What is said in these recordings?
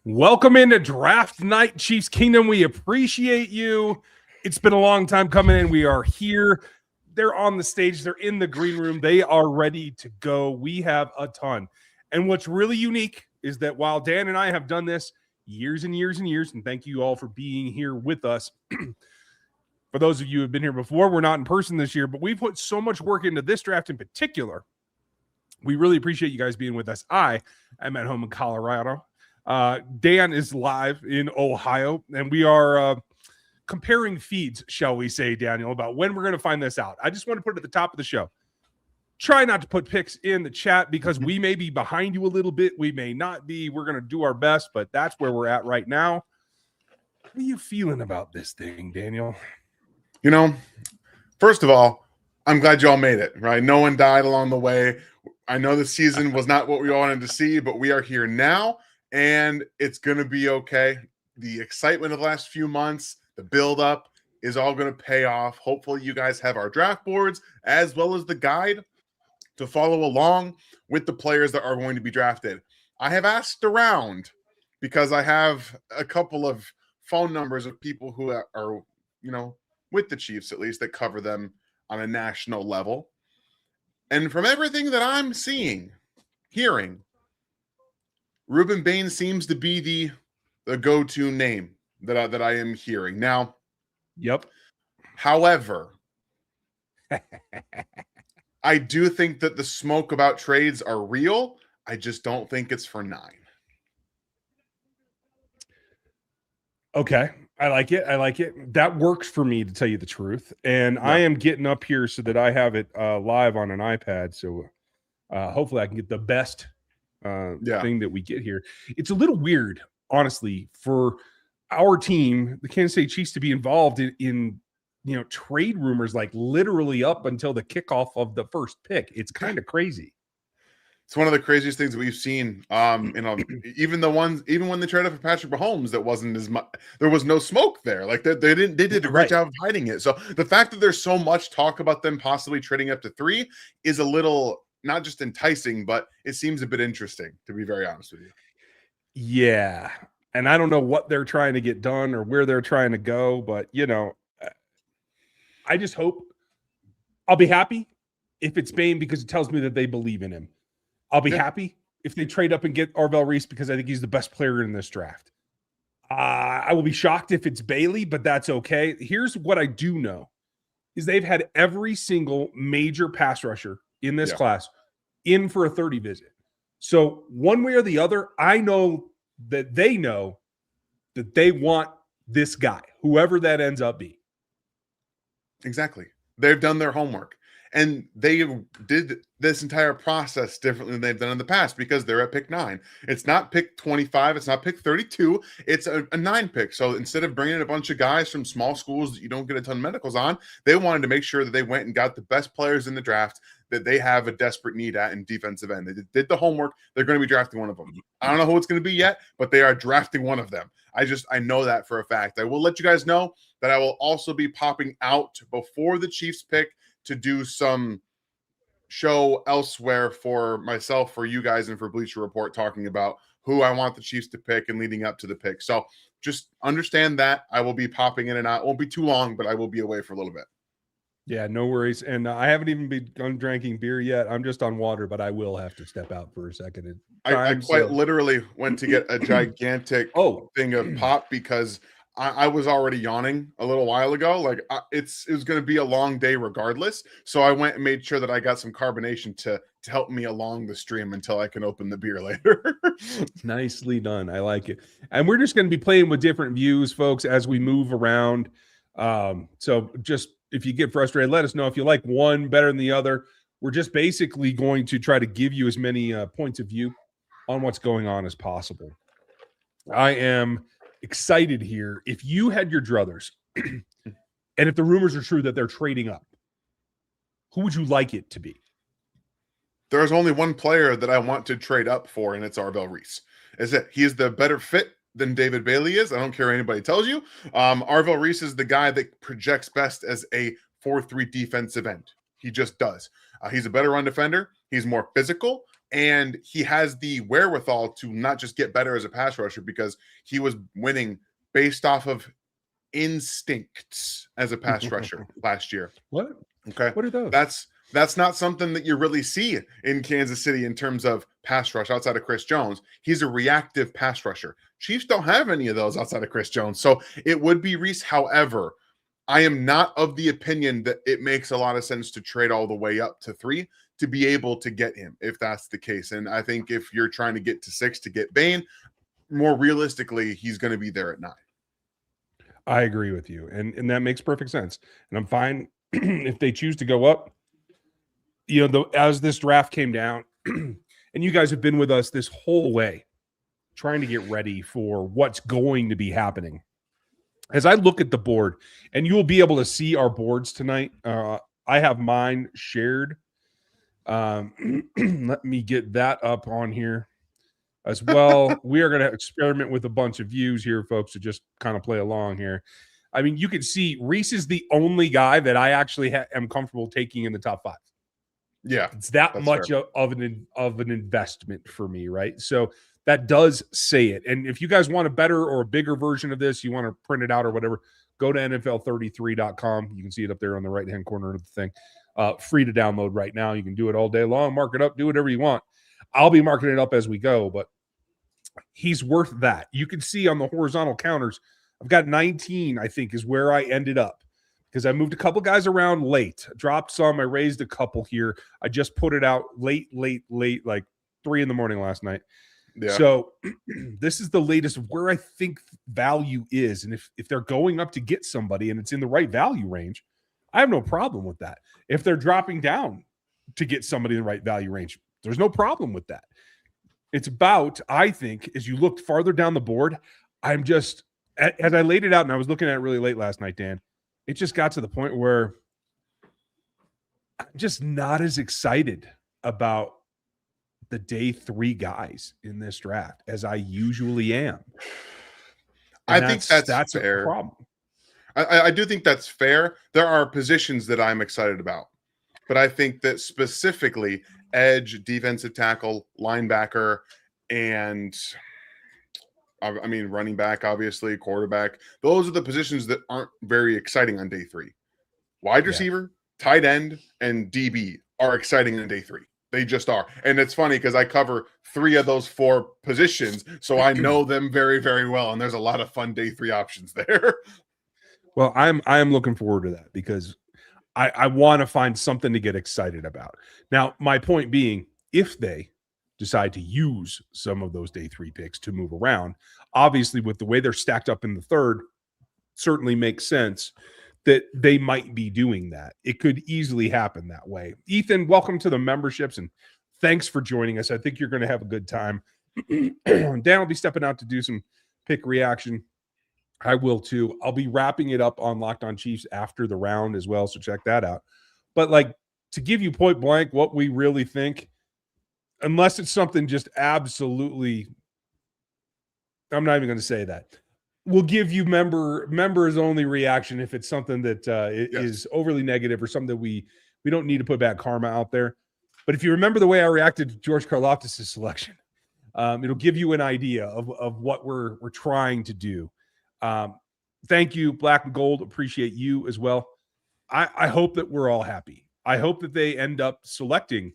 Welcome into Draft Night, Chiefs Kingdom. We appreciate you. It's been a long time coming in. We are here. They're on the stage. They're in the green room. They are ready to go. We have a ton. And what's really unique is that while Dan and I have done this years and years and years, and thank you all for being here with us. For those of you who have been here before, we're not in person this year, but we've put so much work into this draft in particular. We really appreciate you guys being with us. I am at home in Colorado. Dan is live in Ohio, and we are comparing feeds, shall we say, Daniel, about when we're going to find this out. I just want to put it at the top of the show. Try not to put picks in the chat because we may be behind you a little bit. We may not be. We're going to do our best, but that's where we're at right now. What are you feeling about this thing, Daniel? You know, first of all, I'm glad y'all made it, right? No one died along the way. I know the season was not what we all wanted to see, but we are here now, and it's going to be okay. The excitement of the last few months, the build-up is all going to pay off. Hopefully you guys have our draft boards as well as the guide to follow along with the players that are going to be drafted. I have asked around because I have a couple of phone numbers of people who are with the Chiefs, at least, that cover them on a national level. And from everything that I'm seeing, hearing, Ruben Bain seems to be the go-to name that I am hearing. Now, Yep. However, I do think that the smoke about trades are real. I just don't think it's for 9. Okay. I like it. I like it. That works for me, to tell you the truth. And I am getting up here so that I have it live on an iPad. So hopefully I can get the best thing that we get here. It's a little weird, honestly, for our team, the Kansas City Chiefs, to be involved in trade rumors like literally up until the kickoff of the first pick. It's kind of crazy. It's one of the craziest things that we've seen. Even when they traded for Patrick Mahomes, that wasn't as much. There was no smoke there. Like they did a great job of hiding it. So the fact that there's so much talk about them possibly trading up to 3 is a little not just enticing, but it seems a bit interesting, to be very honest with you. Yeah, and I don't know what they're trying to get done or where they're trying to go, but I just hope. I'll be happy if it's Bain because it tells me that they believe in him. I'll be happy if they trade up and get Arvell Reese because I think he's the best player in this draft. I will be shocked if it's Bailey, but that's okay. Here's what I do know is they've had every single major pass rusher in this class in for a 30 visit. So one way or the other, I know that they know that they want this guy, whoever that ends up being. Exactly. They've done their homework. And they did this entire process differently than they've done in the past because they're at pick 9. It's not pick 25. It's not pick 32. It's a 9 pick. So instead of bringing in a bunch of guys from small schools that you don't get a ton of medicals on, they wanted to make sure that they went and got the best players in the draft that they have a desperate need at in defensive end. They did the homework. They're going to be drafting one of them. I don't know who it's going to be yet, but they are drafting one of them. I know that for a fact. I will let you guys know that I will also be popping out before the Chiefs pick to do some show elsewhere for myself, for you guys, and for Bleacher Report, talking about who I want the Chiefs to pick and leading up to the pick. So just understand that I will be popping in and out. It won't be too long, but I will be away for a little bit. Yeah, no worries. And I haven't even begun drinking beer yet. I'm just on water, but I will have to step out for a second. I quite literally went to get a gigantic thing of pop because I was already yawning a little while ago. Like it was going to be a long day regardless. So I went and made sure that I got some carbonation to help me along the stream until I can open the beer later. Nicely done. I like it. And we're just going to be playing with different views, folks, as we move around. So just if you get frustrated, let us know if you like one better than the other. We're just basically going to try to give you as many points of view on what's going on as possible. I am excited here. If you had your druthers and if the rumors are true that they're trading up, who would you like it to be? There's only one player that I want to trade up for, and it's Arvell Reese. He is the better fit than David Bailey is. I don't care what anybody tells you. Arvell Reese is the guy that projects best as a 4-3 defensive end. He just does. He's a better run defender. He's more physical. And he has the wherewithal to not just get better as a pass rusher because he was winning based off of instincts as a pass rusher last year. What? Okay. What are those? That's not something that you really see in Kansas City in terms of pass rush outside of Chris Jones. He's a reactive pass rusher. Chiefs don't have any of those outside of Chris Jones. So it would be Reese. However, I am not of the opinion that it makes a lot of sense to trade all the way up to 3 to be able to get him, if that's the case. And I think if you're trying to get to 6 to get Bain, more realistically, he's going to be there at 9. I agree with you. And that makes perfect sense. And I'm fine if they choose to go up. You know, as this draft came down, and you guys have been with us this whole way, trying to get ready for what's going to be happening. As I look at the board, and you will be able to see our boards tonight. I have mine shared. Let me get that up on here as well. We are going to experiment with a bunch of views here, folks, to just kind of play along here. I mean, you can see Reese is the only guy that I actually am comfortable taking in the top 5. Yeah, it's that much of an investment for me, right? So that does say it. And if you guys want a better or a bigger version of this, you want to print it out or whatever, go to NFL33.com. You can see it up there on the right-hand corner of the thing. Free to download right now. You can do it all day long, mark it up, do whatever you want. I'll be marking it up as we go, but he's worth that. You can see on the horizontal counters, I've got 19, I think, is where I ended up because I moved a couple guys around late, dropped some, I raised a couple here. I just put it out late, like 3 a.m. last night. Yeah. So this is the latest of where I think value is. And if they're going up to get somebody and it's in the right value range, I have no problem with that. If they're dropping down to get somebody in the right value range, there's no problem with that. It's about, I think, as you look farther down the board, I'm just, as I laid it out and I was looking at it really late last night, Dan, it just got to the point where I'm just not as excited about the day 3 guys in this draft as I usually am. And I think that's fair. A problem. I do think that's fair. There are positions that I'm excited about, but I think that specifically edge, defensive tackle, linebacker, and I mean running back, obviously, quarterback. Those are the positions that aren't very exciting on day 3. Wide receiver, tight end, and DB are exciting on day 3. They just are. And it's funny because I cover 3 of those 4 positions, so I know them very, very well. And there's a lot of fun day 3 options there. Well, I'm looking forward to that because I want to find something to get excited about. Now, my point being, if they decide to use some of those day 3 picks to move around, obviously with the way they're stacked up in the 3rd, certainly makes sense that they might be doing that. It could easily happen that way. Ethan, welcome to the memberships and thanks for joining us. I think you're going to have a good time. Dan will be stepping out to do some pick reaction. I will too. I'll be wrapping it up on Locked On Chiefs after the round as well, so check that out. But like to give you point blank what we really think, unless it's something just absolutely, I'm not even going to say that. We'll give you members only reaction if it's something that is overly negative or something that we don't need to put bad karma out there. But if you remember the way I reacted to George Karlaftis' selection, it'll give you an idea of what we're trying to do. Thank you, Black and Gold. Appreciate you as well. I hope that we're all happy. I hope that they end up selecting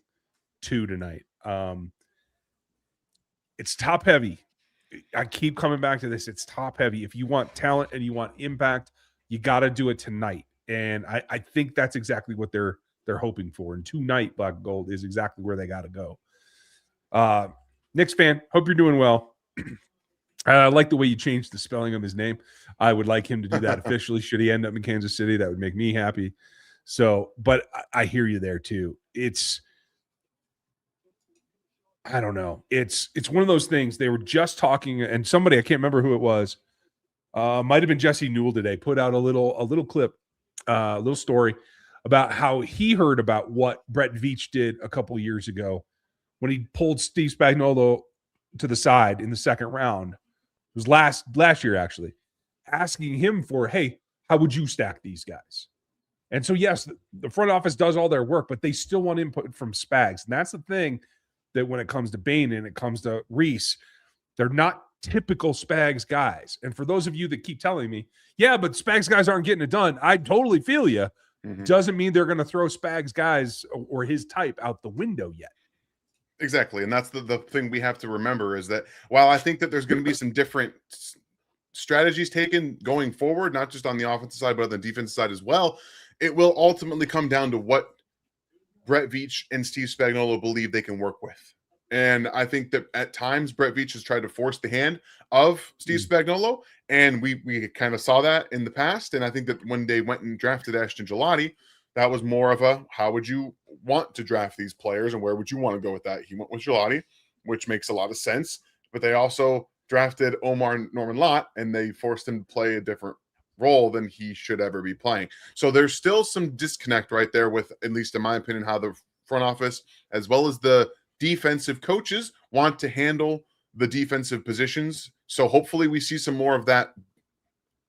2 tonight. It's top heavy. I keep coming back to this. It's top heavy. If you want talent and you want impact, you got to do it tonight. And I think that's exactly what they're hoping for. And tonight, Black and Gold is exactly where they got to go. Knicks fan, hope you're doing well. I like the way you changed the spelling of his name. I would like him to do that officially. Should he end up in Kansas City, that would make me happy. So, but I hear you there too. I don't know. It's one of those things. They were just talking, and somebody, I can't remember who it was, might have been Jesse Newell today, put out a little clip, a little story about how he heard about what Brett Veach did a couple years ago when he pulled Steve Spagnuolo to the side in the 2nd round. It was last year, actually, asking him for, hey, how would you stack these guys? And so, yes, the front office does all their work, but they still want input from Spags. And that's the thing that when it comes to Bain and it comes to Reese, they're not typical Spags guys. And for those of you that keep telling me, yeah, but Spags guys aren't getting it done, I totally feel you. Doesn't mean they're going to throw Spags guys or his type out the window yet. Exactly. And that's the thing we have to remember is that while I think that there's going to be some different strategies taken going forward, not just on the offensive side, but on the defensive side as well, it will ultimately come down to what Brett Veach and Steve Spagnuolo believe they can work with. And I think that at times Brett Veach has tried to force the hand of Steve Spagnuolo, and we kind of saw that in the past. And I think that when they went and drafted Ashton Gelati, that was more of a, how would you want to draft these players and where would you want to go with that? He went with Gelati, which makes a lot of sense. But they also drafted Omar Norman Lott, and they forced him to play a different role than he should ever be playing. So there's still some disconnect right there with, at least in my opinion, how the front office, as well as the defensive coaches, want to handle the defensive positions. So hopefully we see some more of that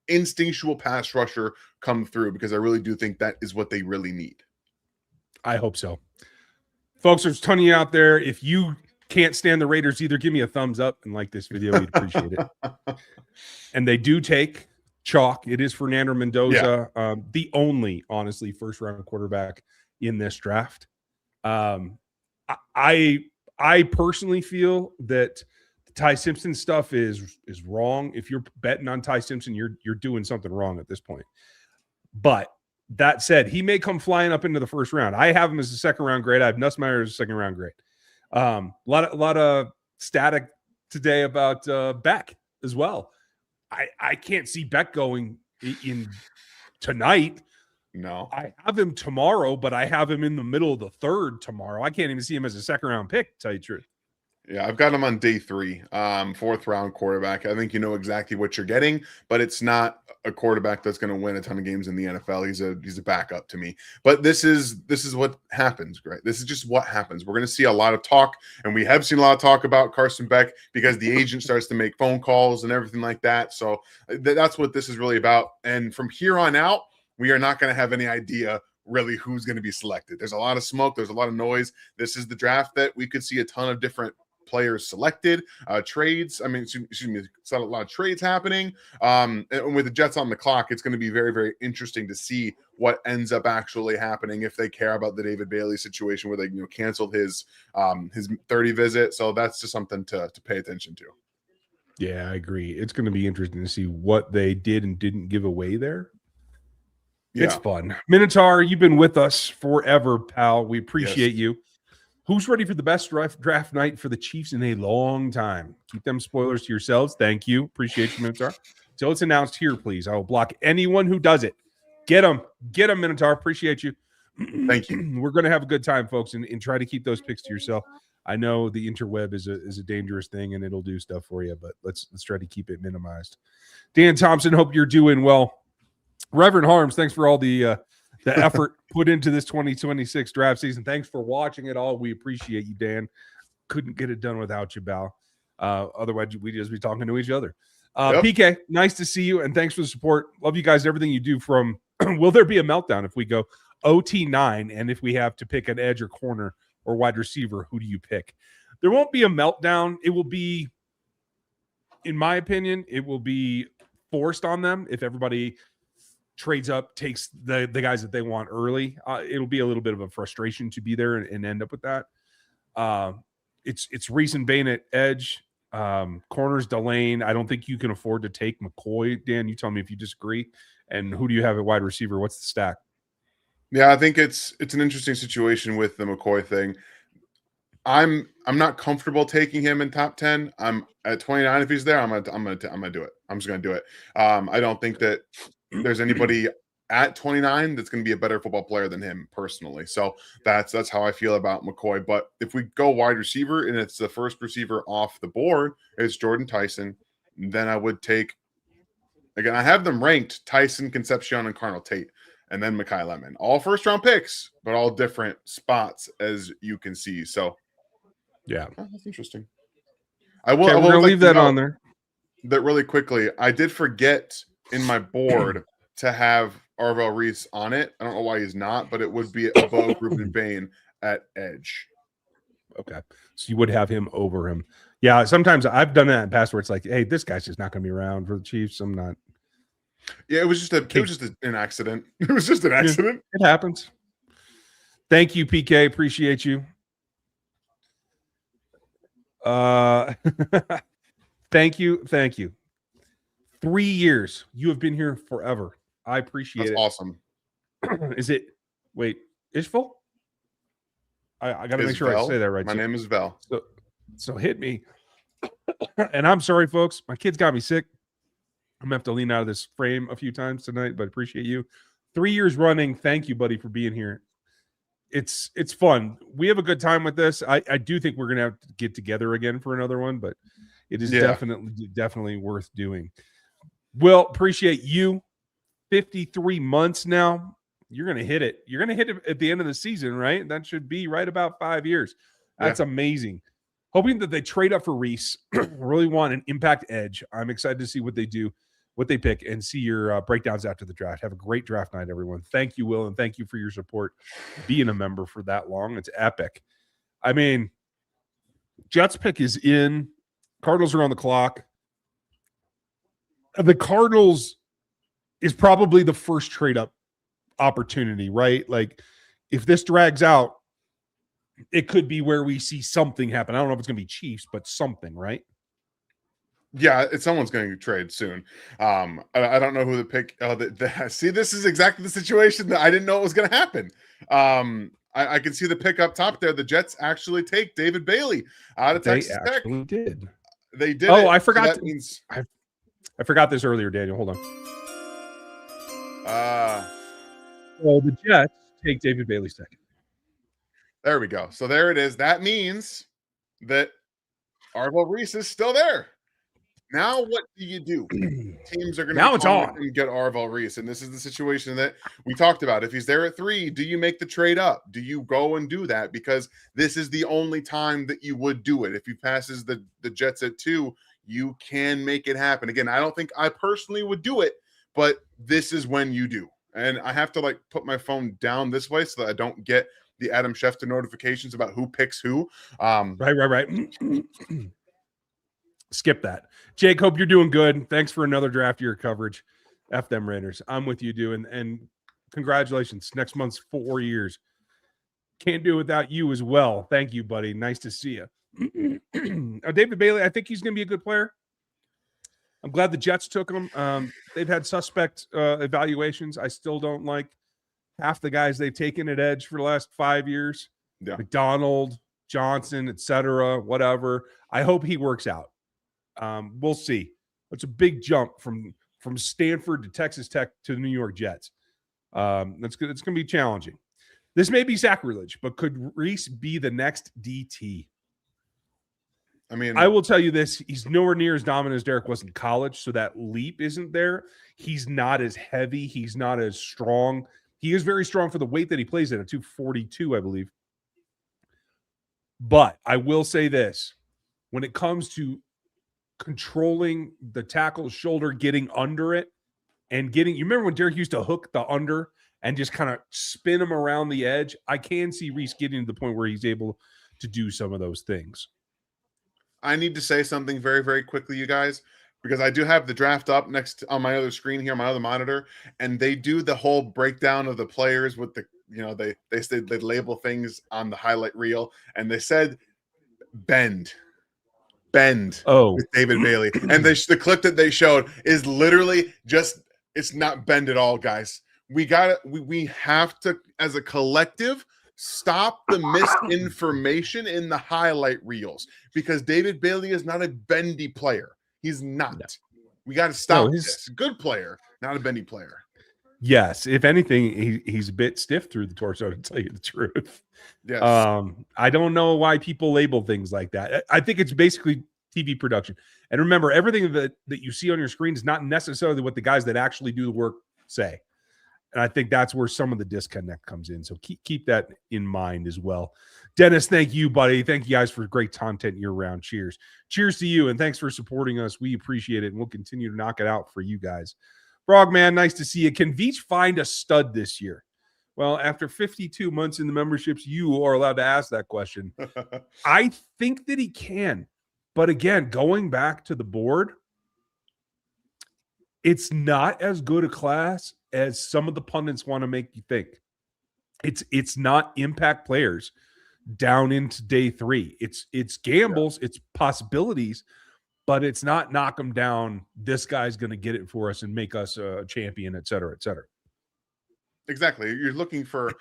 instinctual pass rusher come through, because I really do think that is what they really need. I hope so. Folks, there's a ton of you out there. If you can't stand the Raiders, either give me a thumbs up and like this video. We'd appreciate it. And they do take chalk. It is Fernando Mendoza, the only, honestly, first-round quarterback in this draft. I personally feel that the Ty Simpson stuff is wrong. If you're betting on Ty Simpson, you're doing something wrong at this point. But that said, he may come flying up into the first round. I have him as a second-round grade. I have Nussmeier as a second-round grade. A lot of static today about Beck as well. I can't see Beck going in tonight. No, I have him tomorrow, but I have him in the middle of the third tomorrow. I can't even see him as a second-round pick, to tell you the truth. Yeah, I've got him on day 3, fourth-round quarterback. I think you know exactly what you're getting, but it's not a quarterback that's going to win a ton of games in the NFL. He's a backup to me. But this is what happens, right? This is just what happens. We're going to see a lot of talk, and we have seen a lot of talk about Carson Beck because the agent starts to make phone calls and everything like that. So that's what this is really about. And from here on out, we are not going to have any idea really who's going to be selected. There's a lot of smoke. There's a lot of noise. This is the draft that we could see a ton of different players selected, trades. I mean, excuse me, it's not a lot of trades happening. And with the Jets on the clock, it's going to be very, very interesting to see what ends up actually happening if they care about the David Bailey situation where they canceled his 30 visit. So that's just something to pay attention to. Yeah, I agree. It's going to be interesting to see what they did and didn't give away there. Yeah. It's fun. Minotaur, you've been with us forever, pal. We appreciate you. Who's ready for the best draft night for the Chiefs in a long time? Keep them spoilers to yourselves. Thank you. Appreciate you, Minotaur. Until it's announced here, please. I will block anyone who does it. Get them, Minotaur. Appreciate you. Thank you. We're going to have a good time, folks, and try to keep those picks to yourself. I know the interweb is a dangerous thing, and it'll do stuff for you, but let's try to keep it minimized. Dan Thompson, hope you're doing well. Reverend Harms, thanks for all the effort put into this 2026 draft season. Thanks for watching it all. We appreciate you, Dan. Couldn't get it done without you, Bal. Otherwise, we'd just be talking to each other. PK, nice to see you, and thanks for the support. Love you guys, everything you do from will there be a meltdown if we go OT9 and if we have to pick an edge or corner or wide receiver, who do you pick? There won't be a meltdown. It will be, in my opinion, it will be forced on them if everybody trades up, takes the guys that they want early. It'll be a little bit of a frustration to be there and end up with that. It's Reese and Bain at edge. Corners Delane. I don't think you can afford to take McCoy. Dan, you tell me if you disagree. And who do you have at wide receiver? What's the stack? Yeah, I think it's an interesting situation with the McCoy thing. I'm not comfortable taking him in top 10. I'm at 29. If he's there, I'm gonna do it. I'm just gonna do it. I don't think that there's anybody at 29 that's going to be a better football player than him personally. So that's how I feel about McCoy. But if we go wide receiver and it's the first receiver off the board, it's Jordan Tyson. Then I would take, again, I have them ranked Tyson, Concepcion, and Carnell Tate, and then Mekhi Lemon. All first-round picks, but all different spots, as you can see. So, yeah, that's interesting. I will leave that on there. That really quickly, I did forget in my board to have Arvell Reese on it. I don't know why he's not, but it would be above Ruben Bain at edge. Okay. So you would have him over him. Yeah. Sometimes I've done that in the past where it's like, hey, this guy's just not going to be around for the Chiefs. I'm not. Yeah, it was just an accident. It was just an accident. It happens. Thank you, PK. Appreciate you. Thank you. 3 years. You have been here forever. I appreciate That's it. awesome. Is it? Wait, Ishful? I got to make sure Vel. I say that right. My name is Vel. So hit me. And I'm sorry, folks. My kids got me sick. I'm gonna have to lean out of this frame a few times tonight, but appreciate you. 3 years running. Thank you, buddy, for being here. It's fun. We have a good time with this. I do think we're gonna have to get together again for another one, but it is definitely worth doing. Will, appreciate you. 53 months now. You're gonna hit it. You're gonna hit it at the end of the season, right? That should be right about 5 years. That's amazing. Hoping that they trade up for Reese. Really want an impact edge. I'm excited to see what they do, what they pick, and see your breakdowns after the draft. Have a great draft night, everyone. Thank you, Will, and thank you for your support. Being a member for that long, it's epic. I mean, Jets pick is in. Cardinals are on the clock. The Cardinals is probably the first trade up opportunity, right? Like, if this drags out, it could be where we see something happen. I don't know if it's going to be Chiefs, but something, right? Yeah, someone's going to trade soon. I don't know who the pick. See, this is exactly the situation that I didn't know it was going to happen. I can see the pick up top there. The Jets actually take David Bailey out of Texas Tech. They did. They did. Oh, I forgot. So that means I forgot this earlier, Daniel. Hold on. So the Jets take David Bailey second. There we go. So there it is. That means that Arvell Reese is still there. Now what do you do? Teams are going to get Arvell Reese, and this is the situation that we talked about. If he's there at 3, do you make the trade up? Do you go and do that? Because this is the only time that you would do it. If he passes the Jets at 2, you can make it happen. Again, I don't think I personally would do it, but this is when you do. And I have to put my phone down this way so that I don't get the Adam Schefter notifications about who picks who. Right. Skip that. Jake, hope you're doing good. Thanks for another draft year coverage. F them Raiders. I'm with you, dude. And congratulations. Next month's 4 years. Can't do it without you as well. Thank you, buddy. Nice to see you. David Bailey, I think he's going to be a good player. I'm glad the Jets took him. They've had suspect evaluations. I still don't like half the guys they've taken at edge for the last 5 years. Yeah. McDonald, Johnson, etc., whatever. I hope he works out. We'll see. It's a big jump from Stanford to Texas Tech to the New York Jets. That's good. It's going to be challenging. This may be sacrilege, but could Reese be the next DT? I mean, I will tell you this. He's nowhere near as dominant as Derek was in college, so that leap isn't there. He's not as heavy. He's not as strong. He is very strong for the weight that he plays at 242, I believe. But I will say this. When it comes to controlling the tackle's shoulder, getting under it, and you remember when Derek used to hook the under and just kind of spin him around the edge? I can see Reese getting to the point where he's able to do some of those things. I need to say something very, very quickly, you guys, because I do have the draft up next on my other screen here, my other monitor, and they do the whole breakdown of the players with the, they label things on the highlight reel, and they said bend with David Bailey, and the clip that they showed is literally just, it's not bend at all, guys. We have to, as a collective, stop the misinformation in the highlight reels, because David Bailey is not a bendy player. He's not. No. We got to stop this. Good player, not a bendy player. Yes. If anything, he's a bit stiff through the torso, to tell you the truth. Yes. I don't know why people label things like that. I think it's basically TV production. And remember, everything that you see on your screen is not necessarily what the guys that actually do the work say. And I think that's where some of the disconnect comes in. So keep that in mind as well. Dennis, thank you, buddy. Thank you guys for great content year-round. Cheers. Cheers to you, and thanks for supporting us. We appreciate it, and we'll continue to knock it out for you guys. Frogman, nice to see you. Can Veach find a stud this year? Well, after 52 months in the memberships, you are allowed to ask that question. I think that he can. But again, going back to the board, it's not as good a class as some of the pundits want to make you think. It's not impact players down into day 3. It's gambles, it's possibilities, but it's not knock them down. This guy's going to get it for us and make us a champion, et cetera, et cetera. Exactly. You're looking for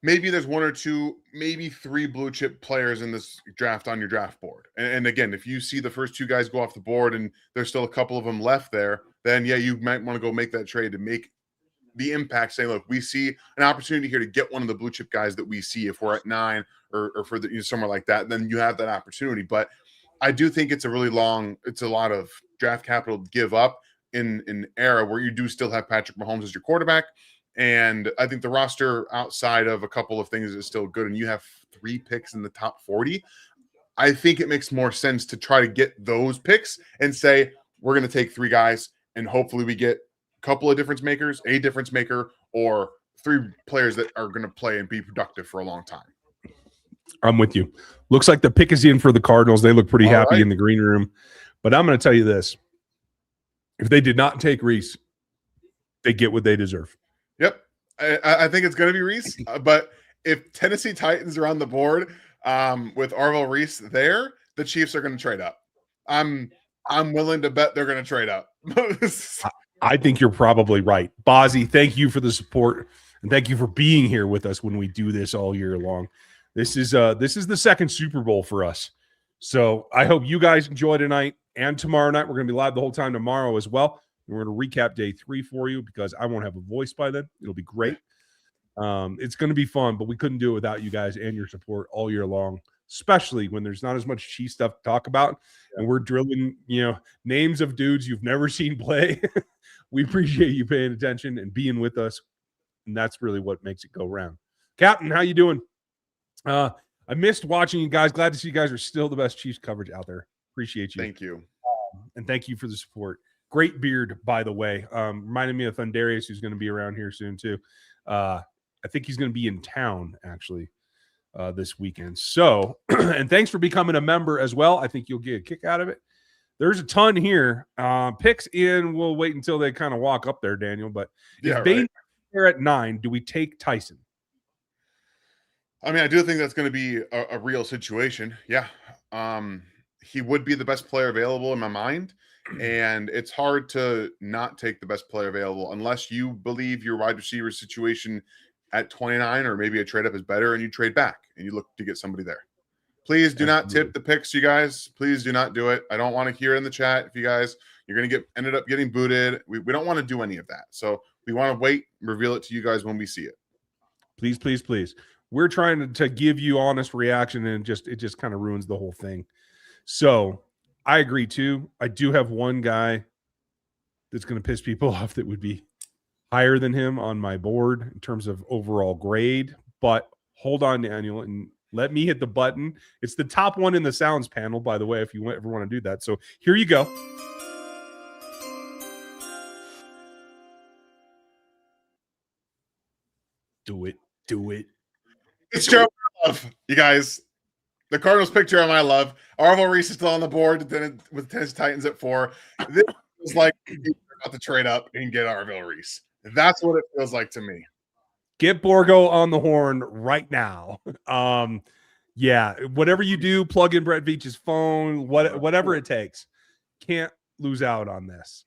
maybe there's 1 or 2, maybe 3 blue chip players in this draft on your draft board. And again, if you see the first 2 guys go off the board and there's still a couple of them left there, then yeah, you might want to go make that trade to make the impact. Say, look, we see an opportunity here to get one of the blue chip guys that we see if we're at 9 or for the, somewhere like that, then you have that opportunity. But I do think it's a lot of draft capital to give up in an era where you do still have Patrick Mahomes as your quarterback. And I think the roster outside of a couple of things is still good. And you have 3 picks in the top 40. I think it makes more sense to try to get those picks and say, we're going to take 3 guys and hopefully we get a couple of difference makers, a difference maker, or 3 players that are going to play and be productive for a long time. I'm with you. Looks like the pick is in for the Cardinals. They look pretty happy in the green room. But I'm going to tell you this. If they did not take Reese, they get what they deserve. Yep. I think it's going to be Reese. But if Tennessee Titans are on the board with Arvell Reese there, the Chiefs are going to trade up. I'm willing to bet they're going to trade up. I think you're probably right. Bozzy, thank you for the support. And thank you for being here with us when we do this all year long. This is the second Super Bowl for us. So I hope you guys enjoy tonight and tomorrow night. We're going to be live the whole time tomorrow as well. We're going to recap day 3 for you because I won't have a voice by then. It'll be great. It's going to be fun, but we couldn't do it without you guys and your support all year long, especially when there's not as much Chiefs stuff to talk about. And we're drilling, names of dudes you've never seen play. We appreciate you paying attention and being with us. And that's really what makes it go round. Captain, how you doing? I missed watching you guys. Glad to see you guys are still the best Chiefs coverage out there. Appreciate you. Thank you. And thank you for the support. Great beard, by the way. Reminded me of Thundarius, who's going to be around here soon, too. I think he's going to be in town, actually, this weekend. So, and thanks for becoming a member as well. I think you'll get a kick out of it. There's a ton here. Picks in, we'll wait until they kind of walk up there, Daniel. But if Bain there at 9, do we take Tyson? I mean, I do think that's going to be a real situation. Yeah. He would be the best player available in my mind. And it's hard to not take the best player available unless you believe your wide receiver situation at 29 or maybe a trade up is better and you trade back and you look to get somebody there. Please do not tip the picks, you guys. Please do not do it. I don't want to hear in the chat if you guys, you're going to ended up getting booted. We don't want to do any of that. So we want to wait, reveal it to you guys when we see it. Please, please, please. We're trying to give you honest reaction and it just kind of ruins the whole thing. So I agree too. I do have one guy that's going to piss people off that would be higher than him on my board in terms of overall grade. But hold on, Daniel, and let me hit the button. It's the top one in the sounds panel, by the way, if you ever want to do that. So here you go. Do it. Do it. It's Jeremiah Love, you guys. The Cardinals picked Jeremiah Love. Arvell Reese is still on the board with Tennessee Titans at 4. This is like you're about to trade up and get Arvell Reese. That's what it feels like to me. Get Borgo on the horn right now. Yeah, whatever you do, plug in Brett Veach's phone, whatever it takes. Can't lose out on this.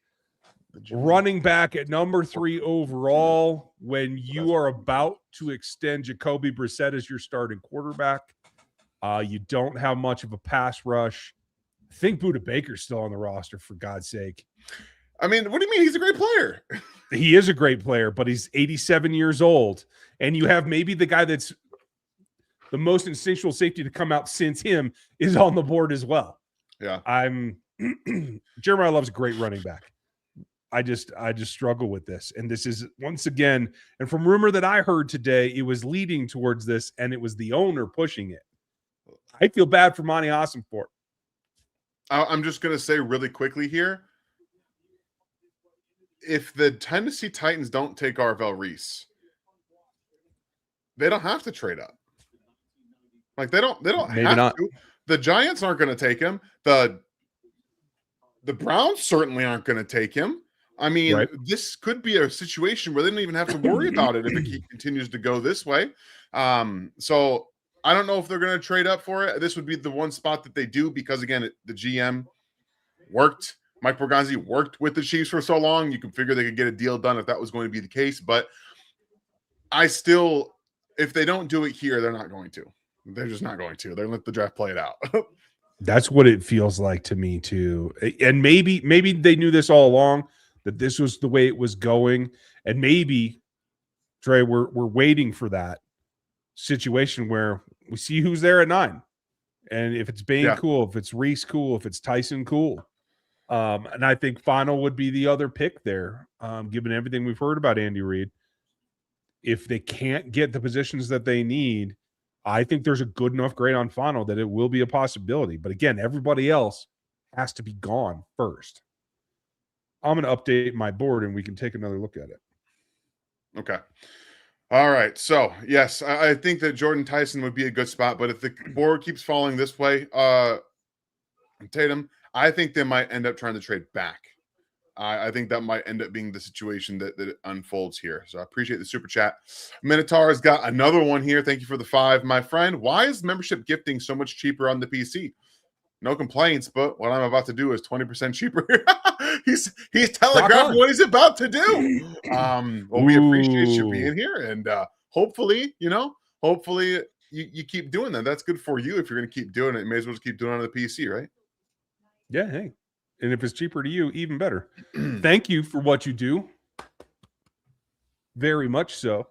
Running back at number 3 overall when you are about to extend Jacoby Brissett as your starting quarterback. You don't have much of a pass rush. I think Budda Baker's still on the roster, for God's sake. I mean, what do you mean? He's a great player. He is a great player, but he's 87 years old. And you have maybe the guy that's the most instinctual safety to come out since him is on the board as well. Yeah. Jeremiah Love's a great running back. I just struggle with this. And this is once again, and from rumor that I heard today, it was leading towards this and it was the owner pushing it. I feel bad for Monty Awesome for it. I'm just going to say really quickly here. If the Tennessee Titans don't take Arvell Reese, they don't have to trade up. Like they don't Maybe have not. to. The Giants aren't going to take him. The Browns certainly aren't going to take him. I mean, Right. this could be a situation where they don't even have to worry about it if it continues to go this way. So I don't know if they're going to trade up for it. This would be the one spot that they do because, again, the GM worked. Mike Borgonzi worked with the Chiefs for so long. You can figure they could get a deal done if that was going to be the case. But I still, if they don't do it here, they're not going to. They're just not going to. They're going to let the draft play it out. That's what it feels like to me too. And maybe they knew this all along, that this was the way it was going. And maybe, Trey, we're waiting for that situation where we see who's there at 9. And if it's Bain, cool. If it's Reese, cool. If it's Tyson, cool. And I think Final would be the other pick there, given everything we've heard about Andy Reid. If they can't get the positions that they need, I think there's a good enough grade on Final that it will be a possibility. But again, everybody else has to be gone first. I'm going to update my board and we can take another look at it. Okay. All right. So, yes, I think that Jordan Tyson would be a good spot. But if the board keeps falling this way, Tatum, I think they might end up trying to trade back. I think that might end up being the situation that unfolds here. So I appreciate the super chat. Minotaur has got another one here. Thank you for the 5, my friend. Why is membership gifting so much cheaper on the PC? No complaints, but what I'm about to do is 20% cheaper. he's telegraphing what he's about to do. Well, we appreciate you being here, and hopefully, you keep doing that. That's good for you. If you're going to keep doing it, you may as well just keep doing it on the PC, right? Yeah, hey. And if it's cheaper to you, even better. Thank you for what you do. Very much so.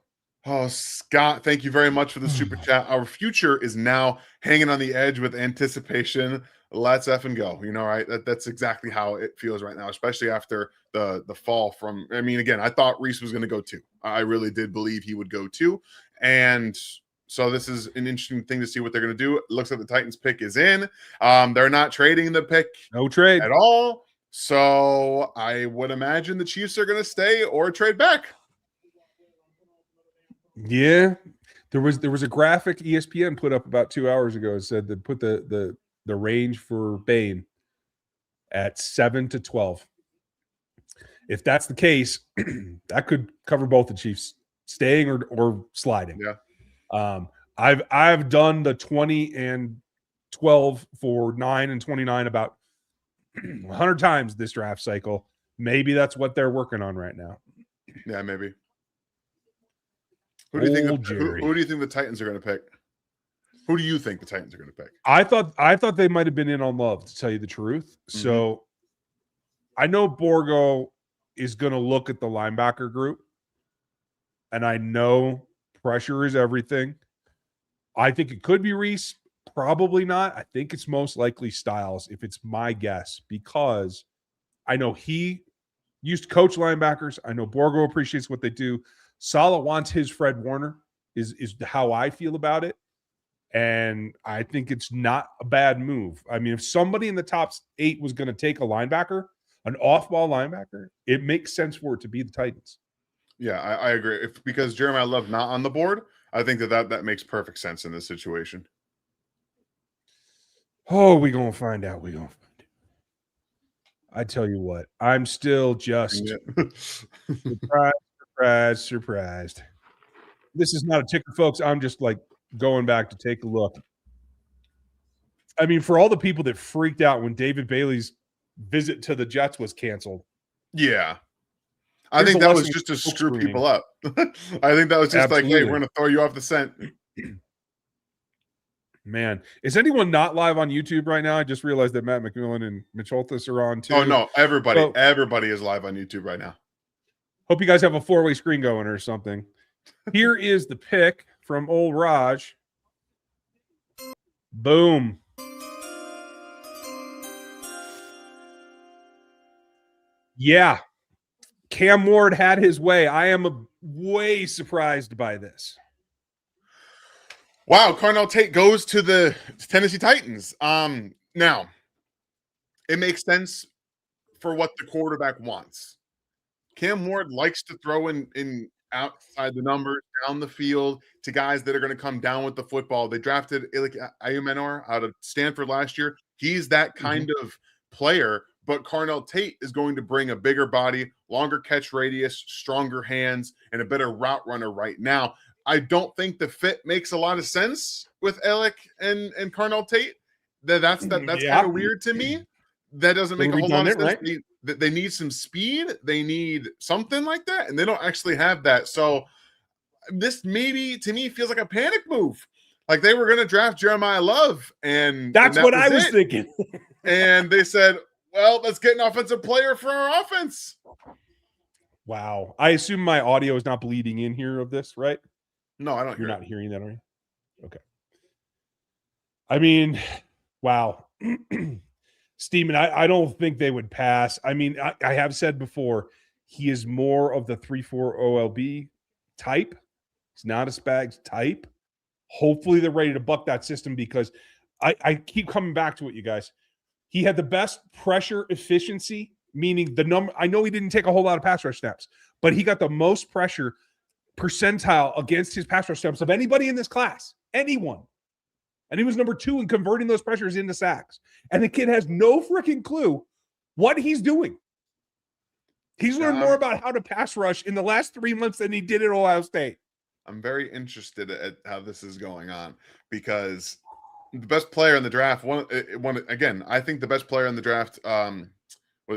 Oh, Scott, thank you very much for the super chat. Our future is now hanging on the edge with anticipation. Let's effing go. Right? That's exactly how it feels right now, especially after the fall from, I mean, again, I thought Reese was going to go 2. I really did believe he would go 2. And so this is an interesting thing to see what they're going to do. It looks like the Titans pick is in. They're not trading the pick no trade at all. So I would imagine the Chiefs are going to stay or trade back. Yeah. There was a graphic ESPN put up about 2 hours ago. It said that put the range for Bain at 7 to 12. If that's the case, that could cover both the Chiefs staying or sliding. Yeah. I've done the 20 and 12 for 9 and 29 about 100 times this draft cycle. Maybe that's what they're working on right now. Yeah, maybe. Who do you think the Titans are going to pick? Who do you think the Titans are going to pick? I thought they might have been in on Love, to tell you the truth. So I know Borgo is going to look at the linebacker group, and I know pressure is everything. I think it could be Reese. Probably not. I think it's most likely Styles, if it's my guess, because I know he used to coach linebackers. I know Borgo appreciates what they do. Saleh wants his Fred Warner, is how I feel about it. And I think it's not a bad move. I mean, if somebody in the top 8 was going to take a linebacker, an off-ball linebacker, it makes sense for it to be the Titans. Yeah, I agree. Because Jeremiah Love not on the board, I think that makes perfect sense in this situation. Oh, we're going to find out. I tell you what, I'm still just surprised. This is not a ticker, folks. I'm just like going back to take a look. I mean, for all the people that freaked out when David Bailey's visit to the Jets was canceled. Yeah. I think that was just to screw people up. I think that was just like, hey, we're going to throw you off the scent. Man, is anyone not live on YouTube right now? I just realized that Matt McMillan and Mitch Holthus are on too. Oh, no. Everybody is live on YouTube right now. Hope you guys have a 4-way screen going or something. Here is the pick from old Raj. Boom. Yeah. Cam Ward had his way. I am way surprised by this. Wow, Carnell Tate goes to the Tennessee Titans. Now, it makes sense for what the quarterback wants. Cam Ward likes to throw in outside the numbers, down the field, to guys that are going to come down with the football. They drafted Ayumenor out of Stanford last year. He's that kind of player, but Carnell Tate is going to bring a bigger body, longer catch radius, stronger hands, and a better route runner right now. I don't think the fit makes a lot of sense with Alec and Carnell Tate. That's kind of weird to me. That doesn't make a whole lot of sense. Right? They need some speed. They need something like that, and they don't actually have that. So this maybe to me feels like a panic move. Like they were going to draft Jeremiah Love, and that's what I was thinking. And they said, "Well, let's get an offensive player for our offense." Wow. I assume my audio is not bleeding in here of this, right? No, I don't. You're not hearing that, are you? Okay. I mean, wow. Steeman, I don't think they would pass. I mean, I have said before, he is more of the 3-4 OLB type. He's not a Spags type. Hopefully they're ready to buck that system because I keep coming back to it, you guys. He had the best pressure efficiency, meaning the number. I know he didn't take a whole lot of pass rush snaps, but he got the most pressure percentile against his pass rush snaps of anybody in this class. Anyone. And he was number 2 in converting those pressures into sacks. And the kid has no freaking clue what he's doing. He's learned more about how to pass rush in the last 3 months than he did at Ohio State. I'm very interested at how this is going on because the best player in the draft, I think the best player in the draft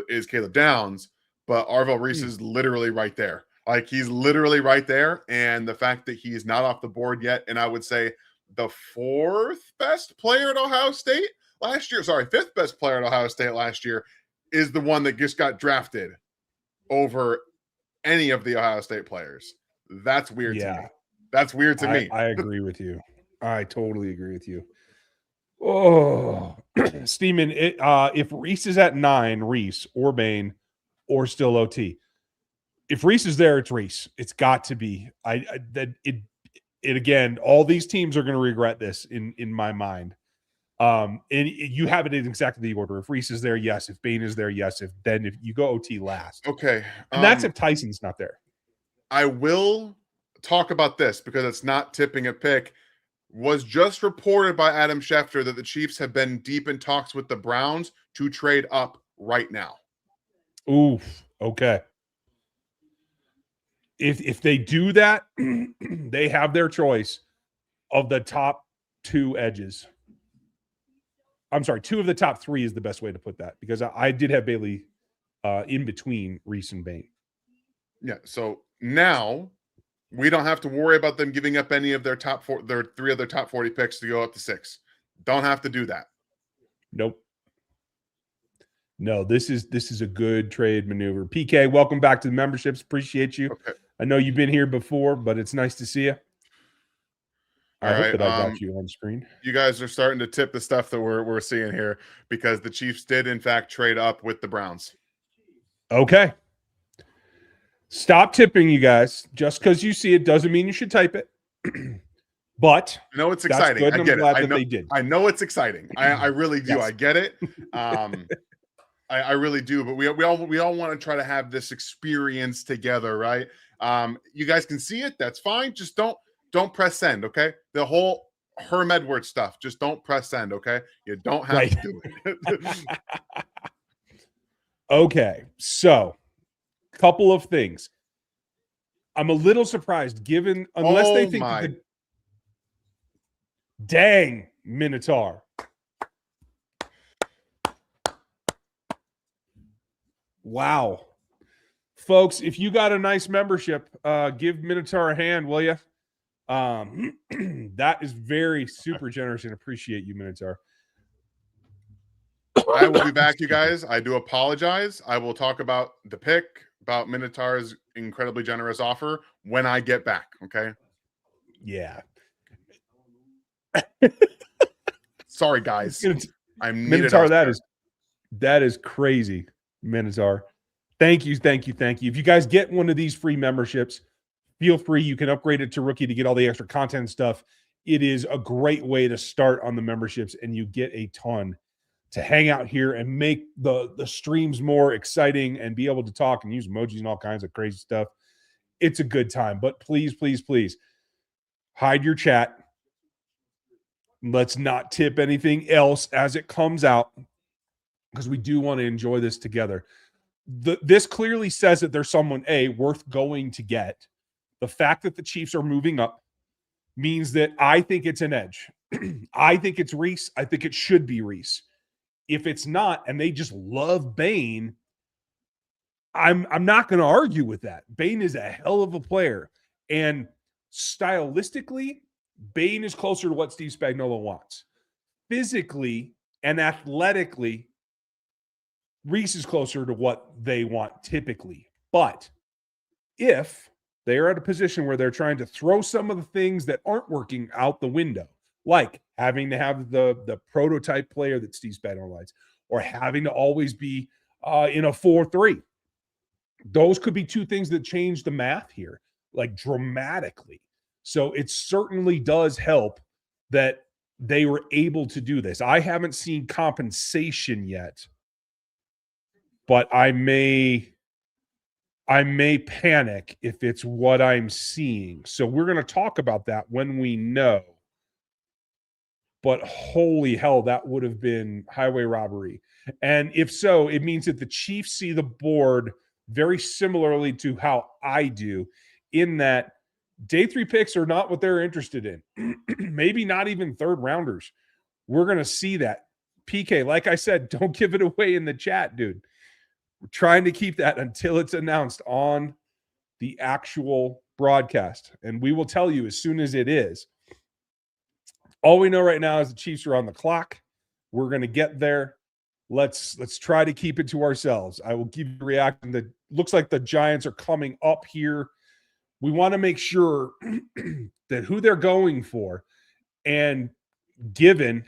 is Caleb Downs, but Arvell Reese is literally right there. Like he's literally right there. And the fact that he's not off the board yet, and I would say the 4th best player at Ohio State last year, 5th best player at Ohio State last year, is the one that just got drafted over any of the Ohio State players. That's weird to me. That's weird to me. I agree with you. I totally agree with you. Oh, Steeman, if Reese is at 9, Reese or Bain or still OT. If Reese is there, it's Reese. It's got to be. Again, all these teams are going to regret this in my mind. And you have it in exactly the order. If Reese is there, yes. If Bain is there, yes. If you go OT last. Okay. And that's if Tyson's not there. I will talk about this because it's not tipping a pick. Was just reported by Adam Schefter that the Chiefs have been deep in talks with the Browns to trade up right now. Oof. Okay. If they do that, they have their choice of the top 2 edges. I'm sorry, 2 of the top 3 is the best way to put that because I did have Bailey in between Reese and Bain. Yeah, so now we don't have to worry about them giving up any of their 3 of their top 40 picks to go up to 6. Don't have to do that. Nope. No, this is a good trade maneuver. PK, welcome back to the memberships. Appreciate you. Okay. I know you've been here before, but it's nice to see you. I hope that I got you on screen. You guys are starting to tip the stuff that we're seeing here because the Chiefs did, in fact, trade up with the Browns. Okay. Stop tipping, you guys. Just because you see it doesn't mean you should type it. But I know it's exciting. I get it. They did. I know it's exciting. I really do. Yes. I get it. I really do. But we all want to try to have this experience together, right? You guys can see it. That's fine. Just don't press send, okay? The whole Herm Edwards stuff. Just don't press send, okay? You don't have to do it. Okay, so couple of things. I'm a little surprised, given unless they think dang Minotaur. Wow. Folks, if you got a nice membership, give Minotaur a hand, will you? That is very super generous and appreciate you, Minotaur. I will be back, you guys. I do apologize. I will talk about the pick, about Minotaur's incredibly generous offer when I get back, okay? Yeah. Sorry, guys. I'm Minotaur, that is crazy, Minotaur. Thank you. If you guys get one of these free memberships, feel free. You can upgrade it to rookie to get all the extra content stuff. It is a great way to start on the memberships, and you get a ton to hang out here and make the streams more exciting and be able to talk and use emojis and all kinds of crazy stuff. it's a good time. But please, please, please hide your chat. Let's not tip anything else as it comes out because we do want to enjoy this together. This clearly says that there's someone, worth going to get. The fact that the Chiefs are moving up means that I think it's an edge. I think it's Reese. I think it should be Reese. If it's not, and they just love Bane, I'm not going to argue with that. Bane is a hell of a player. And stylistically, Bane is closer to what Steve Spagnuolo wants. Physically and athletically, Reese is closer to what they want typically. But if they are at a position where they're trying to throw some of the things that aren't working out the window, like having to have the prototype player that Steve Spagnuolo likes, or having to always be in a 4-3. Those could be two things that change the math here, like dramatically. So it certainly does help that they were able to do this. I haven't seen compensation yet, but I may panic if it's what I'm seeing. So we're going to talk about that when we know. But holy hell, that would have been highway robbery. And if so, it means that the Chiefs see the board very similarly to how I do, in that day 3 picks are not what they're interested in. Maybe not even third rounders. We're going to see that. PK, like I said, don't give it away in the chat, dude. We're trying to keep that until it's announced on the actual broadcast. And we will tell you as soon as it is. All we know right now is the Chiefs are on the clock. We're going to get there. Let's try to keep it to ourselves. I will give you a reaction that looks like the Giants are coming up here. We want to make sure that who they're going for, and given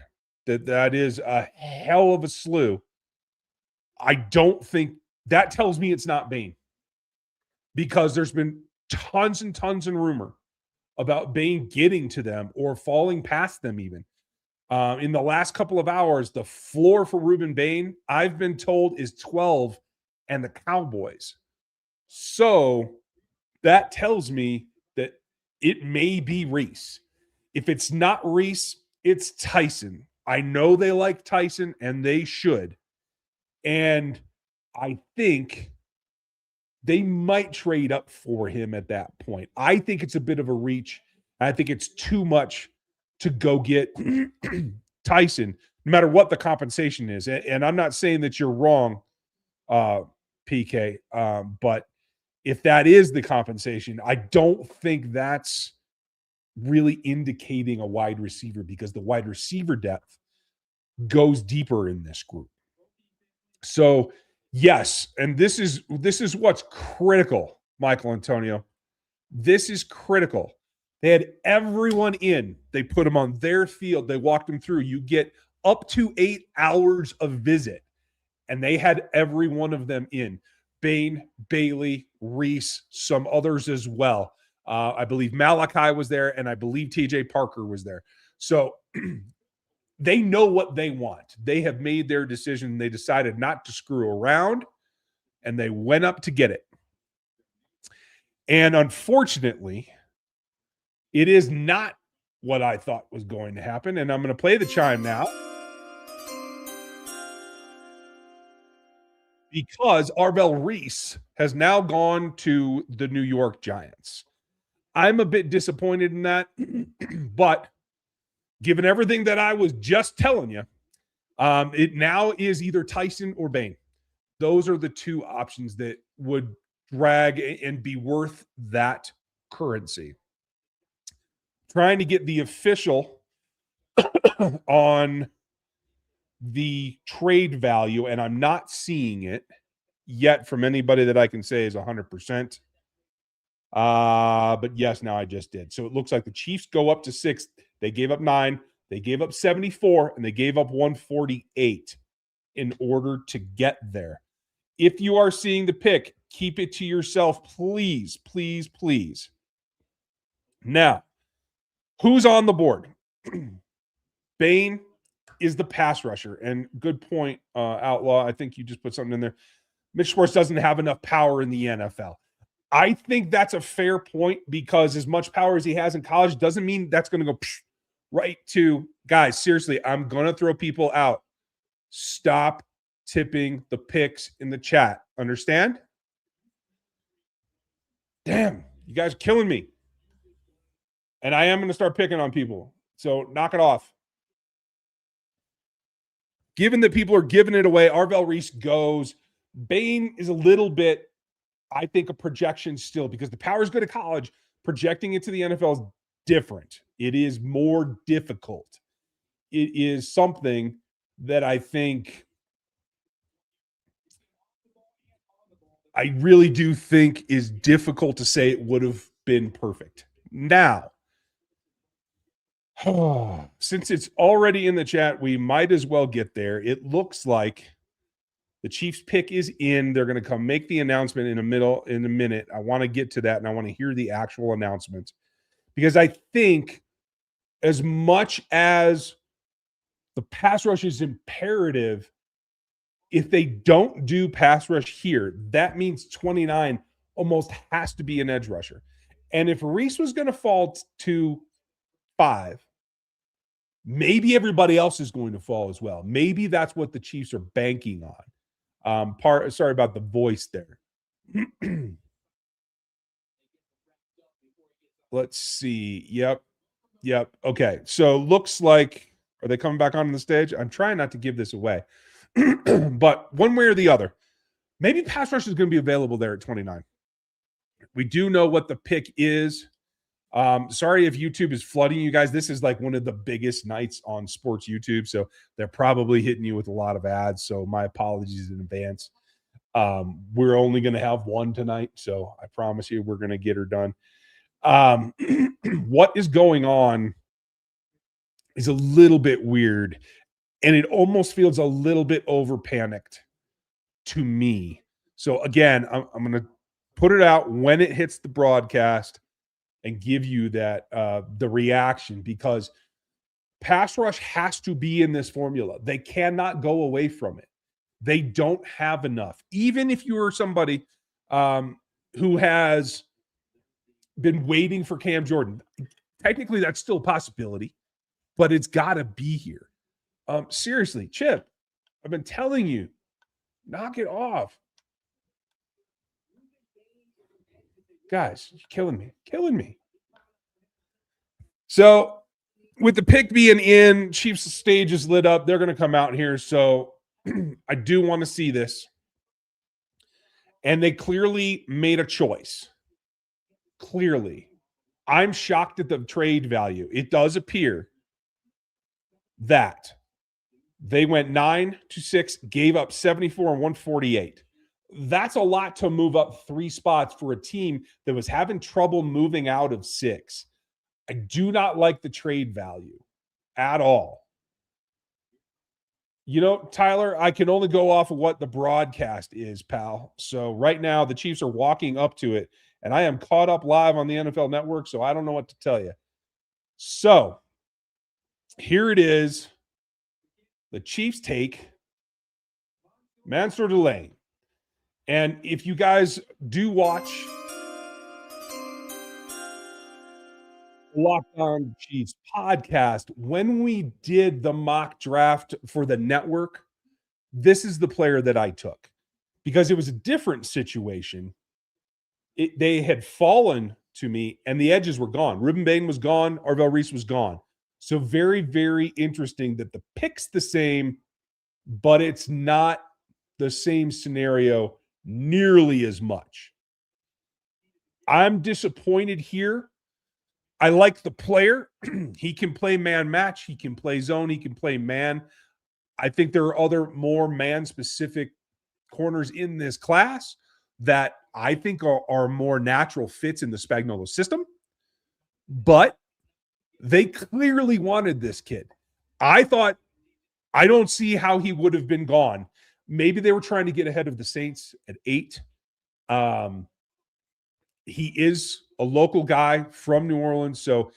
that that is a hell of a slew, I don't think that tells me it's not Bane, because there's been tons and tons of rumor about Bane getting to them or falling past them even. In the last couple of hours, the floor for Ruben Bane, I've been told, is 12 and the Cowboys. So that tells me that it may be Reese. If it's not Reese, it's Tyson. I know they like Tyson, and they should. And I think they might trade up for him at that point. I think it's a bit of a reach. I think it's too much to go get Tyson, no matter what the compensation is. And I'm not saying that you're wrong, PK, but if that is the compensation, I don't think that's really indicating a wide receiver, because the wide receiver depth goes deeper in this group. So yes, and this is what's critical, Michael Antonio. This is critical. They had everyone in. They put them on their field. They walked them through. You get up to 8 hours of visit, and they had every one of them in. Bane, Bailey, Reese, some others as well. I believe Malachi was there, and I believe TJ Parker was there. So they know what they want. They have made their decision. They decided not to screw around, and they went up to get it. And unfortunately, it is not what I thought was going to happen. And I'm going to play the chime now, because Arvell Reese has now gone to the New York Giants. I'm a bit disappointed in that, but given everything that I was just telling you, it now is either Tyson or Bane. Those are the two options that would drag and be worth that currency. Trying to get the official on the trade value, and I'm not seeing it yet from anybody that I can say is 100%. But yes, now I just did. So it looks like the Chiefs go up to 6. They gave up 9. They gave up 74, and they gave up 148 in order to get there. If you are seeing the pick, keep it to yourself, please, please, please. Now, who's on the board? Bane is the pass rusher. And good point, Outlaw. I think you just put something in there. Mitch Schwartz doesn't have enough power in the NFL. I think that's a fair point because as much power as he has in college doesn't mean that's going to go right to guys. Seriously, I'm going to throw people out. Stop tipping the picks in the chat. Understand? Damn, you guys are killing me. And I am going to start picking on people. So knock it off. Given that people are giving it away, Arvell Reese goes. Bain is a little bit, I think, a projection still because the power is good at college. Projecting it to the NFL is different. It is more difficult. It is something that I think I really do think is difficult to say it would have been perfect. Now, since it's already in the chat, we might as well get there. It looks like the Chiefs pick is in. They're going to come make the announcement in a minute. I want to get to that, and I want to hear the actual announcement because I think as much as the pass rush is imperative, if they don't do pass rush here, that means 29 almost has to be an edge rusher. And if Reese was going to fall to 5, maybe everybody else is going to fall as well. Maybe that's what the Chiefs are banking on. Sorry about the voice there. Let's see. Yep. Okay. So looks like, are they coming back on the stage? I'm trying not to give this away. But one way or the other, maybe pass rush is going to be available there at 29. We do know what the pick is. Sorry if YouTube is flooding you guys. This is like one of the biggest nights on sports YouTube, so they're probably hitting you with a lot of ads. So my apologies in advance. We're only going to have one tonight, so I promise you we're going to get her done. What is going on is a little bit weird, and it almost feels a little bit over panicked to me. So again, I'm going to put it out when it hits the broadcast and give you that the reaction, because pass rush has to be in this formula. They cannot go away from it. They don't have enough. Even if you are somebody who has been waiting for Cam Jordan, technically that's still a possibility, but it's got to be here. Seriously, Chip, I've been telling you, knock it off. Guys, you're killing me. So with the pick being in, Chiefs stage is lit up. They're going to come out here. So I do want to see this. And they clearly made a choice. Clearly. I'm shocked at the trade value. It does appear that they went 9-6, gave up 74 and 148. That's a lot to move up 3 spots for a team that was having trouble moving out of 6. I do not like the trade value at all. You know, Tyler, I can only go off of what the broadcast is, pal. So right now the Chiefs are walking up to it, and I am caught up live on the NFL Network, so I don't know what to tell you. So here it is. The Chiefs take Mansoor Delane. And if you guys do watch Locked On Chiefs podcast, when we did the mock draft for the network, this is the player that I took because it was a different situation. They had fallen to me and the edges were gone. Ruben Bain was gone. Arvell Reese was gone. So very, very interesting that the pick's the same, but it's not the same scenario nearly as much. I'm disappointed here. I like the player. He can play man match. He can play zone. He can play man. I think there are other more man-specific corners in this class that I think are more natural fits in the Spagnuolo system. But they clearly wanted this kid. I don't see how he would have been gone. Maybe they were trying to get ahead of the Saints at 8. He is a local guy from New Orleans, so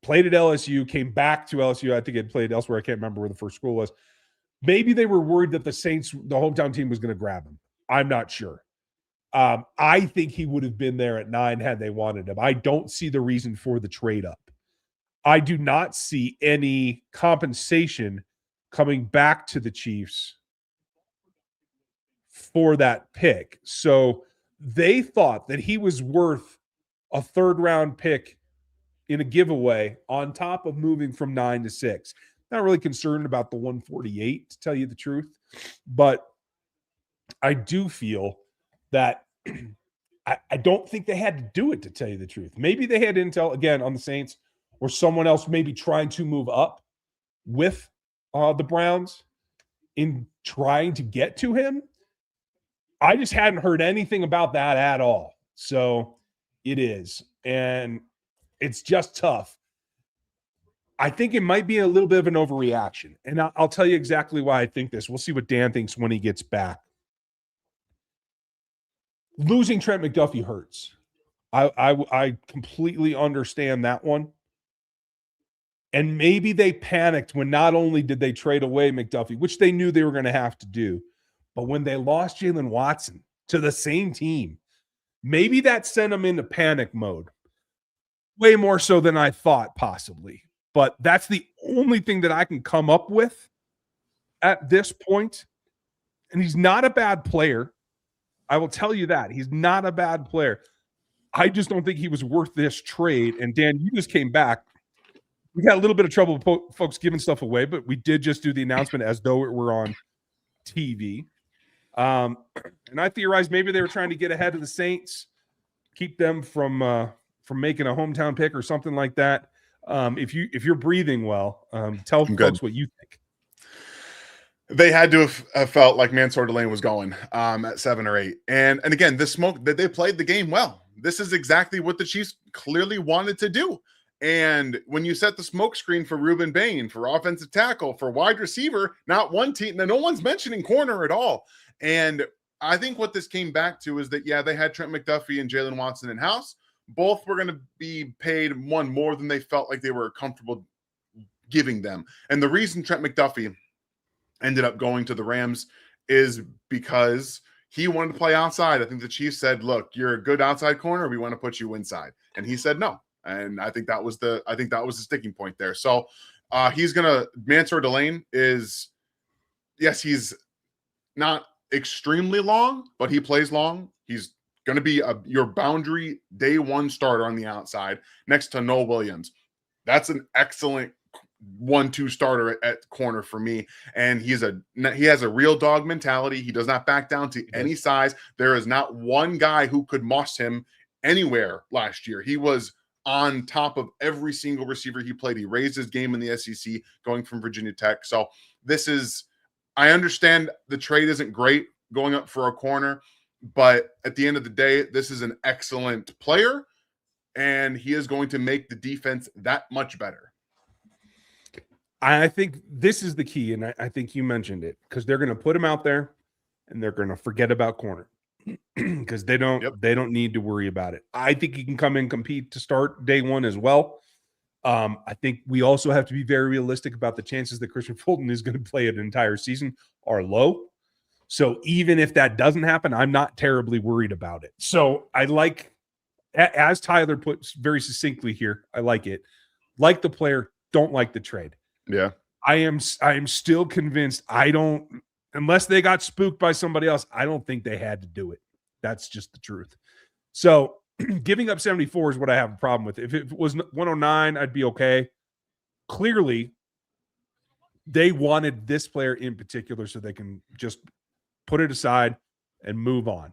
played at LSU, came back to LSU. I think he had played elsewhere. I can't remember where the first school was. Maybe they were worried that the Saints, the hometown team, was going to grab him. I'm not sure. I think he would have been there at 9 had they wanted him. I don't see the reason for the trade up. I do not see any compensation coming back to the Chiefs for that pick. So they thought that he was worth a 3rd round pick in a giveaway on top of moving from 9 to 6. Not really concerned about the 148, to tell you the truth, but I do feel that I don't think they had to do it, to tell you the truth. Maybe they had intel again on the Saints or someone else maybe trying to move up with the Browns in trying to get to him. I just hadn't heard anything about that at all. So it is. And it's just tough. I think it might be a little bit of an overreaction. And I'll tell you exactly why I think this. We'll see what Dan thinks when he gets back. Losing Trent McDuffie hurts. I completely understand that one. And maybe they panicked when not only did they trade away McDuffie, which they knew they were going to have to do, but when they lost Jalen Watson to the same team, maybe that sent them into panic mode. Way more so than I thought, possibly. But that's the only thing that I can come up with at this point. And he's not a bad player. I will tell you that. He's not a bad player. I just don't think he was worth this trade. And Dan, you just came back. We got a little bit of trouble with folks giving stuff away, but we did just do the announcement as though it were on TV. And I theorized maybe they were trying to get ahead of the Saints, keep them from making a hometown pick or something like that. If you're breathing well, tell folks what you think. They had to have felt like Mansoor Delane was going at 7 or 8. And again, the smoke that they played the game well. This is exactly what the Chiefs clearly wanted to do. And when you set the smoke screen for Reuben Bain, for offensive tackle, for wide receiver, not one team, no one's mentioning corner at all. And I think what this came back to is that, yeah, they had Trent McDuffie and Jalen Watson in-house. Both were going to be paid one more than they felt like they were comfortable giving them. And the reason Trent McDuffie ended up going to the Rams is because he wanted to play outside. I think the Chiefs said, look, you're a good outside corner. We want to put you inside. And he said no. And I think that was the sticking point there. So Mansoor Delane is, yes, he's not extremely long, but he plays long. He's going to be your boundary day one starter on the outside next to Noel Williams. That's an excellent 1-2 starter at corner for me. And he has a real dog mentality. He does not back down to any size. There is not one guy who could moss him anywhere last year. He was on top of every single receiver he played. He raised his game in the SEC going from Virginia Tech. So I understand the trade isn't great going up for a corner, but at the end of the day, this is an excellent player, and he is going to make the defense that much better. I think this is the key, and I think you mentioned it, because they're going to put him out there, and they're going to forget about corner because they don't need to worry about it. I think he can come in, compete to start day one as well. I think we also have to be very realistic about the chances that Christian Fulton is going to play an entire season are low. So even if that doesn't happen, I'm not terribly worried about it. So I like, as Tyler puts very succinctly here, I like it. Like the player, don't like the trade. Yeah. I am still convinced unless they got spooked by somebody else, I don't think they had to do it. That's just the truth. So giving up 74 is what I have a problem with. If it was 109, I'd be okay. Clearly, they wanted this player in particular so they can just put it aside and move on.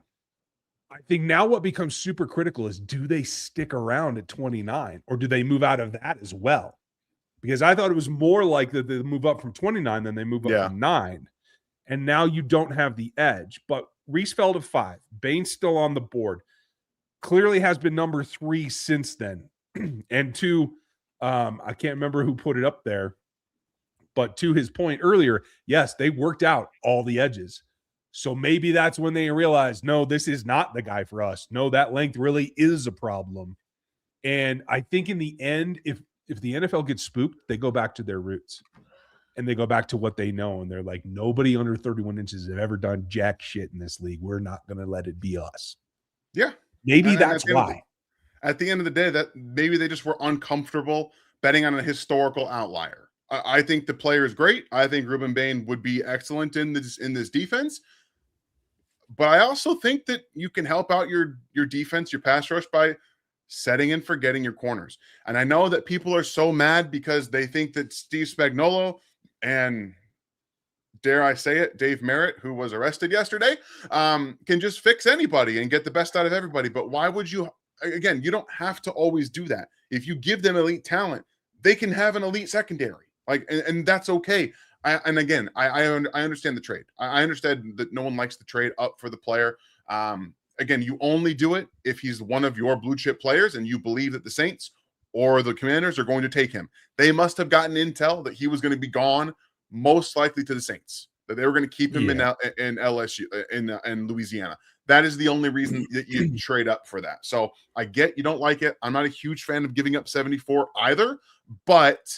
I think now what becomes super critical is, do they stick around at 29 or do they move out of that as well? Because I thought it was more likely they move up from 29 than they move up from 9. And now you don't have the edge. But Reese fell to 5. Bain's still on the board. Clearly has been number 3 since then. And to, I can't remember who put it up there, but to his point earlier, yes, they worked out all the edges. So maybe that's when they realized, no, this is not the guy for us. No, that length really is a problem. And I think in the end, if the NFL gets spooked, they go back to their roots and they go back to what they know. And they're like, nobody under 31 inches have ever done jack shit in this league. We're not going to let it be us. Yeah. Maybe And that's why. at the end of the day, that maybe they just were uncomfortable betting on a historical outlier. I think the player is great. I think Ruben Bain would be excellent in this defense. But I also think that you can help out your defense, your pass rush, by setting and forgetting your corners. And I know that people are so mad because they think that Steve Spagnuolo and, dare I say it, Dave Merritt, who was arrested yesterday, can just fix anybody and get the best out of everybody. But why would you? Again, you don't have to always do that. If you give them elite talent, they can have an elite secondary, and that's okay. I understand the trade. I understand that no one likes the trade up for the player. Again, you only do it if he's one of your blue chip players and you believe that the Saints or the Commanders are going to take him. They must have gotten intel that he was going to be gone, most likely to the Saints, that they were going to keep him in LSU, in Louisiana. That is the only reason that you trade up for that. So I get you don't like it. I'm not a huge fan of giving up 74 either, but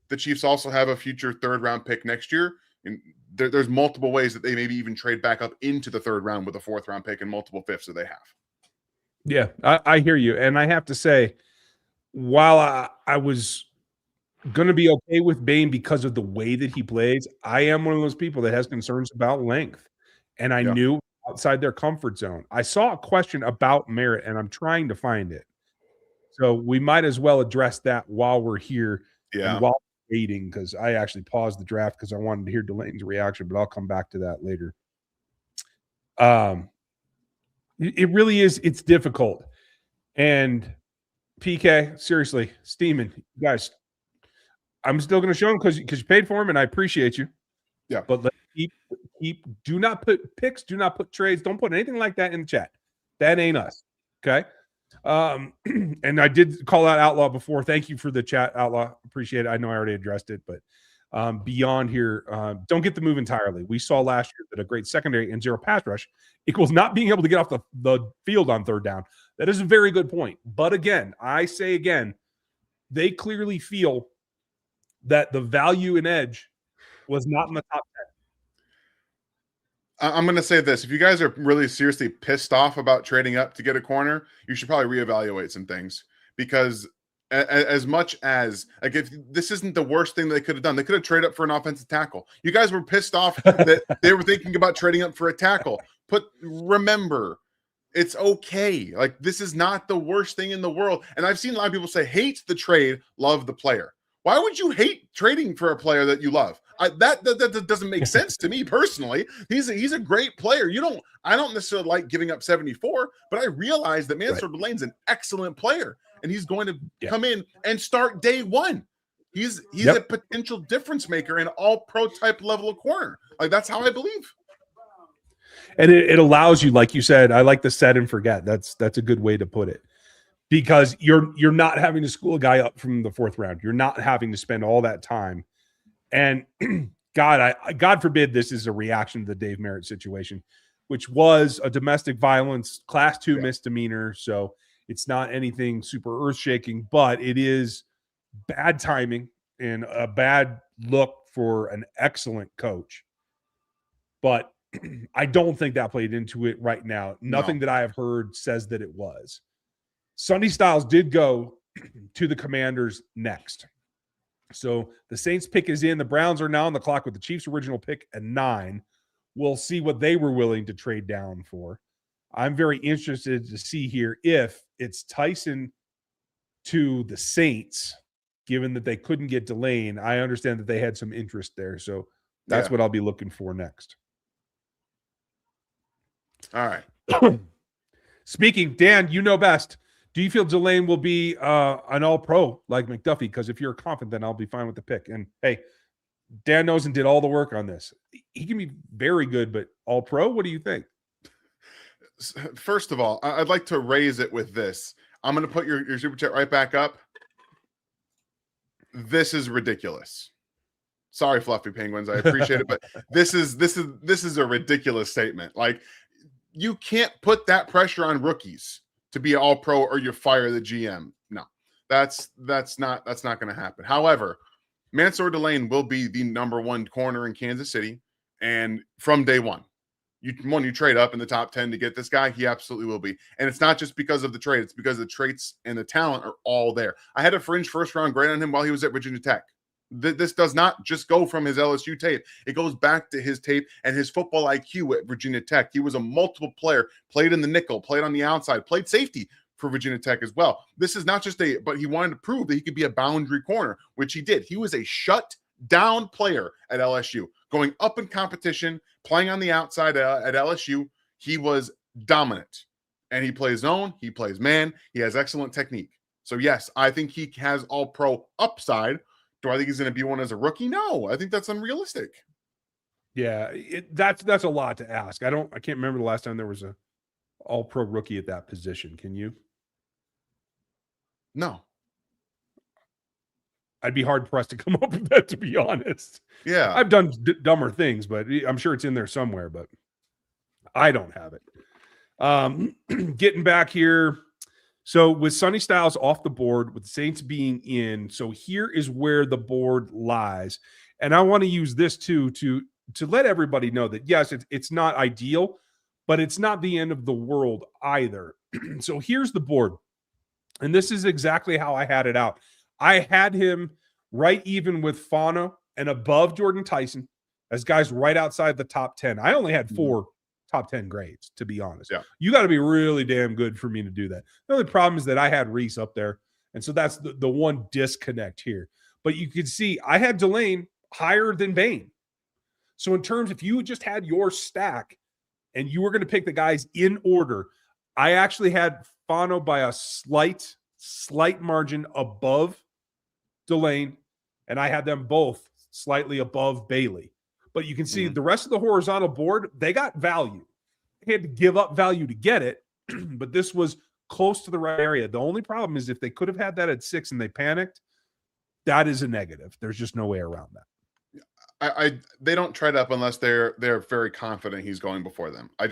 the Chiefs also have a future third-round pick next year. And there's multiple ways that they maybe even trade back up into the third round with a fourth-round pick and multiple fifths that they have. Yeah, I hear you. And I have to say, while I was going to be okay with Bain because of the way that he plays, I am one of those people that has concerns about length. And I knew outside their comfort zone. I saw a question about Merritt, and I'm trying to find it. So we might as well address that while we're here and while waiting, because I actually paused the draft because I wanted to hear Delane's reaction, but I'll come back to that later. It really is. It's difficult. And PK, seriously, Steeman, guys, I'm still going to show him because you paid for him, and I appreciate you. Yeah. But let's keep. Do not put picks. Do not put trades. Don't put anything like that in the chat. That ain't us. Okay. And I did call out Outlaw before. Thank you for the chat, Outlaw. Appreciate it. I know I already addressed it, but beyond here, don't get the move entirely. We saw last year that a great secondary and zero pass rush equals not being able to get off the field on third down. That is a very good point. But again, I say again, they clearly feel that the value in edge was not in the top 10. I'm going to say this. If you guys are really seriously pissed off about trading up to get a corner, you should probably reevaluate some things, because as much as, like, if this isn't the worst thing they could have done, they could have traded up for an offensive tackle. You guys were pissed off that they were thinking about trading up for a tackle. Remember, it's okay. Like, this is not the worst thing in the world. And I've seen a lot of people say, hate the trade, love the player. Why would you hate trading for a player that you love? That doesn't make sense to me personally. He's a great player. I don't necessarily like giving up 74, but I realize that Mansoor Delane's an excellent player, and he's going to come in and start day one. He's a potential difference maker in all pro type level of corner. Like, that's how I believe. And it allows you, like you said, I like the set and forget. That's a good way to put it. Because you're not having to school a guy up from the fourth round. You're not having to spend all that time. And God forbid this is a reaction to the Dave Merritt situation, which was a domestic violence class 2 misdemeanor. So it's not anything super earth-shaking, but it is bad timing and a bad look for an excellent coach. But I don't think that played into it right now. Nothing that I have heard says that it was. Sonny Styles did go to the Commanders next. So the Saints pick is in. The Browns are now on the clock with the Chiefs' original pick at 9. We'll see what they were willing to trade down for. I'm very interested to see here if it's Tyson to the Saints, given that they couldn't get Delane. I understand that they had some interest there. So that's what I'll be looking for next. All right. Speaking, Dan, you know best. Do you feel Delane will be an all-pro like McDuffie? Because if you're confident, then I'll be fine with the pick. And, hey, Dan knows and did all the work on this. He can be very good, but all-pro? What do you think? First of all, I'd like to raise it with this. I'm going to put your super chat right back up. This is ridiculous. Sorry, Fluffy Penguins. I appreciate it, but this is a ridiculous statement. Like, you can't put that pressure on rookies to be all pro or you fire the GM. No, that's not going to happen. However, Mansoor Delane will be the number 1 corner in Kansas City, and from day one. You trade up in the top 10 to get this guy, he absolutely will be. And it's not just because of the trade, it's because the traits and the talent are all there. I had a fringe first round grade on him while he was at Virginia Tech. This does not just go from his LSU tape. It goes back to his tape and his football IQ at Virginia Tech. He was a multiple player, played in the nickel, played on the outside, played safety for Virginia Tech as well. This is not just but he wanted to prove that he could be a boundary corner, which he did. He was a shut down player at LSU, going up in competition, playing on the outside at LSU. He was dominant, and he plays zone, he plays man, he has excellent technique. So yes, I think he has all pro upside. Do I think he's going to be one as a rookie? No, I think that's unrealistic. Yeah, that's a lot to ask. I can't remember the last time there was a all pro rookie at that position. Can you? No. I'd be hard pressed to come up with that, to be honest. Yeah. I've done dumber things, but I'm sure it's in there somewhere, but I don't have it. Getting back here. So with Sonny Styles off the board, with the Saints being in, so here is where the board lies. And I want to use this too to let everybody know that, yes, it's not ideal, but it's not the end of the world either. So here's the board. And this is exactly how I had it out. I had him right even with Fano and above Jordan Tyson as guys right outside the top 10. I only had 4 top 10 grades, to be honest. Yeah. You got to be really damn good for me to do that. The only problem is that I had Reese up there. And so that's the one disconnect here. But you can see I had Delane higher than Bain. So in terms, if you just had your stack and you were going to pick the guys in order, I actually had Fano by a slight margin above Delane, and I had them both slightly above Bailey. But you can see the rest of the horizontal board, they got value. They had to give up value to get it, but this was close to the right area. The only problem is if they could have had that at 6 and they panicked, that is a negative. There's just no way around that. They don't trade up unless they're very confident he's going before them. I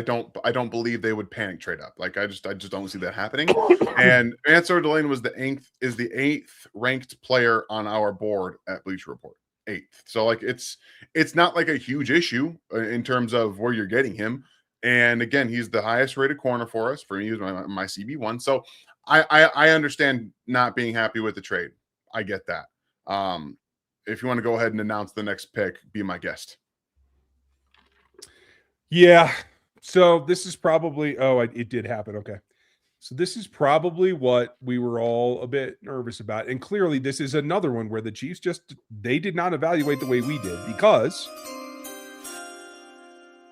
don't believe they would panic trade up. Like I just don't see that happening. And Mansoor Delane was the 8th ranked player on our board at Bleacher Report. 8th. So like it's not like a huge issue in terms of where you're getting him. And again, he's the highest rated corner for us. For me, he was my CB1. So I understand not being happy with the trade. I get that. If you want to go ahead and announce the next pick, be my guest. Yeah. So this is probably, it did happen. Okay. So this is probably what we were all a bit nervous about. And clearly this is another one where the Chiefs they did not evaluate the way we did, because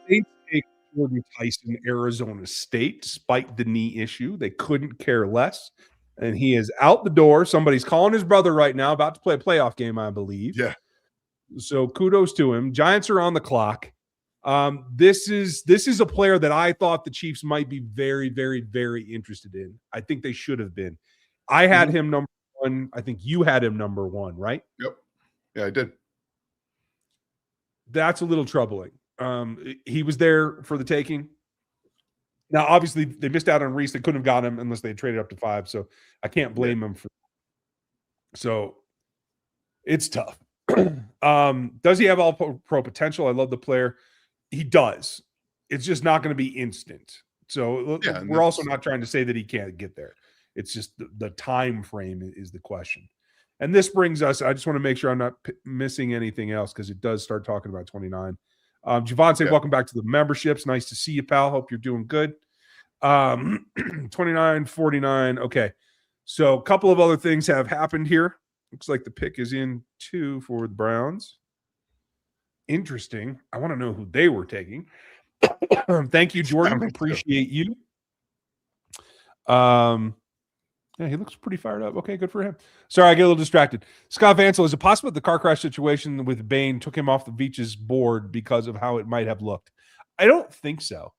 they take Jordan Tyson, Arizona State, despite the knee issue. They couldn't care less. And he is out the door. Somebody's calling his brother right now, about to play a playoff game, I believe. Yeah. So kudos to him. Giants are on the clock. This is a player that I thought the Chiefs might be very, very, very interested in. I think they should have been. I had him number 1. I think you had him number 1, right? Yep. Yeah, I did. That's a little troubling. He was there for the taking. Now, obviously, they missed out on Reese. They couldn't have gotten him unless they had traded up to 5. So I can't blame him for that. So it's tough. Does he have all pro potential? I love the player. He does. It's just not going to be instant. So we're also not trying to say that he can't get there. It's just the time frame is the question. And this brings us, I just want to make sure I'm not missing anything else, because it does start talking about 29. Javante, welcome back to the memberships. Nice to see you, pal. Hope you're doing good. 29, 49. Okay. So a couple of other things have happened here. Looks like the pick is in 2 for the Browns. Interesting. I want to know who they were taking. Thank you, Jordan. Appreciate you. Yeah, he looks pretty fired up. Okay, good for him. Sorry, I get a little distracted. Scott Vansel, is it possible that the car crash situation with Bain took him off the Veach's board because of how it might have looked? I don't think so.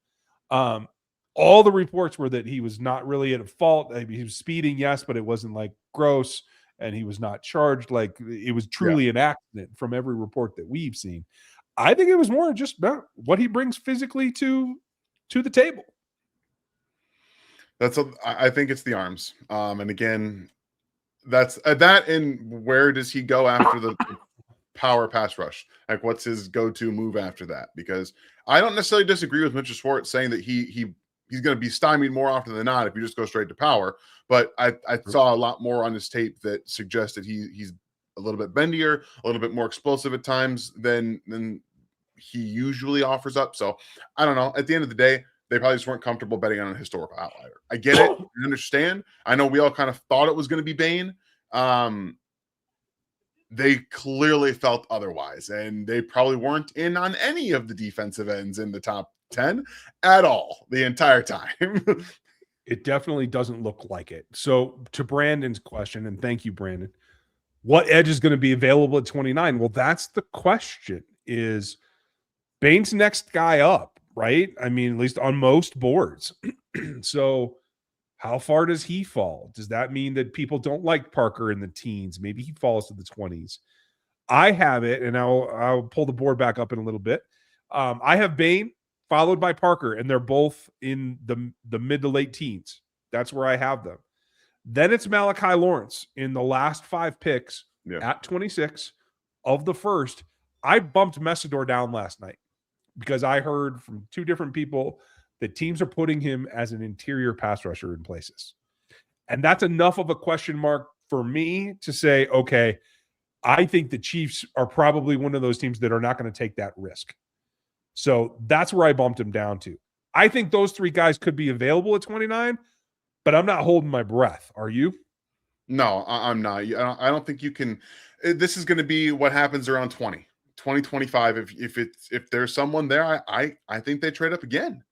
All the reports were that he was not really at fault. I mean, he was speeding, yes, but it wasn't like gross, and he was not charged. Like, it was truly an accident from every report that we've seen. I think it was more just about what he brings physically to the table. I think it's the arms. And again, that's that. And where does he go after the power pass rush? Like, what's his go-to move after that? Because I don't necessarily disagree with Mitchell Schwartz saying that he's going to be stymied more often than not if you just go straight to power. But I saw a lot more on his tape that suggested he's a little bit bendier, a little bit more explosive at times than he usually offers up. So I don't know. At the end of the day, they probably just weren't comfortable betting on a historical outlier. I get it. I understand. I know we all kind of thought it was going to be Bane. They clearly felt otherwise, and they probably weren't in on any of the defensive ends in the top 10 at all the entire time. It definitely doesn't look like it. So to Brandon's question, and thank you, Brandon, what edge is going to be available at 29? Well, that's the question. Is Bane's next guy up, right? I mean, at least on most boards. So how far does he fall? Does that mean that people don't like Parker in the teens? Maybe he falls to the 20s. I have it, and I'll pull the board back up in a little bit. I have Bane followed by Parker, and they're both in the mid to late teens. That's where I have them. Then it's Malachi Lawrence in the last 5 picks at 26 of the first. I bumped Messidor down last night because I heard from 2 different people that teams are putting him as an interior pass rusher in places. And that's enough of a question mark for me to say, okay, I think the Chiefs are probably one of those teams that are not going to take that risk. So that's where I bumped him down to. I think those 3 guys could be available at 29, but I'm not holding my breath. Are you? No, I'm not. I don't think you can. This is going to be what happens around 2025. If there's someone there, I think they trade up again.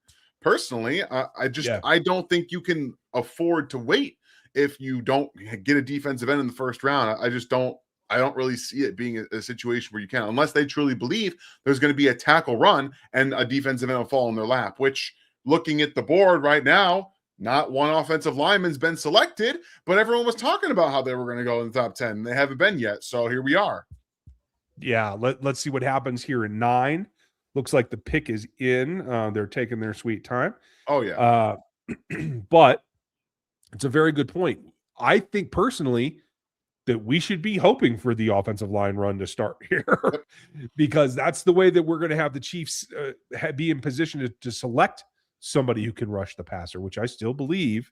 Personally, I don't think you can afford to wait if you don't get a defensive end in the first round. I don't really see it being a situation where you can, unless they truly believe there's going to be a tackle run and a defensive end will fall in their lap, which, looking at the board right now, not one offensive lineman's been selected, but everyone was talking about how they were going to go in the top 10. They haven't been yet. So here we are. Yeah. Let's see what happens here in 9. Looks like the pick is in. They're taking their sweet time. Oh, yeah. But it's a very good point. I think personally that we should be hoping for the offensive line run to start here because that's the way that we're going to have the Chiefs be in position to select somebody who can rush the passer, which I still believe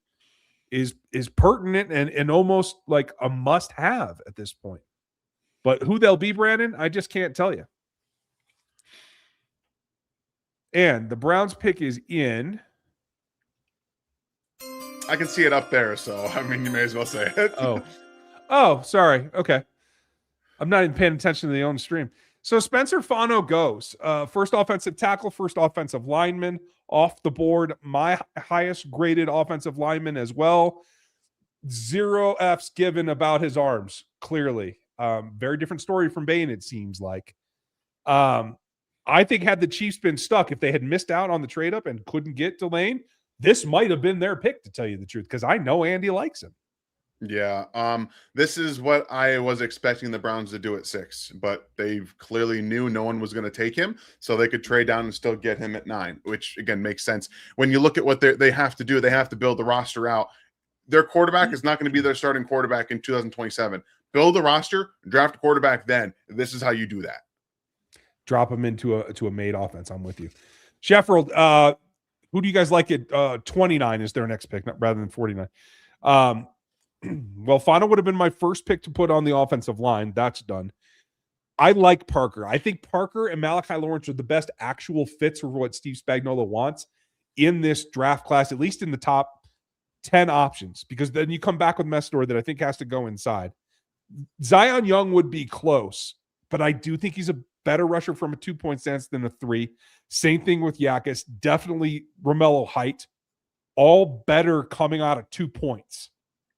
is pertinent and almost like a must-have at this point. But who they'll be, Brandon, I just can't tell you. And the Browns pick is in. I can see it up there, so I mean, you may as well say it. Oh, sorry. Okay. I'm not even paying attention to the own stream. So Spencer Fano goes. First offensive tackle, first offensive lineman off the board. My highest graded offensive lineman as well. 0 F's given about his arms, clearly. Very different story from Bane, it seems like. I think had the Chiefs been stuck, if they had missed out on the trade up and couldn't get Delane, this might have been their pick, to tell you the truth, because I know Andy likes him. Yeah. This is what I was expecting the Browns to do at 6, but they clearly knew no one was going to take him, so they could trade down and still get him at 9, which again makes sense. When you look at what they have to do, they have to build the roster out. Their quarterback is not going to be their starting quarterback in 2027. Build a roster, draft a quarterback then. This is how you do that. Drop him into a made offense. I'm with you. Sheffield, who do you guys like at 29 is their next pick, rather than 49? Well, Fano would have been my first pick to put on the offensive line. That's done. I like Parker. I think Parker and Malachi Lawrence are the best actual fits for what Steve Spagnuolo wants in this draft class, at least in the top 10 options, because then you come back with Messidor that I think has to go inside. Zion Young would be close, but I do think he's a better rusher from a 2-point stance than a 3. Same thing with Yakis. Definitely Romello height. All better coming out of 2 points.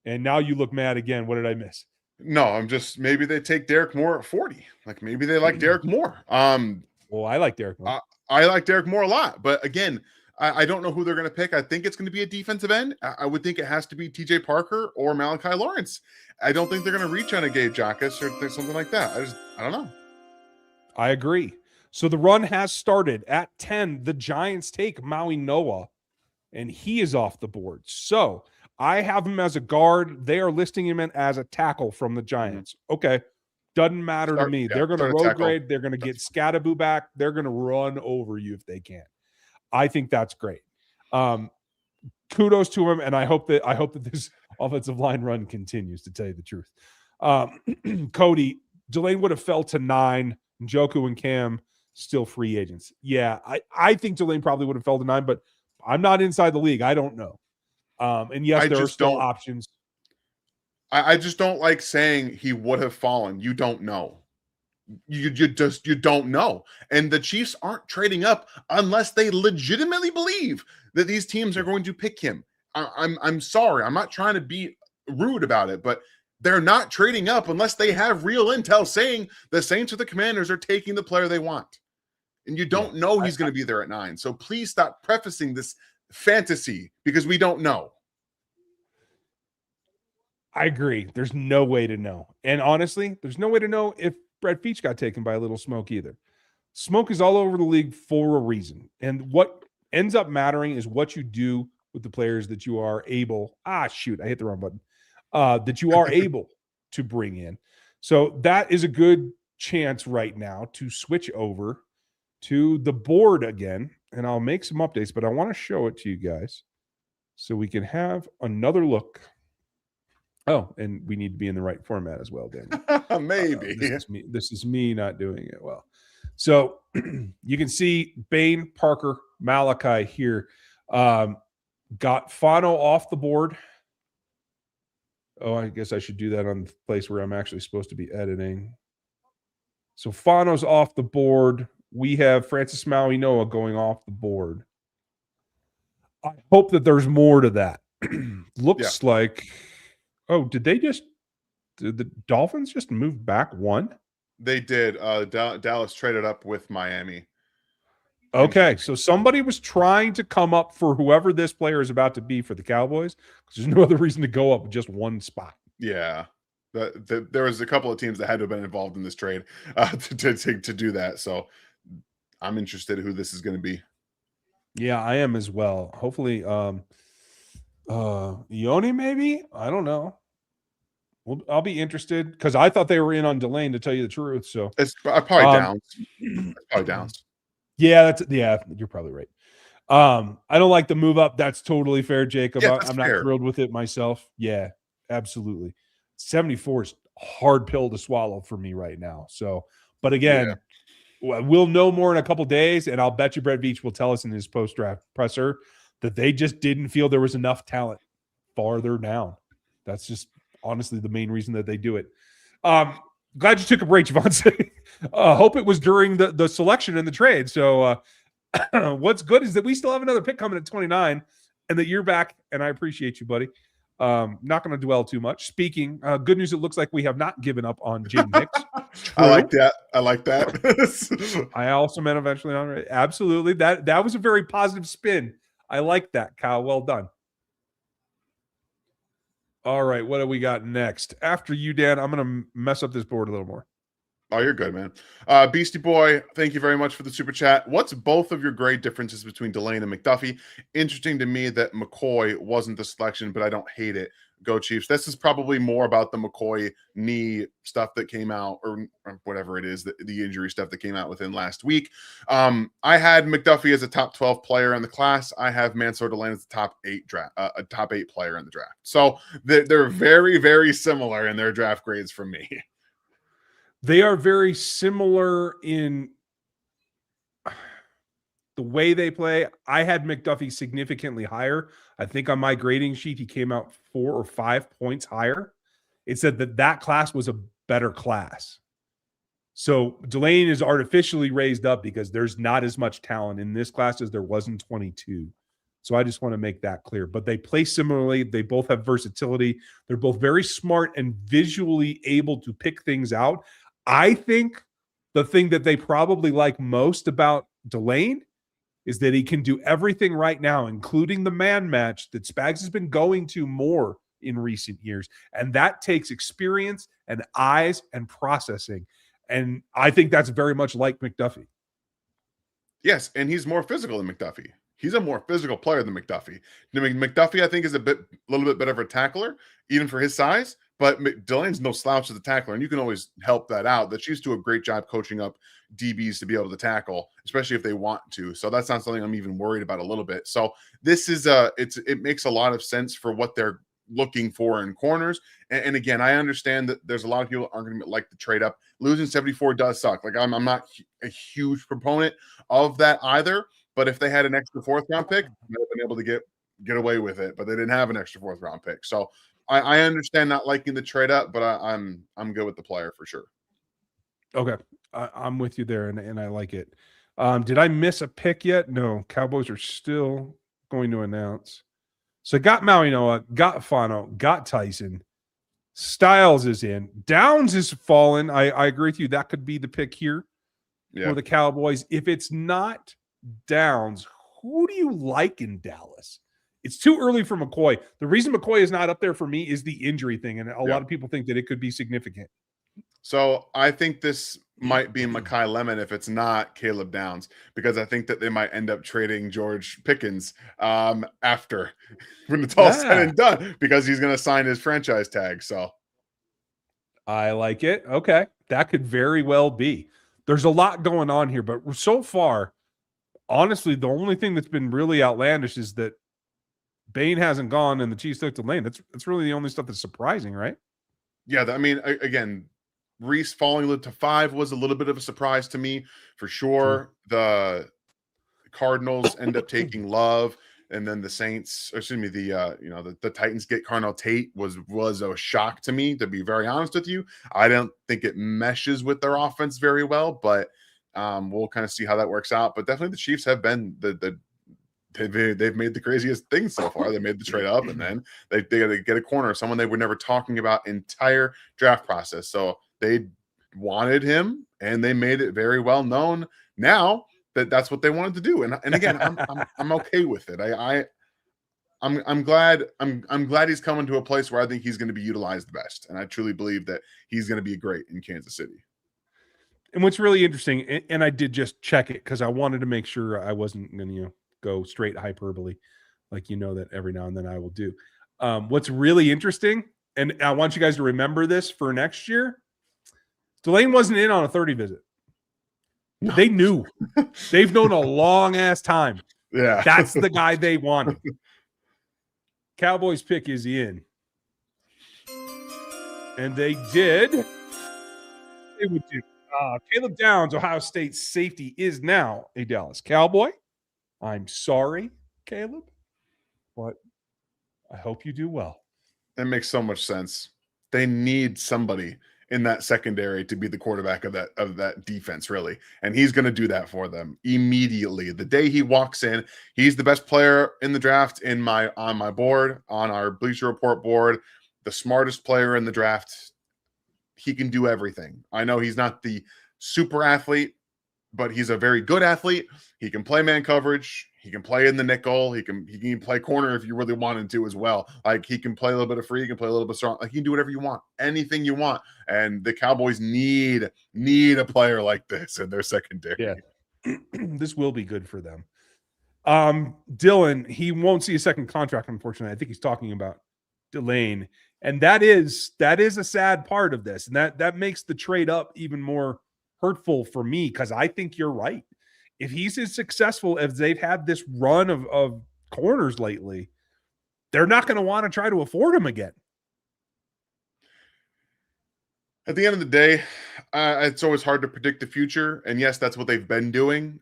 And now you look mad again. What did I miss? No, I'm just, maybe they take Derek Moore at 40. Like, maybe they like Derek Moore. Well, I like Derek Moore. I like Derek Moore a lot. But again, I don't know who they're going to pick. I think it's going to be a defensive end. I would think it has to be TJ Parker or Malachi Lawrence. I don't think they're going to reach on a Gabe Jacas or something like that. I don't know. I agree. So the run has started at 10. The Giants take Maui Noah, and he is off the board. So I have him as a guard. They are listing him as a tackle from the Giants. Okay, Doesn't matter to me. They're going to start a road tackle. grade. They're going to get Scattaboo back. They're going to run over you if they can. I think that's great. Kudos to him, and I hope that this offensive line run continues, to tell you the truth. Cody, Delane would have fell to 9. Njoku and Cam still free agents. Yeah, I think Delane probably would have fell to 9, but I'm not inside the league. I don't know. And yes, there are still options. I just don't like saying he would have fallen. You don't know. You don't know. And the Chiefs aren't trading up unless they legitimately believe that these teams are going to pick him. I'm sorry. I'm not trying to be rude about it, but they're not trading up unless they have real intel saying the Saints or the Commanders are taking the player they want. And you don't know he's going to be there at 9. So please stop prefacing this fantasy because we don't know. I agree. There's no way to know. And honestly, there's no way to know if Brett Veach got taken by a little smoke either. Smoke is all over the league for a reason. And what ends up mattering is what you do with the players that you are able. I hit the wrong button. That you are able to bring in. So that is a good chance right now to switch over to the board again. And I'll make some updates, but I want to show it to you guys so we can have another look. Oh, and we need to be in the right format as well, Daniel. Maybe. This is me not doing it well. So you can see Bain, Parker, Malachi here. Got Fano off the board. Oh, I guess I should do that on the place where I'm actually supposed to be editing. So Fano's off the board. We have Francis Maui Noah going off the board. I hope that there's more to that. Looks like... Oh, did the Dolphins just move back 1? They did. Dallas traded up with Miami. Okay, so somebody was trying to come up for whoever this player is about to be for the Cowboys, because there's no other reason to go up just 1 spot. Yeah. There was a couple of teams that had to have been involved in this trade to do that. So I'm interested in who this is going to be. Yeah, I am as well. Hopefully, Ione maybe? I don't know. Well, I'll be interested because I thought they were in on Delane, to tell you the truth. So it's probably downs. It's probably downs. Yeah, you're probably right. I don't like the move up. That's totally fair, Jacob. Yeah, I'm not thrilled with it myself. Yeah, absolutely. 74 is a hard pill to swallow for me right now. So, but again, we'll know more in a couple days, and I'll bet you Brett Veach will tell us in his post-draft presser that they just didn't feel there was enough talent farther down. That's just honestly the main reason that they do it. Glad you took a break, Javonte. Hope it was during the selection and the trade. So what's good is that we still have another pick coming at 29 and that you're back, and I appreciate you, buddy. Not going to dwell too much. Speaking, good news, it looks like we have not given up on Jaden Hicks. I like that. I also meant eventually on it. Absolutely. That was a very positive spin. I like that, Kyle. Well done. All right, what do we got next? After you, Dan, I'm going to mess up this board a little more. Oh, you're good, man. Beastie Boy, thank you very much for the super chat. What's both of your grade differences between Delane and McDuffie? Interesting to me that McCoy wasn't the selection, but I don't hate it. Go Chiefs. This is probably more about the McCoy knee stuff that came out, or whatever it is, the injury stuff that came out within last week. I had McDuffie as a top 12 player in the class. I have Mansoor Delane as the top 8 a top 8 player in the draft. So they're very, very similar in their draft grades from me. They are very similar in the way they play. I had McDuffie significantly higher. I think on my grading sheet, he came out 4 or 5 points higher. It said that class was a better class. So Delane is artificially raised up because there's not as much talent in this class as there was in 22. So I just want to make that clear. But they play similarly. They both have versatility. They're both very smart and visually able to pick things out. I think the thing that they probably like most about Delane is that he can do everything right now, including the man match that Spags has been going to more in recent years. And that takes experience and eyes and processing. And I think that's very much like McDuffie. Yes, and he's more physical than McDuffie. He's a more physical player than McDuffie. McDuffie, I think, is a little bit better of a tackler, even for his size, But Delane's no slouch as a tackler, and you can always help that out. The Chiefs do a great job coaching up DBs to be able to tackle, especially if they want to. So that's not something I'm even worried about a little bit. So this is it makes a lot of sense for what they're looking for in corners. And again, I understand that there's a lot of people that aren't going to like the trade up. Losing 74 does suck. Like I'm not a huge proponent of that either. But if they had an extra 4th round pick, they might have been able to get away with it. But they didn't have an extra 4th round pick. So I understand not liking the trade up, but I'm good with the player for sure. Okay. I'm with you there, and I like it. Did I miss a pick yet? No. Cowboys are still going to announce. So got Maui Noah, got Fano, got Tyson. Styles is in. Downs is fallen. I agree with you. That could be the pick here for the Cowboys. If it's not Downs, who do you like in Dallas? It's too early for McCoy. The reason McCoy is not up there for me is the injury thing, and a lot of people think that it could be significant. So I think this might be Mekhi Lemon if it's not Caleb Downs, because I think that they might end up trading George Pickens after when it's all said and done, because he's going to sign his franchise tag. So I like it. Okay. That could very well be. There's a lot going on here, but so far, honestly, the only thing that's been really outlandish is that Bain hasn't gone and the Chiefs took Delane. That's really the only stuff that's surprising, right? Yeah, I mean, again, Reese falling to 5 was a little bit of a surprise to me, for sure. The Cardinals end up taking Love, and then the Saints, the Titans get Carnell Tate was a shock to me, to be very honest with you. I don't think it meshes with their offense very well, but we'll kind of see how that works out. But definitely the Chiefs have been they've made the craziest things so far. They made the trade up, and then they got to get a corner, someone they were never talking about entire draft process. So they wanted him, and they made it very well known now that that's what they wanted to do. And again, I'm okay with it. I'm glad he's coming to a place where I think he's going to be utilized the best, and I truly believe that he's going to be great in Kansas City. And what's really interesting, and I did just check it because I wanted to make sure I wasn't going to go straight hyperbole, like that every now and then I will do. What's really interesting, and I want you guys to remember this for next year, Delane wasn't in on a 30 visit. No. They knew. They've known a long ass time. Yeah. That's the guy they wanted. Cowboys pick is in. And they did. They would do. Caleb Downs, Ohio State safety, is now a Dallas Cowboy. I'm sorry, Caleb, but I hope you do well. That makes so much sense. They need somebody in that secondary to be the quarterback of that defense, really. And he's going to do that for them immediately. The day he walks in, he's the best player in the draft on my board, on our Bleacher Report board, the smartest player in the draft. He can do everything. I know he's not the super athlete, but he's a very good athlete. He can play man coverage. He can play in the nickel. He can play corner if you really want him to as well. Like, he can play a little bit of free. He can play a little bit strong. Like, he can do whatever you want, anything you want. And the Cowboys need a player like this in their secondary. Yeah, this will be good for them. Dylan, he won't see a second contract, unfortunately. I think he's talking about Delane, and that is a sad part of this, and that makes the trade up even more hurtful for me, because I think you're right. If he's as successful as they've had this run of corners lately, they're not going to want to try to afford him again. At the end of the day, it's always hard to predict the future. And yes, that's what they've been doing.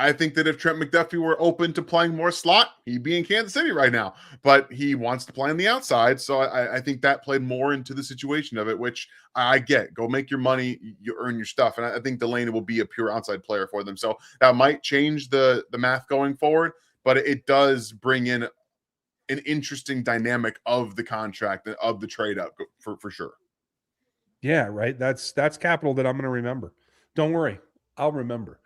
I think that if Trent McDuffie were open to playing more slot, he'd be in Kansas City right now. But he wants to play on the outside. So I think that played more into the situation of it, which I get. Go make your money, you earn your stuff. And I think Delane will be a pure outside player for them. So that might change the math going forward, but it does bring in an interesting dynamic of the contract and of the trade up for sure. Yeah, right. That's capital that I'm going to remember. Don't worry. I'll remember.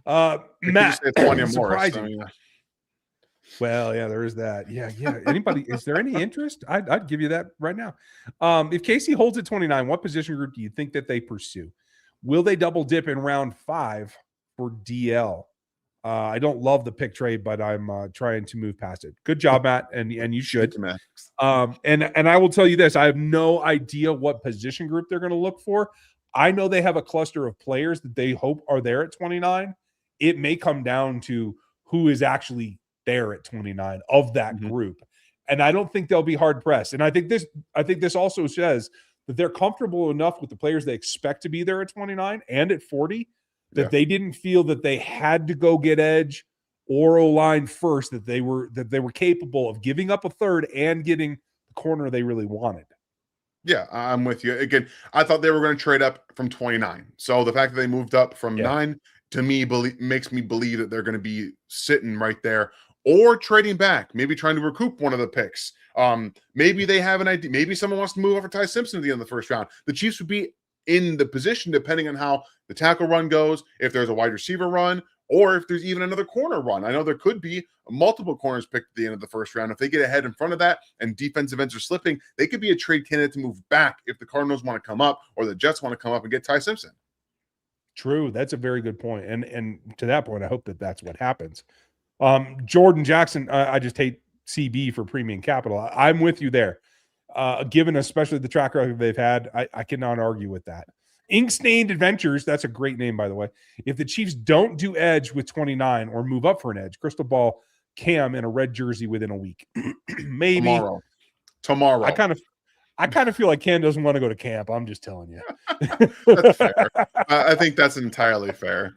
Matt, surprising. Well, yeah, there is that. Yeah. Anybody? Is there any interest? I'd give you that right now. If Casey holds at 29, what position group do you think that they pursue? Will they double dip in round 5 for DL? I don't love the pick trade, but I'm trying to move past it. Good job, Matt, and you should. And I will tell you this: I have no idea what position group they're going to look for. I know they have a cluster of players that they hope are there at 29. It may come down to who is actually there at 29 of that group, and I don't think they'll be hard pressed. And I think this also says that they're comfortable enough with the players they expect to be there at 29 and at 40 that they didn't feel that they had to go get edge or O-line first, that they were capable of giving up a third and getting the corner they really wanted. Yeah, I'm with you. Again, I thought they were going to trade up from 29. So the fact that they moved up from 9 to me makes me believe that they're going to be sitting right there or trading back, maybe trying to recoup one of the picks. Maybe they have an idea. Maybe someone wants to move over Ty Simpson at the end of the first round. The Chiefs would be in the position, depending on how the tackle run goes, if there's a wide receiver run, or if there's even another corner run. I know there could be multiple corners picked at the end of the first round. If they get ahead in front of that and defensive ends are slipping, they could be a trade candidate to move back if the Cardinals want to come up or the Jets want to come up and get Ty Simpson. True. That's a very good point. And to that point, I hope that that's what happens. Jordan Jackson, I just hate CB for premium capital. I'm with you there. Given especially the track record they've had, I cannot argue with that. Ink-Stained Adventures, that's a great name, by the way. If the Chiefs don't do edge with 29 or move up for an edge, crystal ball Cam in a red jersey within a week. Maybe. Tomorrow. I kind of feel like Cam doesn't want to go to camp. I'm just telling you. That's fair. I think that's entirely fair.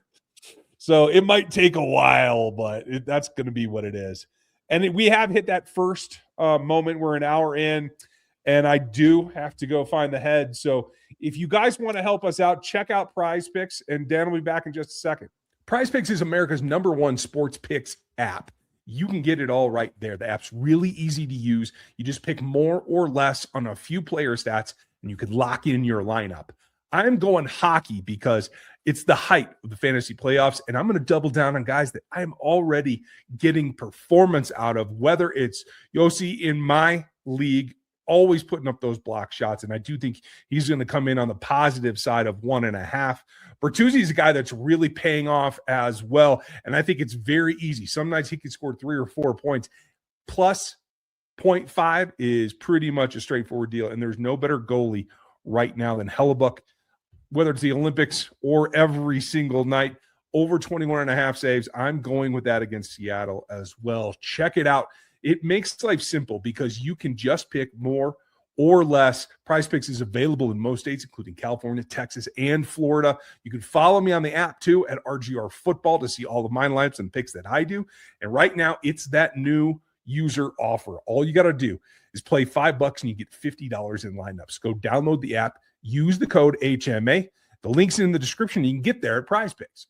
So it might take a while, but that's going to be what it is. And we have hit that first moment. We're an hour in, and I do have to go find the head. So if you guys want to help us out, check out Prize Picks, and Dan will be back in just a second. Prize Picks is America's #1 sports picks app. You can get it all right there. The app's really easy to use. You just pick more or less on a few player stats, and you could lock in your lineup. I'm going hockey because it's the height of the fantasy playoffs, and I'm going to double down on guys that I'm already getting performance out of, whether it's Yossi in my league, always putting up those block shots, and I do think he's going to come in on the positive side of 1.5. Bertuzzi is a guy that's really paying off as well, and I think it's very easy. Some nights he can score 3 or 4 points. Plus 0.5 is pretty much a straightforward deal, and there's no better goalie right now than Hellebuck, whether it's the Olympics or every single night. Over 21.5 saves. I'm going with that against Seattle as well. Check it out. It makes life simple because you can just pick more or less. Prize Picks is available in most states, including California, Texas, and Florida. You can follow me on the app too at RGR Football to see all of my lineups and picks that I do. And right now, it's that new user offer. All you got to do is play $5 and you get $50 in lineups. Go download the app, use the code HMA. The link's in the description. You can get there at Prize Picks.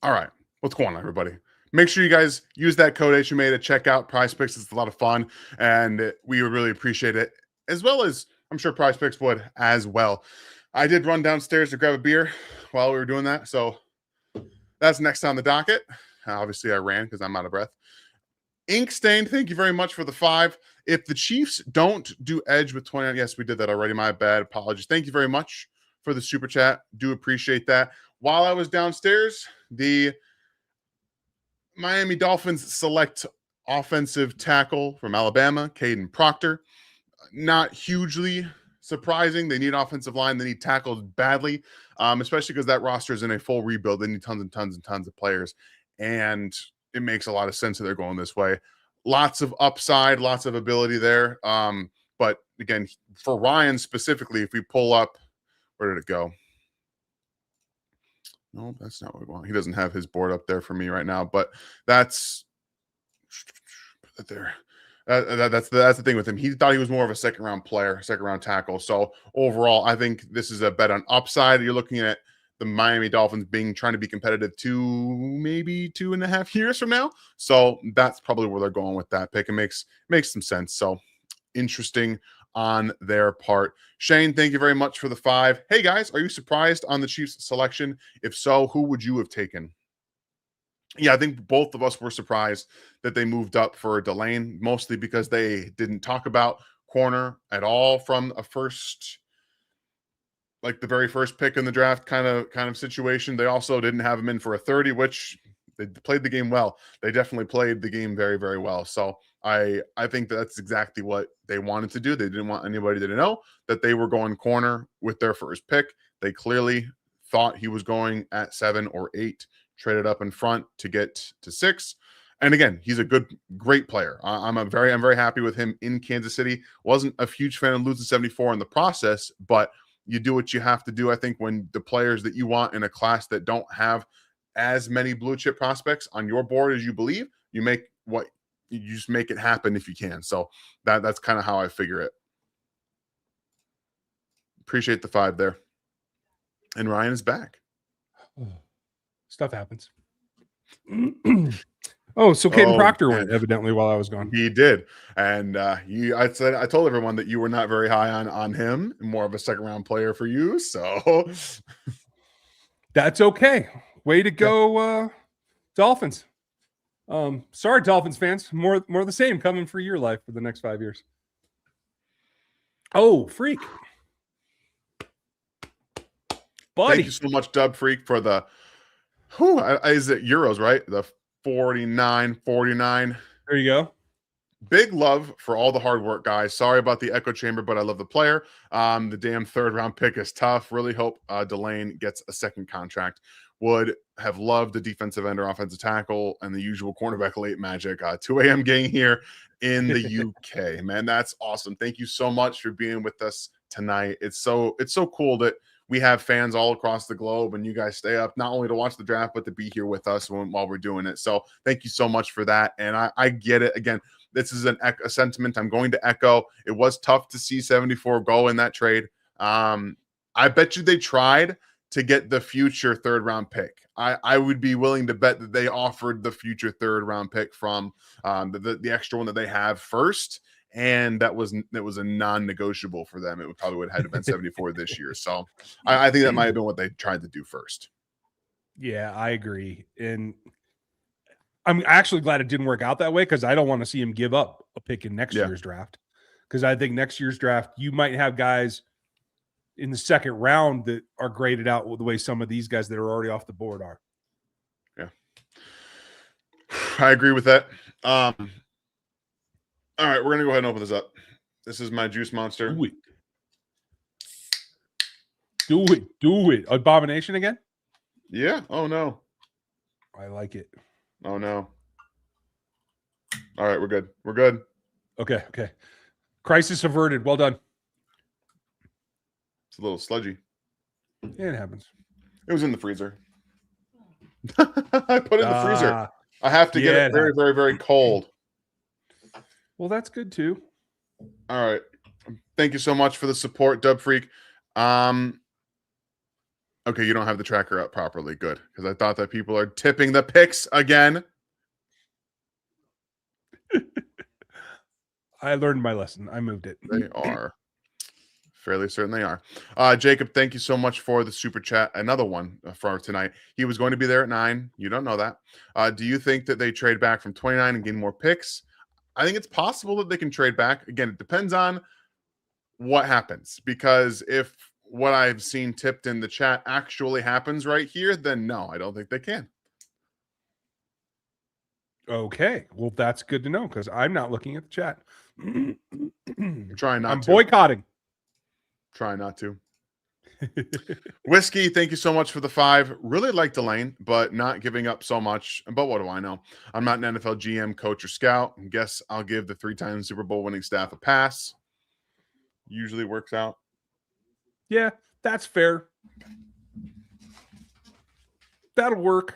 All right. What's going on, everybody? Make sure you guys use that code HMA to check out Prize Picks. It's a lot of fun, and we would really appreciate it, as well as I'm sure Prize Picks would as well. I did run downstairs to grab a beer while we were doing that, so that's next on the docket. Obviously, I ran because I'm out of breath. Ink-Stained, thank you very much for the 5. If the Chiefs don't do edge with 29, yes, we did that already. My bad. Apologies. Thank you very much for the super chat. Do appreciate that. While I was downstairs, the Miami Dolphins select offensive tackle from Alabama, Caden Proctor. Not hugely surprising. They need offensive line. They need tackles badly, especially because that roster is in a full rebuild. They need tons and tons and tons of players. And it makes a lot of sense that they're going this way. Lots of upside, lots of ability there. But again, for Ryan specifically, if we pull up, where did it go? No, that's not what we want. He doesn't have his board up there for me right now, but that's put that there. That's the thing with him. He thought he was more of a second-round player, second-round tackle. So overall, I think this is a bet on upside. You're looking at the Miami Dolphins trying to be competitive maybe 2.5 years from now. So that's probably where they're going with that pick. It makes some sense. So interesting on their part. Shane, thank you very much for the 5. Hey guys, are you surprised on the Chiefs selection? If so, who would you have taken? Yeah, I think both of us were surprised that they moved up for Delane, mostly because they didn't talk about corner at all from a first like the very first pick in the draft kind of situation. They also didn't have him in for a 30, which they played the game well. They definitely played the game very, very well. So I think that's exactly what they wanted to do. They didn't want anybody to know that they were going corner with their first pick. They clearly thought he was going at 7 or 8, traded up in front to get to 6. And again, he's a great player. I'm very happy with him in Kansas City. Wasn't a huge fan of losing 74 in the process, but you do what you have to do. I think when the players that you want in a class that don't have as many blue chip prospects on your board as you believe, you just make it happen if you can. So that's kind of how I figure it. Appreciate the 5 there. And Ryan is back. Stuff happens. Oh, so Caden Proctor went evidently while I was gone. He did. And I told everyone that you were not very high on him, more of a second round player for you. So that's okay. Way to go, Dolphins. Sorry, Dolphins fans. More the same coming for your life for the next 5 years. Oh, freak. Buddy. Thank you so much, Dub Freak, for the is it euros, right? The 49. There you go. Big love for all the hard work, guys. Sorry about the echo chamber, but I love the player. The damn 3rd round pick is tough. Really hope Delane gets a second contract. Would have loved the defensive end or offensive tackle and the usual cornerback late magic. 2 a.m. gang here in the UK. Man, that's awesome. Thank you so much for being with us tonight. It's so cool that we have fans all across the globe and you guys stay up not only to watch the draft, but to be here with us while we're doing it. So thank you so much for that. And I get it. Again, this is a sentiment I'm going to echo. It was tough to see 74 go in that trade. I bet you they tried to get the future 3rd round pick. I would be willing to bet that they offered the future 3rd round pick from the extra one that they have first. And that was a non-negotiable for them. It probably would have had to been 74 this year. So I think that might have been what they tried to do first. Yeah, I agree. And I'm actually glad it didn't work out that way because I don't want to see him give up a pick in next year's draft. Because I think next year's draft, you might have guys in the 2nd round that are graded out the way some of these guys that are already off the board are. Yeah. I agree with that. All right, we're going to go ahead and open this up. This is my juice monster. Do it. Abomination again? Yeah. Oh, no. I like it. Oh, no. All right, we're good. Okay. Crisis averted. Well done. It's a little sludgy. Yeah, it happens. It was in the freezer. I put it in the freezer. I have to get it very, very, very cold. Well, that's good too. All right. Thank you so much for the support, Dub Freak. Okay, you don't have the tracker up properly. Good. Because I thought that people are tipping the picks again. I learned my lesson. I moved it. They are. Fairly certain they are. Jacob, thank you so much for the super chat. Another one for tonight. He was going to be there at 9. You don't know that. Do you think that they trade back from 29 and gain more picks? I think it's possible that they can trade back. Again, it depends on what happens. Because if what I've seen tipped in the chat actually happens right here, then no, I don't think they can. Okay. Well, that's good to know because I'm not looking at the chat. I'm trying not I'm to. boycotting. Try not to. Whiskey, thank you so much for the 5. Really like Delane, but not giving up so much. But what do I know? I'm not an NFL GM, coach, or scout. I guess I'll give the 3-time Super Bowl winning staff a pass. Usually works out. Yeah, that's fair. That'll work.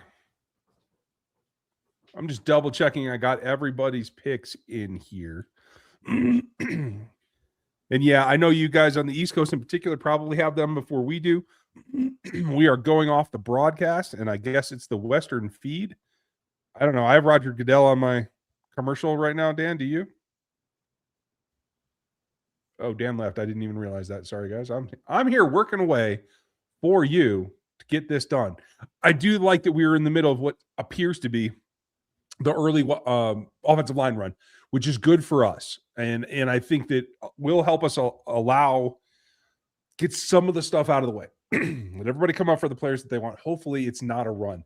I'm just double checking. I got everybody's picks in here. And yeah, I know you guys on the East Coast in particular probably have them before we do. We are going off the broadcast, and I guess it's the Western feed. I don't know. I have Roger Goodell on my commercial right now. Dan, do you? Oh, Dan left. I didn't even realize that. Sorry, guys. I'm here working away for you to get this done. I do like that we were in the middle of what appears to be the early offensive line run, which is good for us. And I think that will help us allow get some of the stuff out of the way. Let everybody come out for the players that they want. Hopefully it's not a run.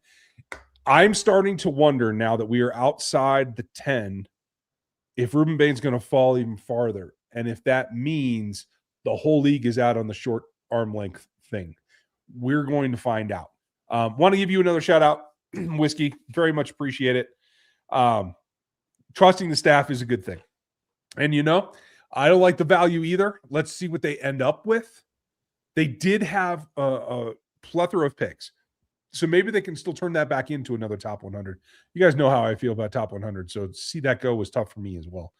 I'm starting to wonder now that we are outside the 10 if Ruben Bain's going to fall even farther. And if that means the whole league is out on the short arm length thing. We're going to find out. Want to give you another shout out, Whiskey. Very much appreciate it. Trusting the staff is a good thing. And, I don't like the value either. Let's see what they end up with. They did have a plethora of picks. So maybe they can still turn that back into another top 100. You guys know how I feel about top 100. So to see that go was tough for me as well.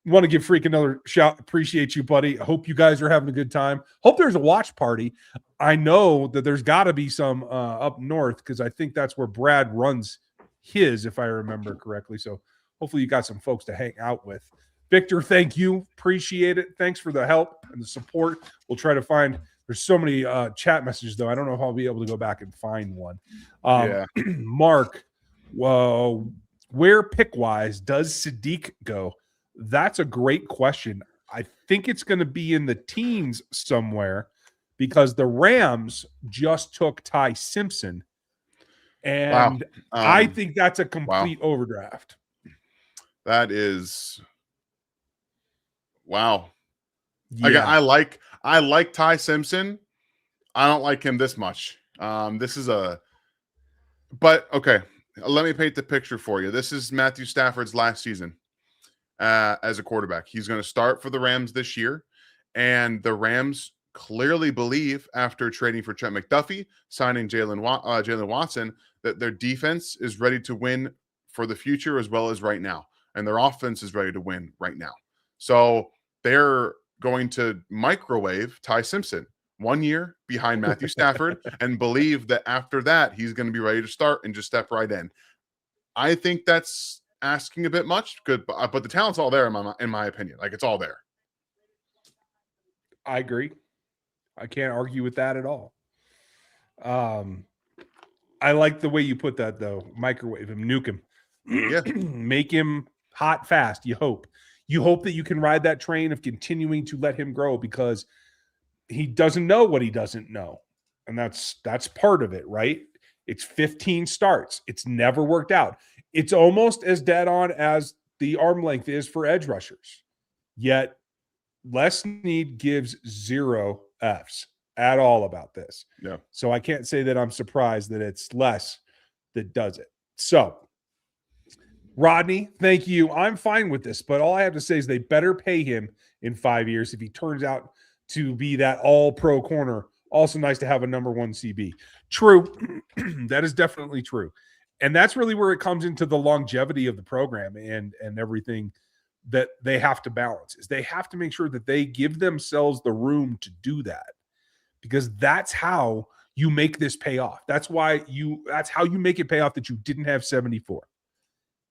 Want to give Freak another shout. Appreciate you, buddy. I hope you guys are having a good time. Hope there's a watch party. I know that there's got to be some up north because I think that's where Brad runs his, if I remember correctly. So hopefully you got some folks to hang out with. Victor, thank you. Appreciate it. Thanks for the help and the support. We'll try to find – there's so many chat messages, though. I don't know if I'll be able to go back and find one. Mark, where pick-wise does Sadiq go? That's a great question. I think it's going to be in the teens somewhere because the Rams just took Ty Simpson. And I think that's a complete overdraft. That is wow. Yeah. I like Ty Simpson. I don't like him this much. But okay. Let me paint the picture for you. This is Matthew Stafford's last season as a quarterback. He's going to start for the Rams this year, and the Rams clearly believe after trading for Trent McDuffie, signing Jalen Watson, that their defense is ready to win for the future as well as right now, and their offense is ready to win right now. So they're going to microwave Ty Simpson 1 year behind Matthew Stafford and believe that after that, he's going to be ready to start and just step right in. I think that's asking a bit much, but the talent's all there in my opinion. Like, it's all there. I agree. I can't argue with that at all. I like the way you put that, though. Microwave him, nuke him. Yeah. Make him hot fast, you hope. You hope that you can ride that train of continuing to let him grow because he doesn't know what he doesn't know. And that's part of it, right? It's 15 starts. It's never worked out. It's almost as dead on as the arm length is for edge rushers. Yet Les Snead gives 0 Fs at all about this. Yeah. So I can't say that I'm surprised that it's Les that does it. So Rodney, thank you. I'm fine with this, but all I have to say is they better pay him in 5 years if he turns out to be that all-pro corner. Also nice to have a number 1 CB. True. That is definitely true. And that's really where it comes into the longevity of the program and everything that they have to balance is they have to make sure that they give themselves the room to do that because that's how you make this pay off. That's how you make it pay off that you didn't have 74.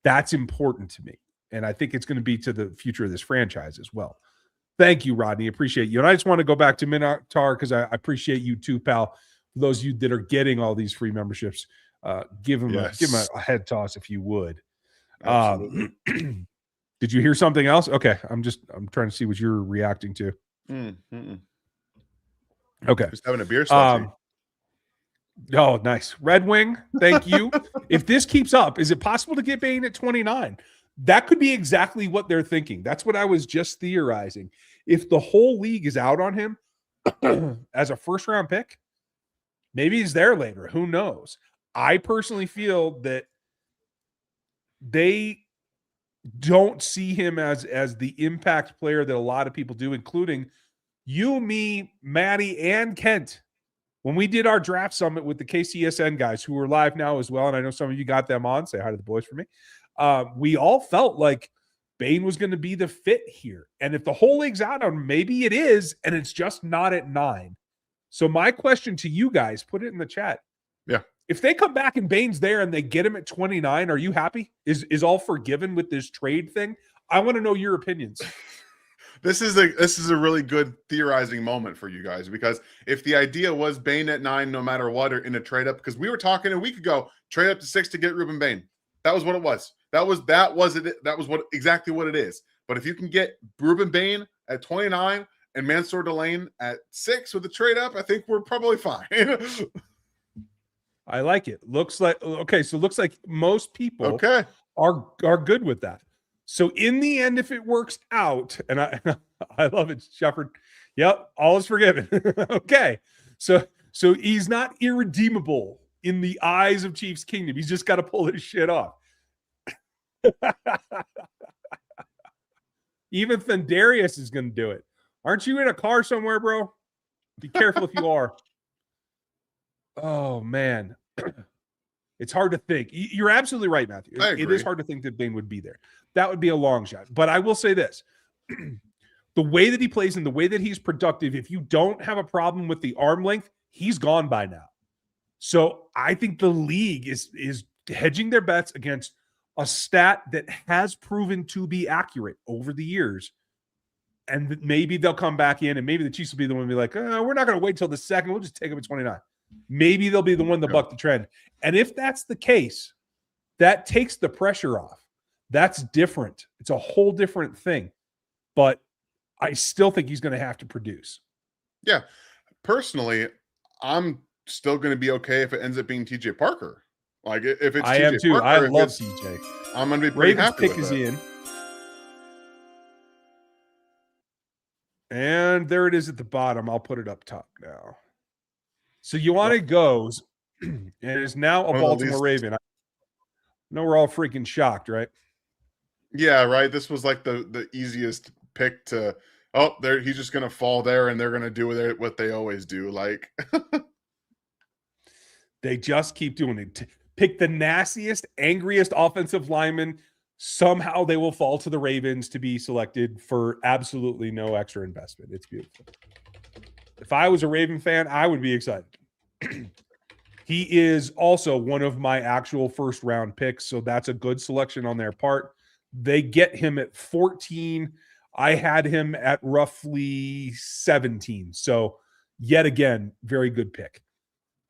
That's important to me. And I think it's going to be to the future of this franchise as well. Thank you, Rodney. Appreciate you. And I just want to go back to Minotaur because I appreciate you too, pal. For those of you that are getting all these free memberships, give him a head toss if you would. Did you hear something else? Okay. I'm trying to see what you're reacting to. Okay. Just having a beer slushy. Oh, nice. Red Wing, thank you. If this keeps up, is it possible to get Bain at 29? That could be exactly what they're thinking. That's what I was just theorizing. If the whole league is out on him as a first-round pick, maybe he's there later. Who knows? I personally feel that they don't see him as the impact player that a lot of people do, including you, me, Maddie, and Kent. When we did our draft summit with the KCSN guys who are live now as well, and I know some of you got them on, say hi to the boys for me. We all felt like Bain was going to be the fit here. And if the whole league's out on him, maybe it is, and it's just not at 9. So my question to you guys, put it in the chat. Yeah. If they come back and Bain's there and they get him at 29, are you happy? Is all forgiven with this trade thing? I want to know your opinions. This is a really good theorizing moment for you guys because if the idea was Bain at 9 no matter what or in a trade up, because we were talking a week ago, trade up to 6 to get Ruben Bain. That was what it was. That was exactly what it is. But if you can get Ruben Bain at 29 and Mansoor Delane at 6 with the trade up, I think we're probably fine. I like it. Looks like okay. So it looks like most people are good with that. So in the end, if it works out, and I love it, Shepard. Yep, all is forgiven. Okay, so he's not irredeemable in the eyes of Chiefs Kingdom. He's just got to pull his shit off. Even Thundarius is going to do it. Aren't you in a car somewhere, bro? Be careful if you are. Oh, man. It's hard to think. You're absolutely right, Matthew. It is hard to think that Bane would be there. That would be a long shot. But I will say this. The way that he plays and the way that he's productive, if you don't have a problem with the arm length, he's gone by now. So I think the league is hedging their bets against a stat that has proven to be accurate over the years. And maybe they'll come back in and maybe the Chiefs will be the one to be like, oh, we're not going to wait till the second. We'll just take him at 29. Maybe they'll be the one to buck the trend. And if that's the case, that takes the pressure off. That's different. It's a whole different thing. But I still think he's going to have to produce. Yeah. Personally, I'm still going to be okay if it ends up being TJ Parker. Like if it's I TJ am too. Parker, I love TJ. I'm going to be pretty Ravens happy pick with is it. in. And there it is at the bottom. I'll put it up top now. So Ioane goes and is now a Baltimore Raven. I know we're all freaking shocked, right? Yeah, right. This was like the easiest pick to, he's just going to fall there and they're going to do with it what they always do. Like they just keep doing it. Pick the nastiest, angriest offensive lineman. Somehow they will fall to the Ravens to be selected for absolutely no extra investment. It's beautiful. If I was a Raven fan, I would be excited. He is also one of my actual first round picks, so that's a good selection on their part. They get him at 14. I had him at roughly 17. So yet again, very good pick.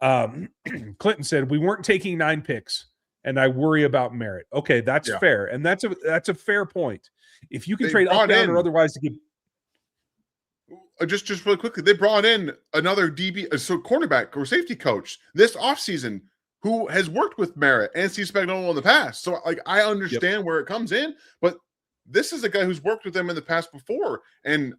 Clinton said, we weren't taking 9 picks and I worry about merit. Okay, that's fair. And that's a fair point. If you can trade up, down, or otherwise to give. Just really quickly, they brought in another DB, so cornerback or safety coach this offseason who has worked with Merritt and Steve Spagnuolo in the past. So like I understand where it comes in, but this is a guy who's worked with them in the past before. And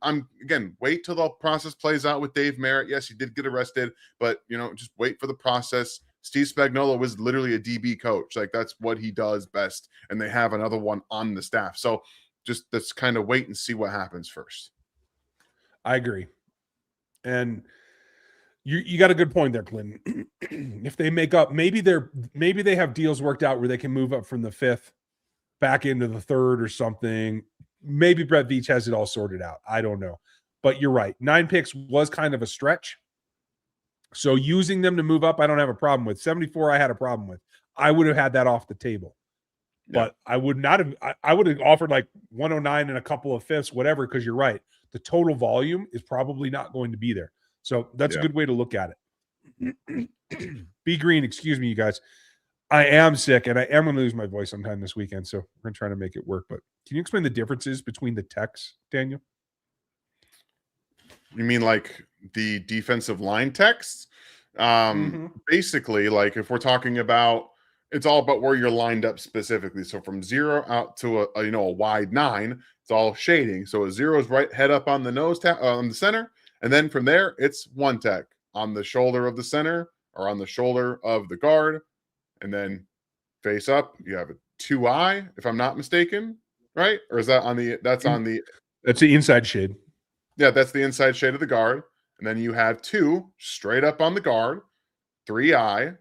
wait till the process plays out with Dave Merritt. Yes, he did get arrested, but just wait for the process. Steve Spagnuolo was literally a DB coach. Like that's what he does best. And they have another one on the staff. So just let's kind of wait and see what happens first. I agree. And you got a good point there, Clinton. If they make up, maybe they have deals worked out where they can move up from the 5th back into the 3rd or something. Maybe Brett Veach has it all sorted out. I don't know. But you're right. 9 picks was kind of a stretch. So using them to move up, I don't have a problem with. 74, I had a problem with. I would have had that off the table. But I would not have. I would have offered like 109 and a couple of fifths, whatever, because you're right. The total volume is probably not going to be there. So that's a good way to look at it. Be green, excuse me, you guys. I am sick, and I am going to lose my voice sometime this weekend, so we're going to try to make it work. But can you explain the differences between the techs, Daniel? You mean like the defensive line techs? Basically, like if we're talking about, it's all about where you're lined up specifically. So from 0 out to a wide 9, it's all shading. So a 0 is right head up on the nose on the center, and then from there it's 1 tech on the shoulder of the center or on the shoulder of the guard, and then face up you have a 2-eye, if I'm not mistaken, right? Or is that on the? That's the inside shade. Yeah, that's the inside shade of the guard, and then you have 2 straight up on the guard, 3-eye.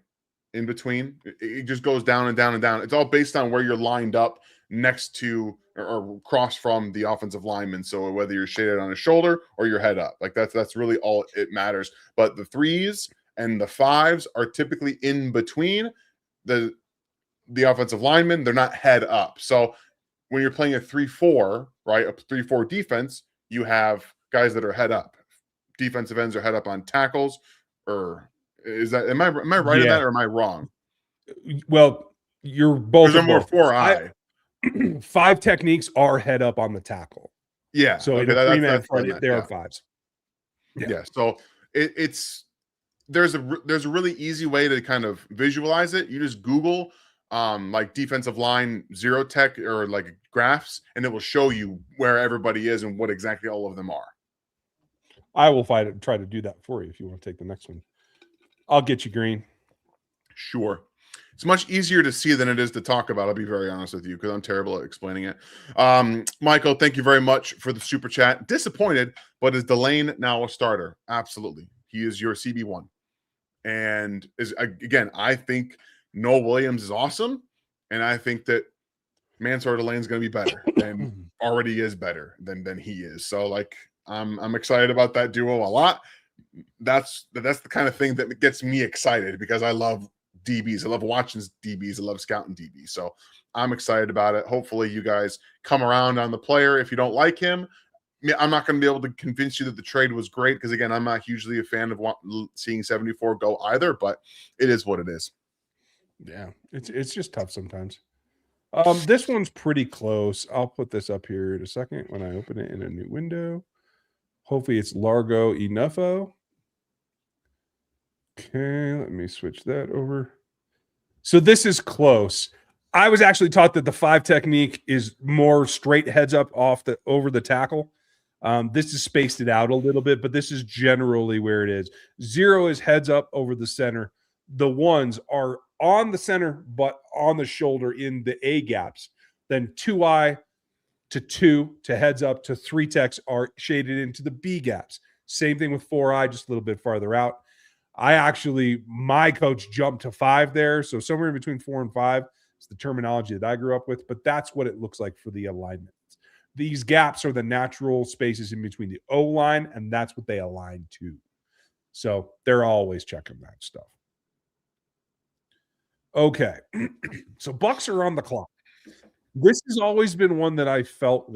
In between, it just goes down and down and down. It's all based on where you're lined up next to or across from the offensive lineman. So whether you're shaded on his shoulder or your head up, like that's really all it matters. But the 3s and the 5s are typically in between the offensive lineman. They're not head up. So when you're playing a 3-4, right, a 3-4 defense, you have guys that are head up. Defensive ends are head up on tackles or. Is that am I right in that or am I wrong? Well, you're both. They're more 4-eye. 5 techniques are head up on the tackle. Yeah. So in a 3-man front, there are 5s. Yeah. So there's a really easy way to kind of visualize it. You just Google like defensive line zero tech or like graphs, and it will show you where everybody is and what exactly all of them are. I will find it and try to do that for you if you want to take the next one. I'll get you green. Sure. It's much easier to see than it is to talk about. I'll be very honest with you because I'm terrible at explaining it. Michael, thank you very much for the super chat. Disappointed, but is Delane now a starter? Absolutely. He is your CB1. And again, I think Noah Williams is awesome. And I think that Mansoor Delane is going to be better and already is better than he is. So like, I'm excited about that duo a lot. That's the kind of thing that gets me excited because I love DBs. I love watching DBs. I love scouting DBs. So I'm excited about it. Hopefully you guys come around on the player. If you don't like him, I'm not going to be able to convince you that the trade was great because, again, I'm not hugely a fan of seeing 74 go either, but it is what it is. Yeah, it's just tough sometimes. This one's pretty close. I'll put this up here in a second when I open it in a new window. Hopefully it's Largo Enougho. Okay, let me switch that over. So this is close. I was actually taught that the 5 technique is more straight heads up over the tackle. This is spaced it out a little bit, but this is generally where it is. 0 is heads up over the center. The 1s are on the center, but on the shoulder in the A gaps. Then 2I to 2 to heads up to 3 techs are shaded into the B gaps. Same thing with 4I, just a little bit farther out. My coach jumped to 5 there. So somewhere in between 4 and 5 is the terminology that I grew up with, but that's what it looks like for the alignment. These gaps are the natural spaces in between the O line, and that's what they align to. So they're always checking that stuff. Okay. So Bucks are on the clock. This has always been one that I felt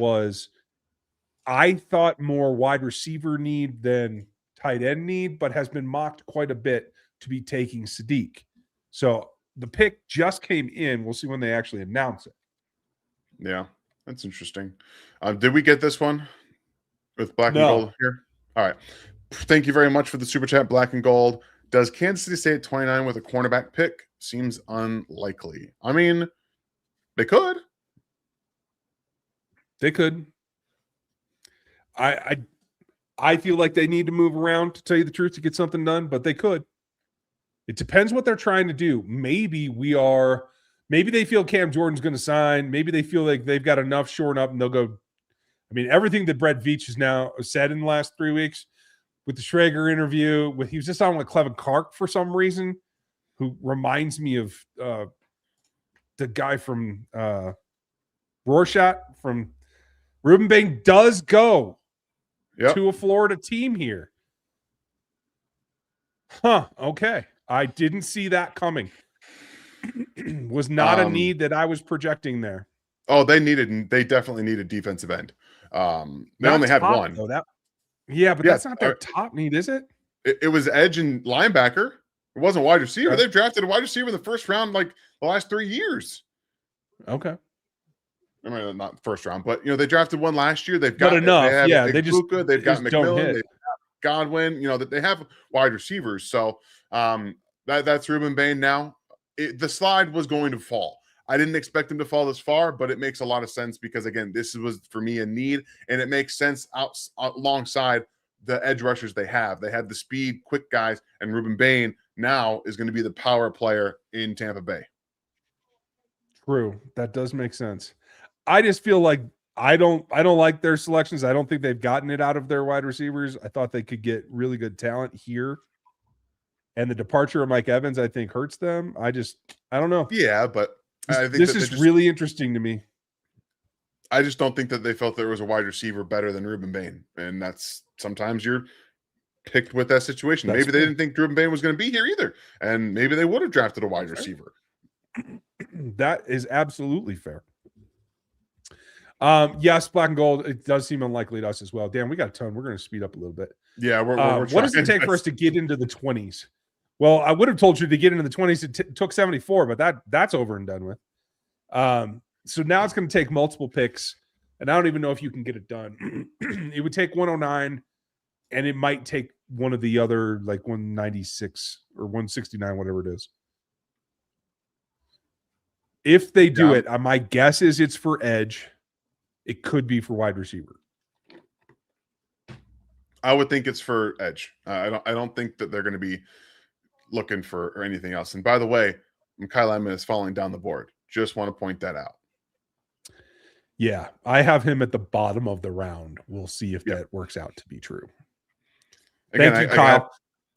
I thought more wide receiver need than tight end need, but has been mocked quite a bit to be taking Sadiq. So the pick just came in. We'll see when they actually announce it. Yeah, that's interesting. Did we get this one with black and gold here? All right. Thank you very much for the super chat, black and gold. Does Kansas City stay at 29 with a cornerback pick? Seems unlikely. I mean, they could. They could. I feel like they need to move around, to tell you the truth, to get something done, but they could. It depends what they're trying to do. Maybe they feel Cam Jordan's going to sign. Maybe they feel like they've got enough shoring up and they'll go. I mean, everything that Brett Veach has now said in the last 3 weeks with the Schrager interview, he was just on with Clevin Clark for some reason, who reminds me of the guy from Rorschach from Ruben Bain does go to a Florida team here. Huh. Okay. I didn't see that coming. Was not a need that I was projecting there. Oh, they definitely needed defensive end. They only had one. Though, but that's not their top need, is it? It was edge and linebacker. It wasn't wide receiver. Okay. They've drafted a wide receiver in the first round like the last 3 years. Okay. I mean, not the first round, but they drafted one last year. They've got enough. They've got McMillan, they've got Godwin. That they have wide receivers. So that's Ruben Bain now. The slide was going to fall. I didn't expect him to fall this far, but it makes a lot of sense because again, this was for me a need, and it makes sense alongside the edge rushers they have. They have the speed, quick guys, and Ruben Bain now is going to be the power player in Tampa Bay. True, that does make sense. I just feel like I don't like their selections. I don't think they've gotten it out of their wide receivers. I thought they could get really good talent here. And the departure of Mike Evans, I think, hurts them. I don't know. Yeah, but I think this is really interesting to me. I just don't think that they felt there was a wide receiver better than Ruben Bain. And that's sometimes you're picked with that situation. Maybe they didn't think Ruben Bain was going to be here either. And maybe they would have drafted a wide receiver. That is absolutely fair. Yes, black and gold. It does seem unlikely to us as well. Dan, we got a ton. We're going to speed up a little bit. Yeah, we're what does it take for us to get into the 20s? Well, I would have told you to get into the 20s. It took 74, but that's over and done with. So now it's going to take multiple picks, and I don't even know if you can get it done. It would take 109 and it might take one of the other, like 196 or 169, whatever it is. If they do it, my guess is it's for edge. It could be for wide receiver. I would think it's for edge. I don't think that they're going to be looking for anything else. And by the way, Kyle Lemon is falling down the board. Just want to point that out. Yeah, I have him at the bottom of the round. We'll see if that works out to be true. Again, Thank you, Kyle.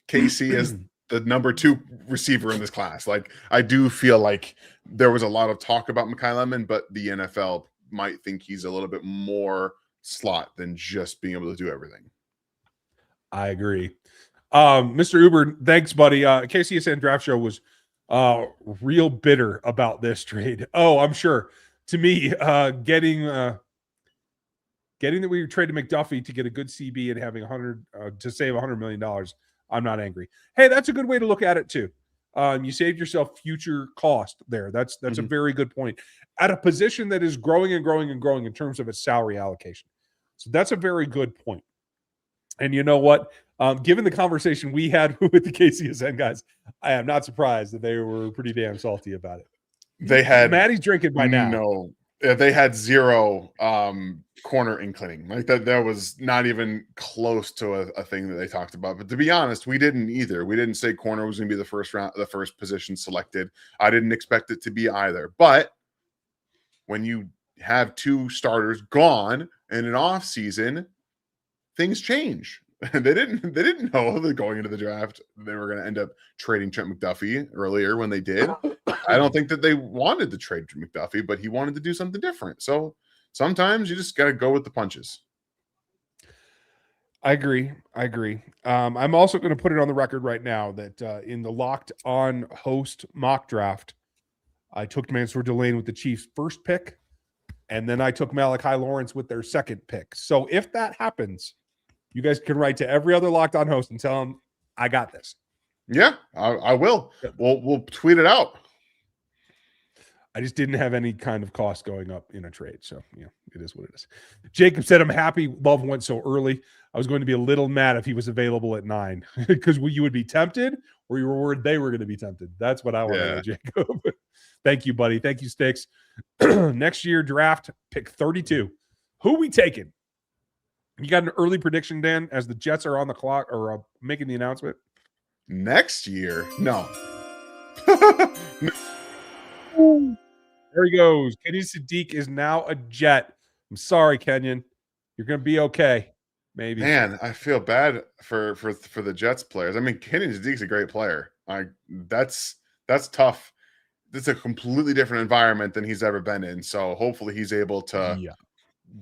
Casey is the number 2 receiver in this class. Like, I do feel like there was a lot of talk about Mekhi Lemon, but the NFL might think he's a little bit more slot than just being able to do everything. I agree. Mr. Uber, thanks, buddy. KCSN Draft Show was real bitter about this trade. Oh, I'm sure. To me, getting that we traded McDuffie to get a good CB and having to save $100 million, I'm not angry. Hey, that's a good way to look at it too. You saved yourself future cost there. That's a very good point at a position that is growing and growing and growing in terms of its salary allocation. So that's a very good point. And you know what? Given the conversation we had with the KCSN guys, I am not surprised that they were pretty damn salty about it. They had Maddie's drinking by now. No, they had zero corner inclining. Like that was not even close to a thing that they talked about. But to be honest, we didn't either. We didn't say corner was going to be the first position selected. I didn't expect it to be either. But when you have 2 starters gone in an off season, things change. They didn't know that going into the draft they were going to end up trading Trent McDuffie earlier when they did. I don't think that they wanted to trade McDuffie, but he wanted to do something different. So sometimes you just got to go with the punches. I agree. I'm also going to put it on the record right now that in the Locked On Host mock draft, I took Mansoor Delane with the Chiefs' first pick, and then I took Malachi Lawrence with their second pick. So if that happens, you guys can write to every other Locked On host and tell them I got this. Yeah, I will. We'll tweet it out. I just didn't have any kind of cost going up in a trade. So, yeah, it is what it is. Jacob said, I'm happy Love went so early. I was going to be a little mad if he was available at 9 because you would be tempted or you were worried they were going to be tempted. That's what I want to know, Jacob. Thank you, buddy. Thank you, Sticks. Next year, draft pick 32. Who we taking? You got an early prediction, Dan, as the Jets are on the clock or making the announcement? Next year? No. There he goes. Kenyon Sadiq is now a Jet. I'm sorry, Kenyon. You're going to be okay. Maybe. Man, I feel bad for the Jets players. I mean, Kenyon Sadiq's a great player. That's tough. It's a completely different environment than he's ever been in. So hopefully he's able to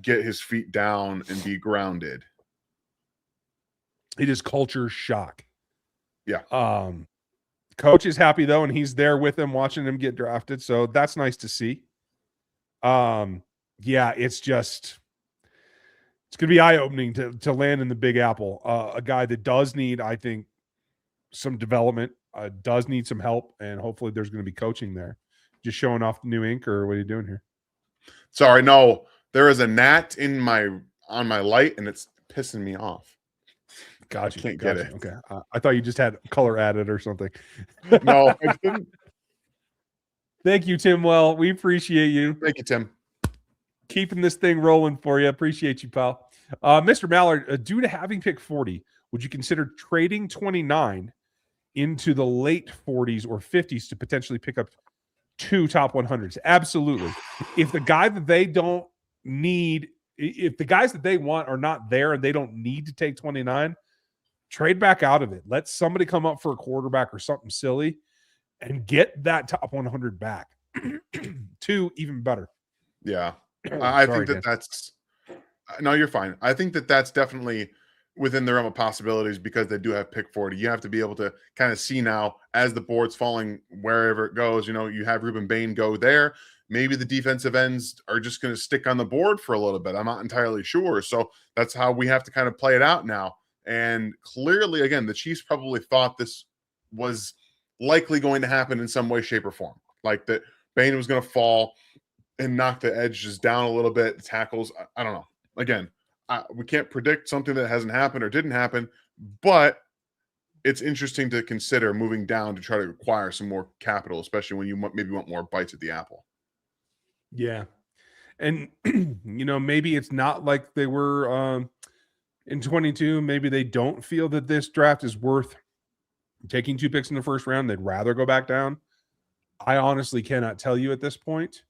get his feet down and be grounded. It is culture shock. Yeah. Coach is happy though, and he's there with him watching him get drafted. So that's nice to see. Yeah, it's going to be eye-opening to land in the Big Apple. A guy that does need, I think, some development, does need some help, and hopefully there's going to be coaching there. Just showing off the new ink, or what are you doing here? Sorry, no. There is a gnat on my light, and it's pissing me off. Gotcha. Can't get it. Okay. I thought you just had color added or something. No, I didn't. Thank you, Tim. Well, we appreciate you. Thank you, Tim. Keeping this thing rolling for you. Appreciate you, pal. Mr. Mallard, due to having picked 40, would you consider trading 29 into the late 40s or 50s to potentially pick up 2 top 100s? Absolutely. If the guy that they don't need, if the guys that they want are not there and they don't need to take 29, trade back out of it. Let somebody come up for a quarterback or something silly and get that top 100 back. 2, even better. Yeah. I think that's no, you're fine. I think that's definitely within the realm of possibilities because they do have pick 40. You have to be able to kind of see now as the board's falling wherever it goes. You know, you have Ruben Bain go there. Maybe the defensive ends are just going to stick on the board for a little bit. I'm not entirely sure. So that's how we have to kind of play it out now. And clearly, again, the Chiefs probably thought this was likely going to happen in some way, shape, or form. Like that Bain was going to fall and knock the edges down a little bit, tackles. I don't know. Again, we can't predict something that hasn't happened or didn't happen, but it's interesting to consider moving down to try to acquire some more capital, especially when you maybe want more bites at the apple. Yeah. And, maybe it's not like they were in 22. Maybe they don't feel that this draft is worth taking 2 picks in the first round. They'd rather go back down. I honestly cannot tell you at this point,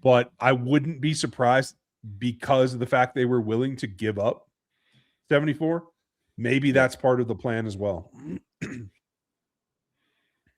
but I wouldn't be surprised because of the fact they were willing to give up 74. Maybe that's part of the plan as well.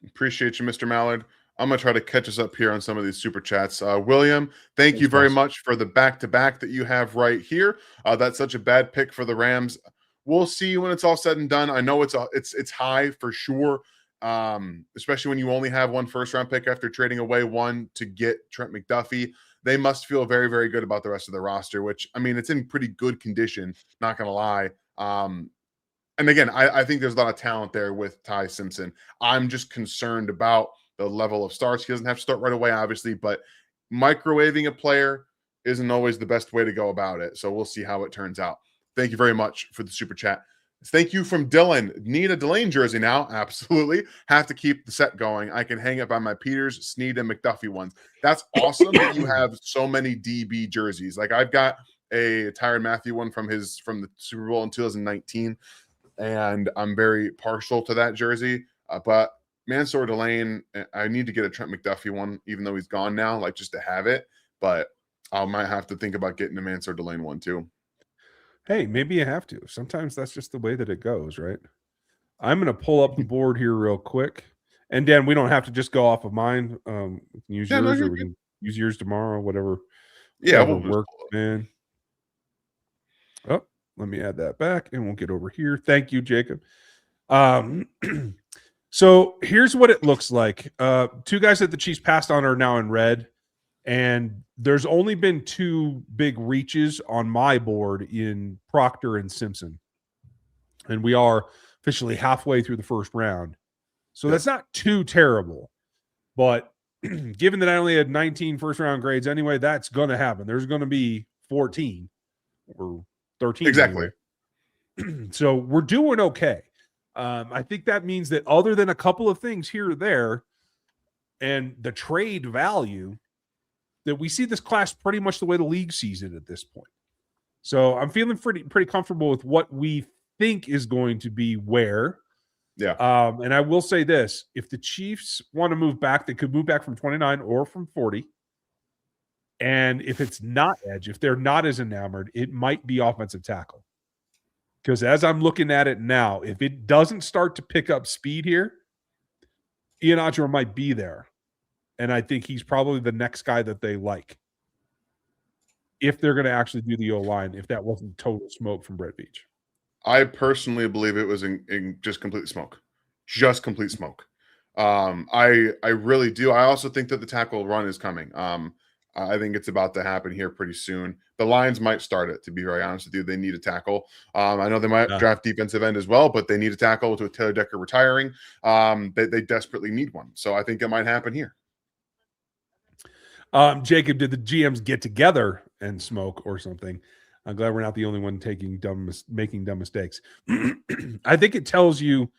Appreciate you, Mr. Mallard. I'm going to try to catch us up here on some of these super chats. William, thank you very much for the back-to-back that you have right here. That's such a bad pick for the Rams. We'll see when it's all said and done. I know it's high for sure, especially when you only have one first-round pick after trading away one to get Trent McDuffie. They must feel very, very good about the rest of the roster, which, I mean, it's in pretty good condition, not going to lie. And again, I think there's a lot of talent there with Ty Simpson. I'm just concerned about the level of starts. He doesn't have to start right away, obviously, but microwaving a player isn't always the best way to go about it. So we'll see how it turns out. Thank you very much for the super chat. Thank you from Dylan. Need a Delane jersey now? Absolutely. Have to keep the set going. I can hang it by my Peters, Snead, and McDuffie ones. That's awesome that you have so many DB jerseys. Like I've got a Tyrann Mathieu one from the Super Bowl in 2019. And I'm very partial to that jersey. But Mansoor Delane, I need to get a Trent McDuffie one, even though he's gone now, like just to have it. But I might have to think about getting a Mansoor Delane one too. Hey, maybe you have to. Sometimes that's just the way that it goes, right? I'm going to pull up the board here real quick. And Dan, we don't have to just go off of mine. We can use yours, or we can use yours tomorrow, whatever. Yeah, we'll work, man. Oh, let me add that back, and we'll get over here. Thank you, Jacob. So here's what it looks like. 2 guys that the Chiefs passed on are now in red, and there's only been 2 big reaches on my board in Proctor and Simpson, and we are officially halfway through the first round. So that's not too terrible, but given that I only had 19 first-round grades anyway, that's going to happen. There's going to be 14 or 13. Exactly. Anyway. So we're doing okay. I think that means that other than a couple of things here or there and the trade value, that we see this class pretty much the way the league sees it at this point. So I'm feeling pretty comfortable with what we think is going to be where. Yeah. And I will say this, if the Chiefs want to move back, they could move back from 29 or from 40. And if it's not edge, if they're not as enamored, it might be offensive tackle. Because as I'm looking at it now, if it doesn't start to pick up speed here, Ian Odger might be there. And I think he's probably the next guy that they like. If they're going to actually do the O-line, if that wasn't total smoke from Brett Veach. I personally believe it was in just complete smoke. Just complete smoke. I really do. I also think that the tackle run is coming. I think it's about to happen here pretty soon. The Lions might start it, to be very honest with you. They need a tackle. I know they might draft defensive end as well, but they need a tackle with Taylor Decker retiring. They desperately need one. So I think it might happen here. Jacob, did the GMs get together and smoke or something? I'm glad we're not the only one making dumb mistakes. I think it tells you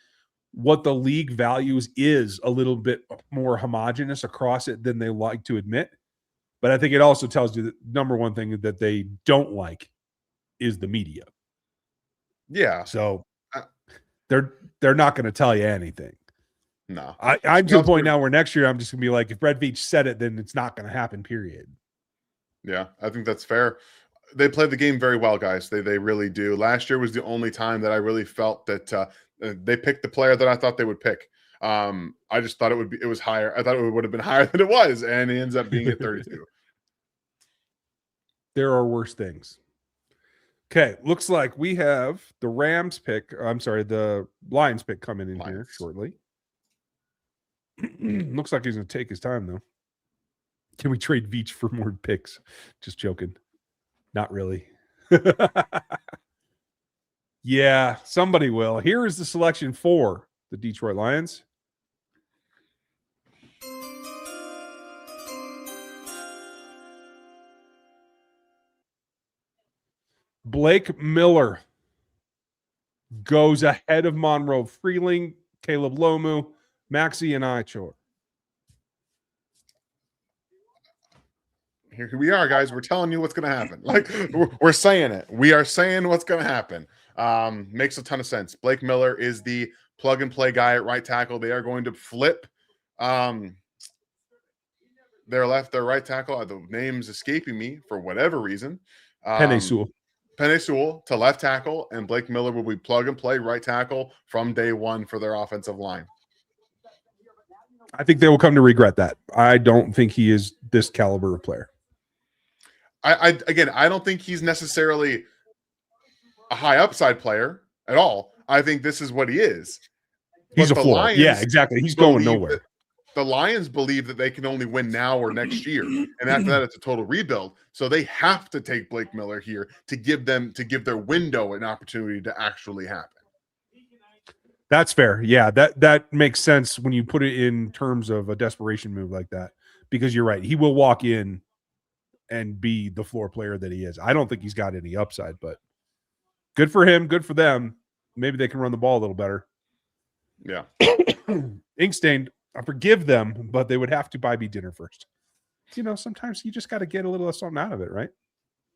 what the league values is a little bit more homogenous across it than they like to admit. But I think it also tells you that number one thing that they don't like is the media. Yeah. So they're not going to tell you anything. No. I'm to the point now where next year I'm just going to be like, if Brett Veach said it, then it's not going to happen, period. Yeah, I think that's fair. They played the game very well, guys. They really do. Last year was the only time that I really felt that they picked the player that I thought they would pick. I just thought it was higher. I thought it would have been higher than it was, and it ends up being at 32. There are worse things. Okay, looks like we have the Rams pick. I'm sorry, the Lions pick coming in here shortly. Looks like he's going to take his time, though. Can we trade Veach for more picks? Just joking. Not really. Yeah, somebody will. Here is the selection for the Detroit Lions. Blake Miller goes ahead of Monroe Freeling, Caleb Lomu, Maxi, and Ichor. Here we are, guys. We're telling you what's going to happen. Like, we're saying it. We are saying what's going to happen. Makes a ton of sense. Blake Miller is the plug-and-play guy at right tackle. They are going to flip their right tackle. The name's escaping me for whatever reason. Penny Sewell. Penny Sewell to left tackle, and Blake Miller will be plug-and-play right tackle from day one for their offensive line. I think they will come to regret that. I don't think he is this caliber of player. I don't think he's necessarily a high upside player at all. I think this is what he is. He's a floor. Yeah, exactly. He's going nowhere. The Lions believe that they can only win now or next year, and after that, it's a total rebuild. So they have to take Blake Miller here to give their window an opportunity to actually happen. That's fair. Yeah, that makes sense when you put it in terms of a desperation move like that, because you're right. He will walk in and be the floor player that he is. I don't think he's got any upside, but good for him. Good for them. Maybe they can run the ball a little better. Yeah. Inkstained, I forgive them, but they would have to buy me dinner first. You know, sometimes you just got to get a little something out of it, right?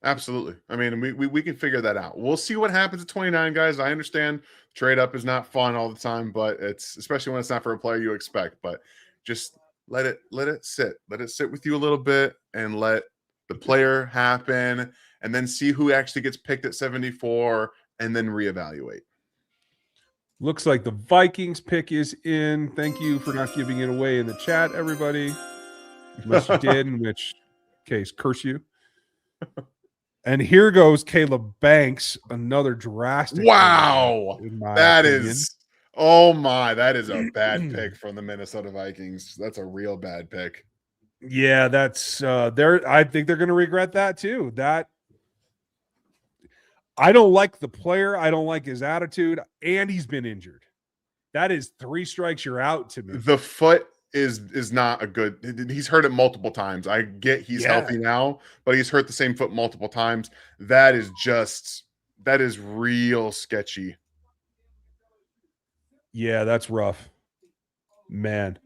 Absolutely. I mean, we can figure that out. We'll see what happens at 29, guys. I understand trade up is not fun all the time, but it's especially when it's not for a player you expect. But just let it sit. Let it sit with you a little bit and let the player happen, and then see who actually gets picked at 74 and then reevaluate. Looks like the Vikings pick is in. Thank you for not giving it away in the chat, everybody. Unless you did, in which case, curse you. And here goes Caleb Banks, another drastic. Wow. That opinion. is, oh my, that is a bad pick from the Minnesota Vikings. That's a real bad pick. Yeah, that's I think they're going to regret that too. That I don't like the player. I don't like his attitude, and he's been injured. That is 3 strikes, you're out to me. The foot is not a good. He's hurt it multiple times. I get he's healthy now, but he's hurt the same foot multiple times. That is real sketchy. Yeah, that's rough, man.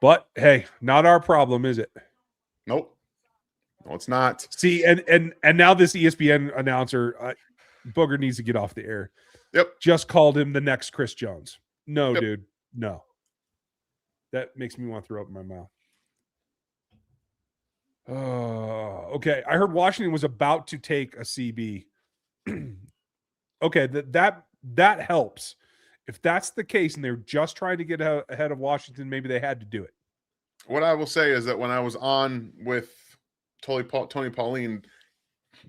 But hey, not our problem, is it? Nope. No, it's not. See, and now this ESPN announcer, Booger needs to get off the air. Yep. Just called him the next Chris Jones. No, Yep. dude. No. That makes me want to throw up in my mouth. Okay. I heard Washington was about to take a CB. Okay, that helps. If that's the case and they're just trying to get ahead of Washington, maybe they had to do it. What I will say is that when I was on with Tony Pauline,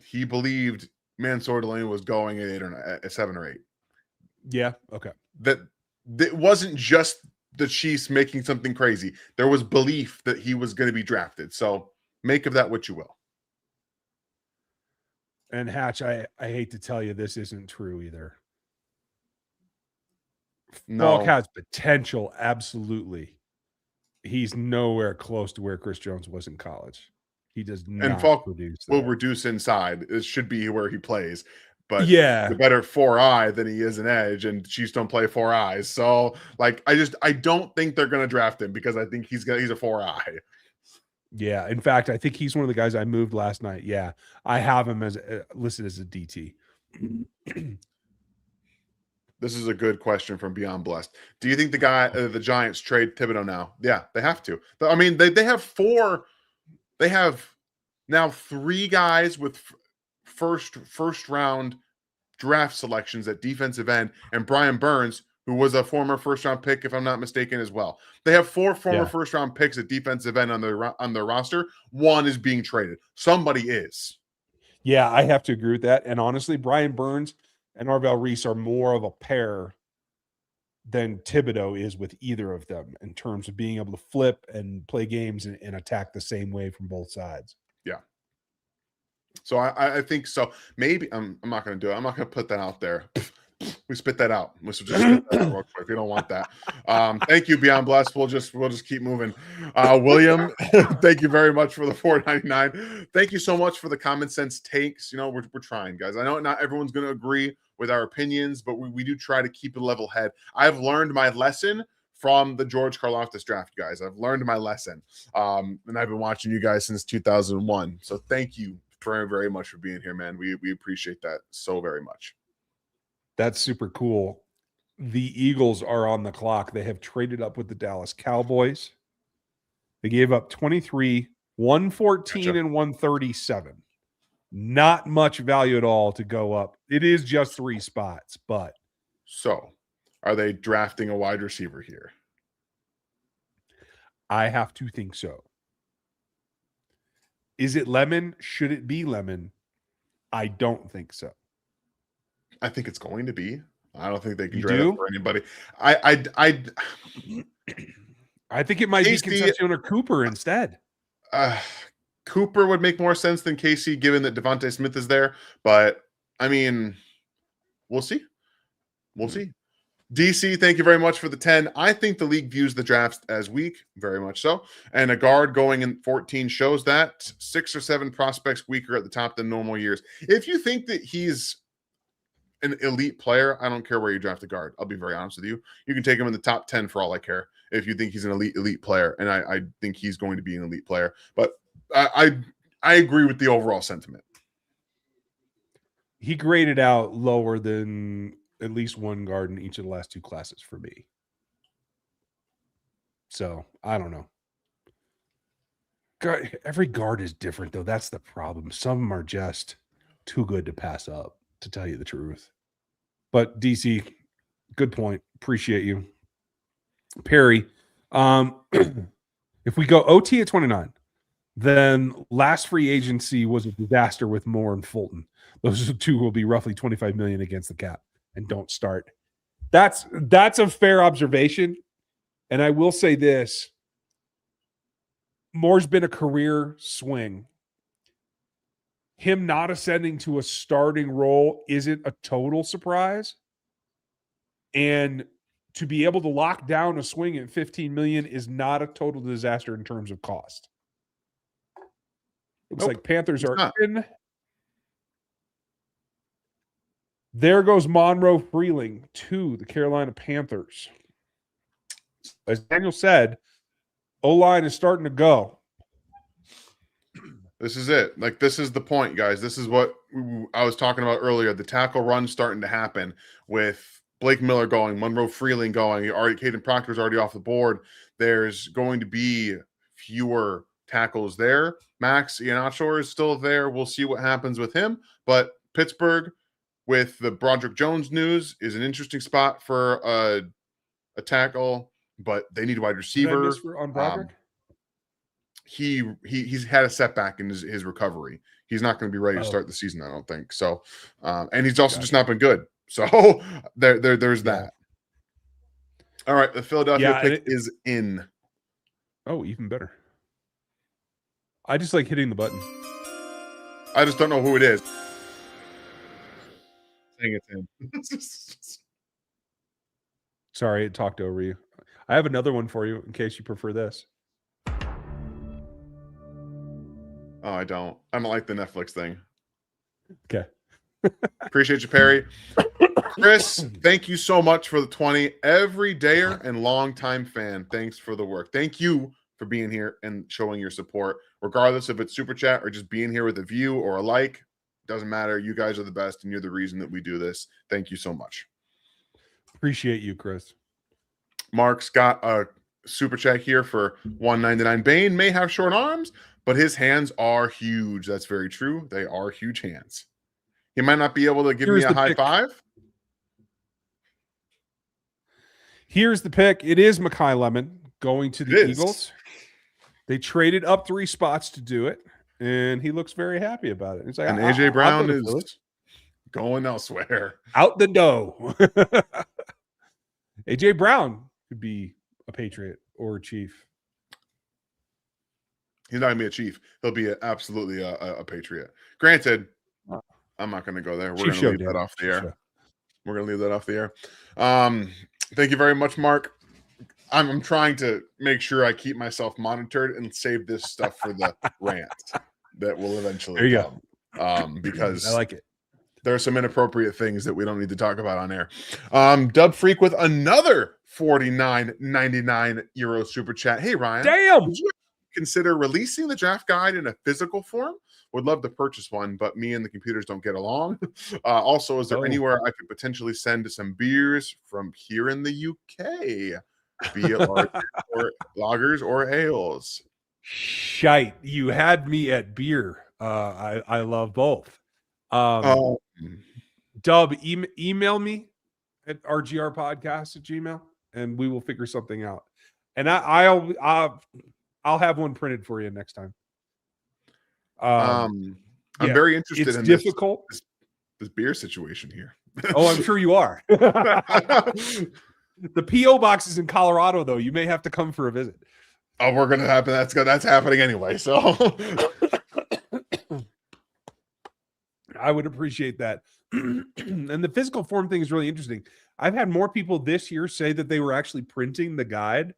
he believed Mansoor Delane was going at 7 or 8. Yeah. Okay. That it wasn't just the Chiefs making something crazy. There was belief that he was going to be drafted. So make of that what you will. And Hatch, I hate to tell you, this isn't true either. No. Falk has potential, absolutely. He's nowhere close to where Chris Jones was in college. He does not. And Falk produce will reduce inside. It should be where he plays. But yeah, the better 4-eye than he is an edge, and Chiefs don't play 4 eyes. So, like, I don't think they're going to draft him because I think he's a 4-eye. Yeah, in fact, I think he's one of the guys I moved last night. Yeah, I have him as listed as a DT. This is a good question from Beyond Blessed. Do you think the Giants trade Thibodeau now? Yeah, they have to. I mean, they have 4. They have now 3 guys with first round draft selections at defensive end, and Brian Burns, who was a former first round pick, if I'm not mistaken, as well. They have 4 former first round picks at defensive end on their roster. 1 is being traded. Somebody is. Yeah, I have to agree with that. And honestly, Brian Burns and Arvell Reese are more of a pair than Thibodeau is with either of them in terms of being able to flip and play games and attack the same way from both sides. Yeah. So I think so. Maybe I'm not going to do it. I'm not going to put that out there. We spit that out. Let's just spit that out real quick. We don't want that. Thank you, Beyond Blessed. We'll just keep moving. William, thank you very much for the $4.99. Thank you so much for the common sense takes. You know, we're trying, guys. I know not everyone's going to agree with our opinions, but we do try to keep a level head. I've learned my lesson from the George Karlaftis draft, guys. I've learned my lesson. And I've been watching you guys since 2001. So thank you very, very much for being here, man. We appreciate that so very much. That's super cool. The Eagles are on the clock. They have traded up with the Dallas Cowboys. They gave up 23, 114, Gotcha. and 137. Not much value at all to go up. It is just 3 spots, but. So, are they drafting a wide receiver here? I have to think so. Is it Lemon? Should it be Lemon? I don't think so. I think it's going to be. I don't think they can You trade do? up for anybody. I think it might Casey, be Concepcion or Cooper instead. Cooper would make more sense than Casey, given that Devontae Smith is there. But I mean, we'll see. We'll see. DC, thank you very much for the 10. I think the league views the drafts as weak, very much so. And a guard going in 14 shows that 6 or 7 prospects weaker at the top than normal years. If you think that he's an elite player, I don't care where you draft a guard. I'll be very honest with you. You can take him in the top 10 for all I care if you think he's an elite player. And I think he's going to be an elite player. But I agree with the overall sentiment. He graded out lower than at least one guard in each of the last 2 classes for me. So, I don't know. Every guard is different, though. That's the problem. Some of them are just too good to pass up, to tell you the truth. But, DC, good point. Appreciate you. Perry, if we go OT at 29, then last free agency was a disaster with Moore and Fulton. Those 2 will be roughly $25 million against the cap. And don't start. That's a fair observation. And I will say this. Moore's been a career swing. Him not ascending to a starting role isn't a total surprise. And to be able to lock down a swing at $15 million is not a total disaster in terms of cost. Looks like Panthers are in. There goes Monroe Freeling to the Carolina Panthers. As Daniel said, O-line is starting to go. This is it. Like, this is the point, guys. This is what I was talking about earlier. The tackle run starting to happen with Blake Miller going, Monroe Freeling going. Caden Proctor's already off the board. There's going to be fewer tackles there. Max Iheanacho is still there. We'll see what happens with him. But Pittsburgh, with the Broderick Jones news, is an interesting spot for a tackle, but they need a wide receiver. On Broderick? He's had a setback in his recovery. He's not going to be ready to start the season, I don't think. So, and he's also just not been good. So there's that. All right, the Philadelphia pick is in. Oh, even better. I just like hitting the button. I just don't know who it is. Saying it's in. Sorry, it talked over you. I have another one for you in case you prefer this. Oh, I don't like the Netflix thing. Okay. Appreciate you, Perry. Chris, thank you so much for the 20. Everydayer and longtime fan. Thanks for the work. Thank you for being here and showing your support, regardless if it's super chat or just being here with a view or a like. Doesn't matter. You guys are the best, and you're the reason that we do this. Thank you so much. Appreciate you, Chris. Mark's got a super chat here for $1.99. Bane may have short arms, but his hands are huge. That's very true. They are huge hands. He might not be able to give me a high five. Here's the pick. It is Mekhi Lemon going to the Eagles. They traded up 3 spots to do it, and he looks very happy about it. He's like, and AJ Brown is going elsewhere. Out the dough. AJ Brown could be a Patriot or a Chief. He's not going to be a Chief. He'll be absolutely a Patriot. Granted, I'm not going to go there. We're going to leave that off the air. We're gonna leave that off the air. Thank you very much, Mark. I'm trying to make sure I keep myself monitored and save this stuff for the rant that will eventually There you come. Because I like it. there are some inappropriate things that we don't need to talk about on air. Dub Freak with another 49.99 euro super chat. Hey Ryan, Damn. would you consider releasing the draft guide in a physical form? Would love to purchase one, but me and the computers don't get along. Also, is there anywhere I could potentially send some beers from here in the UK? Be it or lagers or ales. Shite. You had me at beer. I love both. Um, Dub, email me at rgrpodcast@gmail, and we will figure something out. And I'll have one printed for you next time. I'm very interested in difficult. This beer situation here. Oh, I'm sure you are. The P.O. box is in Colorado, though. You may have to come for a visit. Oh, we're gonna happen. That's happening anyway. So I would appreciate that. And the physical form thing is really interesting. I've had more people this year say that they were actually printing the guide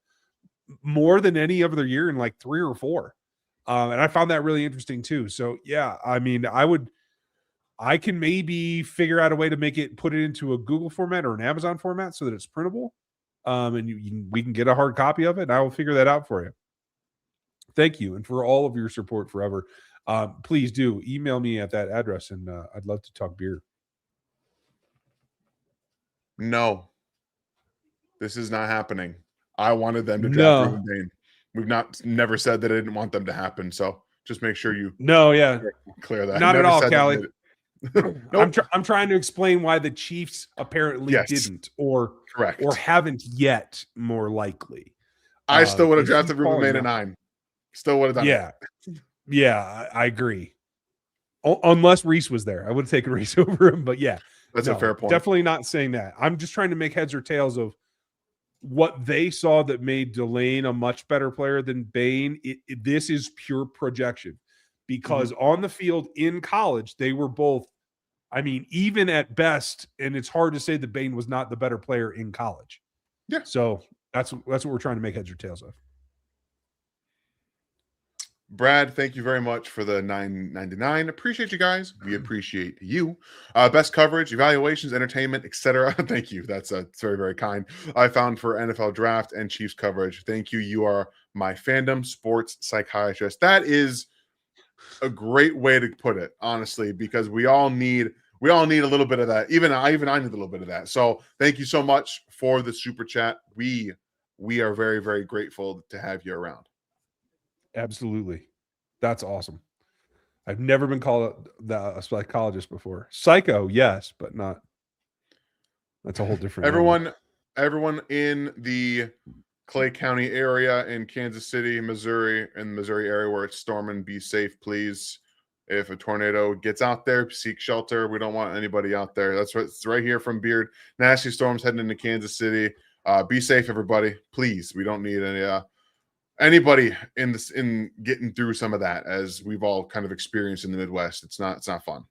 more than any other year in like 3 or 4. And I found that really interesting too. So yeah, I mean, I can maybe figure out a way to put it into a Google format or an Amazon format so that it's printable. And we can get a hard copy of it, and I will figure that out for you. Thank you. And for all of your support forever. Please do email me at that address, and I'd love to talk beer. No, this is not happening. I wanted them to draft Ruben Dane. We've never said that I didn't want them to happen. So just make sure you clear that. Not at all, Callie. Nope. I'm trying to explain why the Chiefs apparently didn't or haven't yet, more likely. I still would have drafted Ruben Dane at 9. Still would have done it. Yeah, I agree. Unless Reese was there. I would have taken Reese over him, but yeah. That's a fair point. Definitely not saying that. I'm just trying to make heads or tails of what they saw that made Delane a much better player than Bain. This is pure projection because on the field in college, they were both, I mean, even at best, and it's hard to say that Bain was not the better player in college. Yeah. So that's what we're trying to make heads or tails of. Brad, thank you very much for the $9.99. Appreciate you guys. We appreciate you. Best coverage, evaluations, entertainment, etc. Thank you. That's very, very kind. I found for NFL draft and Chiefs coverage. Thank you. You are my fandom sports psychiatrist. That is a great way to put it, honestly, because we all need a little bit of that. Even I need a little bit of that. So thank you so much for the super chat. We are very, very grateful to have you around. Absolutely. That's awesome. I've never been called a psychologist before. Psycho, yes, but not. That's a whole different. Everyone in the Clay County area in Kansas City, Missouri, and the Missouri area where it's storming, be safe, please. If a tornado gets out there, seek shelter. We don't want anybody out there. That's what's right here from Beard. Nasty storms heading into Kansas City. Be safe, everybody. Please. We don't need anybody in getting through some of that, as we've all kind of experienced in the Midwest. It's not fun.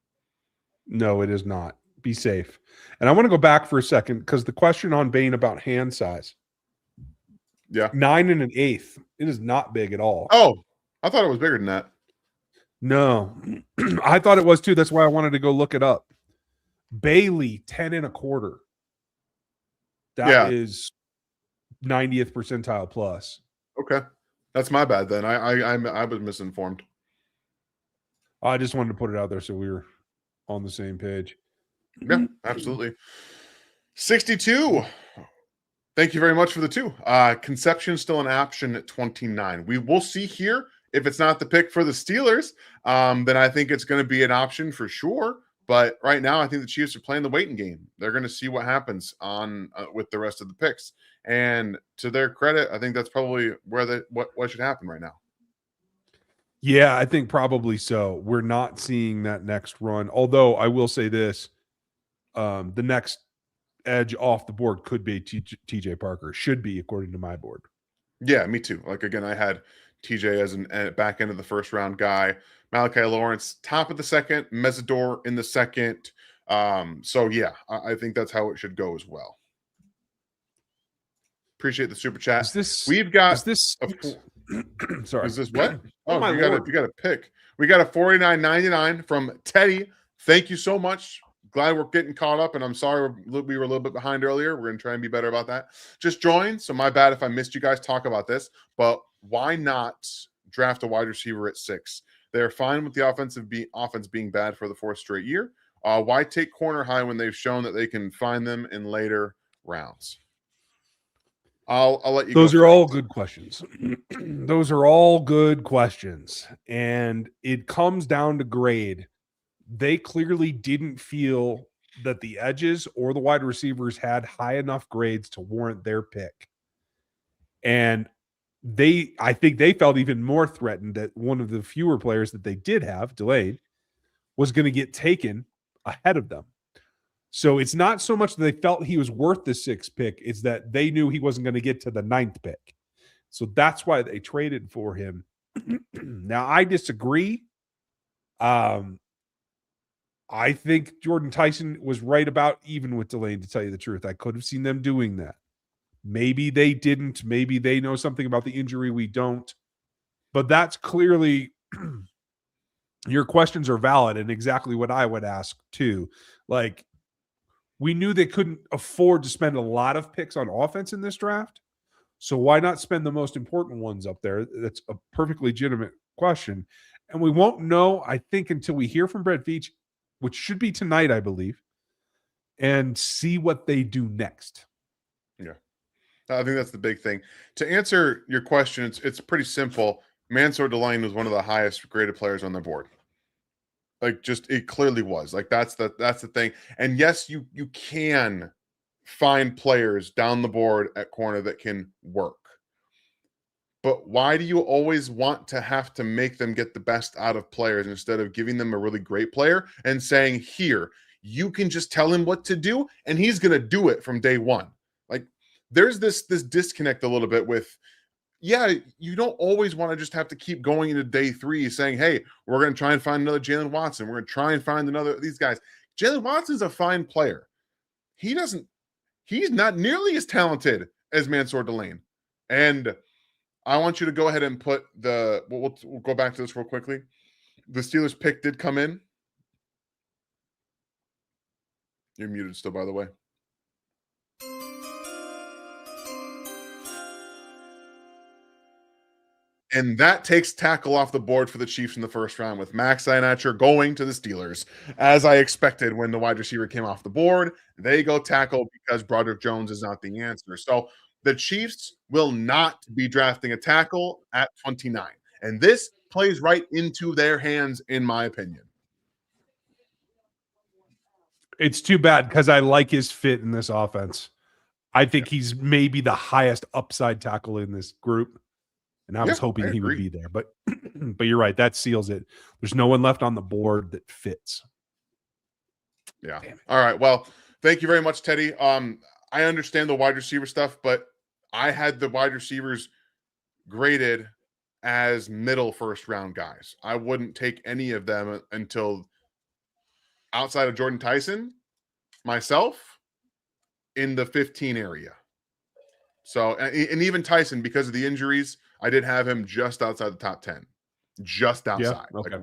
No, it is not. Be safe. And I want to go back for a second because the question on Bain about hand size. Yeah. 9 1/8. It is not big at all. Oh, I thought it was bigger than that. No, I thought it was too. That's why I wanted to go look it up. Bailey, 10 1/4. That is 90th percentile plus. Okay. That's my bad then. I was misinformed. I just wanted to put it out there so we were on the same page. Yeah, absolutely. 62. Thank you very much for the 2. Conception still an option at 29. We will see here. If it's not the pick for the Steelers, then I think it's going to be an option for sure. But right now, I think the Chiefs are playing the waiting game. They're going to see what happens on with the rest of the picks. And to their credit, I think that's probably where what should happen right now. Yeah, I think probably so. We're not seeing that next run. Although I will say this, the next edge off the board could be TJ Parker. Should be, according to my board. Yeah, me too. Like, again, I had TJ as a back end of the first round guy. Malachi Lawrence, top of the second. Mesidor in the second. So yeah, I think that's how it should go as well. Appreciate the super chat. We've got is this sorry. Is this what? Oh, my you Lord. got a pick. We got a $49.99 from Teddy. Thank you so much. Glad we're getting caught up, and I'm sorry we were a little bit behind earlier. We're going to try and be better about that. Just joined, so my bad if I missed you guys talk about this, but why not draft a wide receiver at 6? They're fine with the offense being bad for the 4th straight year. Why take corner high when they've shown that they can find them in later rounds? I'll let you Those go are first. all good questions. Those are all good questions. And it comes down to grade. They clearly didn't feel that the edges or the wide receivers had high enough grades to warrant their pick. And I think they felt even more threatened that one of the fewer players that they did have, Delane, was going to get taken ahead of them. So it's not so much that they felt he was worth the 6th pick, it's that they knew he wasn't going to get to the 9th pick. So that's why they traded for him. Now, I disagree. I think Jordan Tyson was right about even with Delane, to tell you the truth. I could have seen them doing that. Maybe they didn't. Maybe they know something about the injury we don't. But that's clearly your questions are valid and exactly what I would ask too. Like, we knew they couldn't afford to spend a lot of picks on offense in this draft. So why not spend the most important ones up there? That's a perfectly legitimate question. And we won't know, I think, until we hear from Brett Veach, which should be tonight, I believe, and see what they do next. Yeah. I think that's the big thing. To answer your question, it's pretty simple. Mansoor Delane was one of the highest graded players on the board. Like, just it clearly was. Like, that's the thing. And yes, you can find players down the board at corner that can work. But why do you always want to have to make them get the best out of players instead of giving them a really great player and saying, here, you can just tell him what to do and he's going to do it from day one? Like, there's this disconnect a little bit with, yeah, you don't always want to just have to keep going into day 3 saying, hey, we're going to try and find another Jalen Watson. We're going to try and find another these guys. Jalen Watson's a fine player. He's not nearly as talented as Mansoor Delane. And I want you to go ahead and put we'll go back to this real quickly. The Steelers pick did come in. You're muted still, by the way. And that takes tackle off the board for the Chiefs in the 1st round, with Max Sinatcher going to the Steelers. As I expected, when the wide receiver came off the board, they go tackle because Broderick Jones is not the answer. So the Chiefs will not be drafting a tackle at 29. And this plays right into their hands, in my opinion. It's too bad because I like his fit in this offense. I think he's maybe the highest upside tackle in this group. And I was hoping he would be there. But but you're right. That seals it. There's no one left on the board that fits. Yeah. All right. Well, thank you very much, Teddy. I understand the wide receiver stuff, but I had the wide receivers graded as middle 1st round guys. I wouldn't take any of them until outside of Jordan Tyson, myself, in the 15 area. So, and even Tyson, because of the injuries, I did have him just outside the top 10, just outside. Yeah, okay.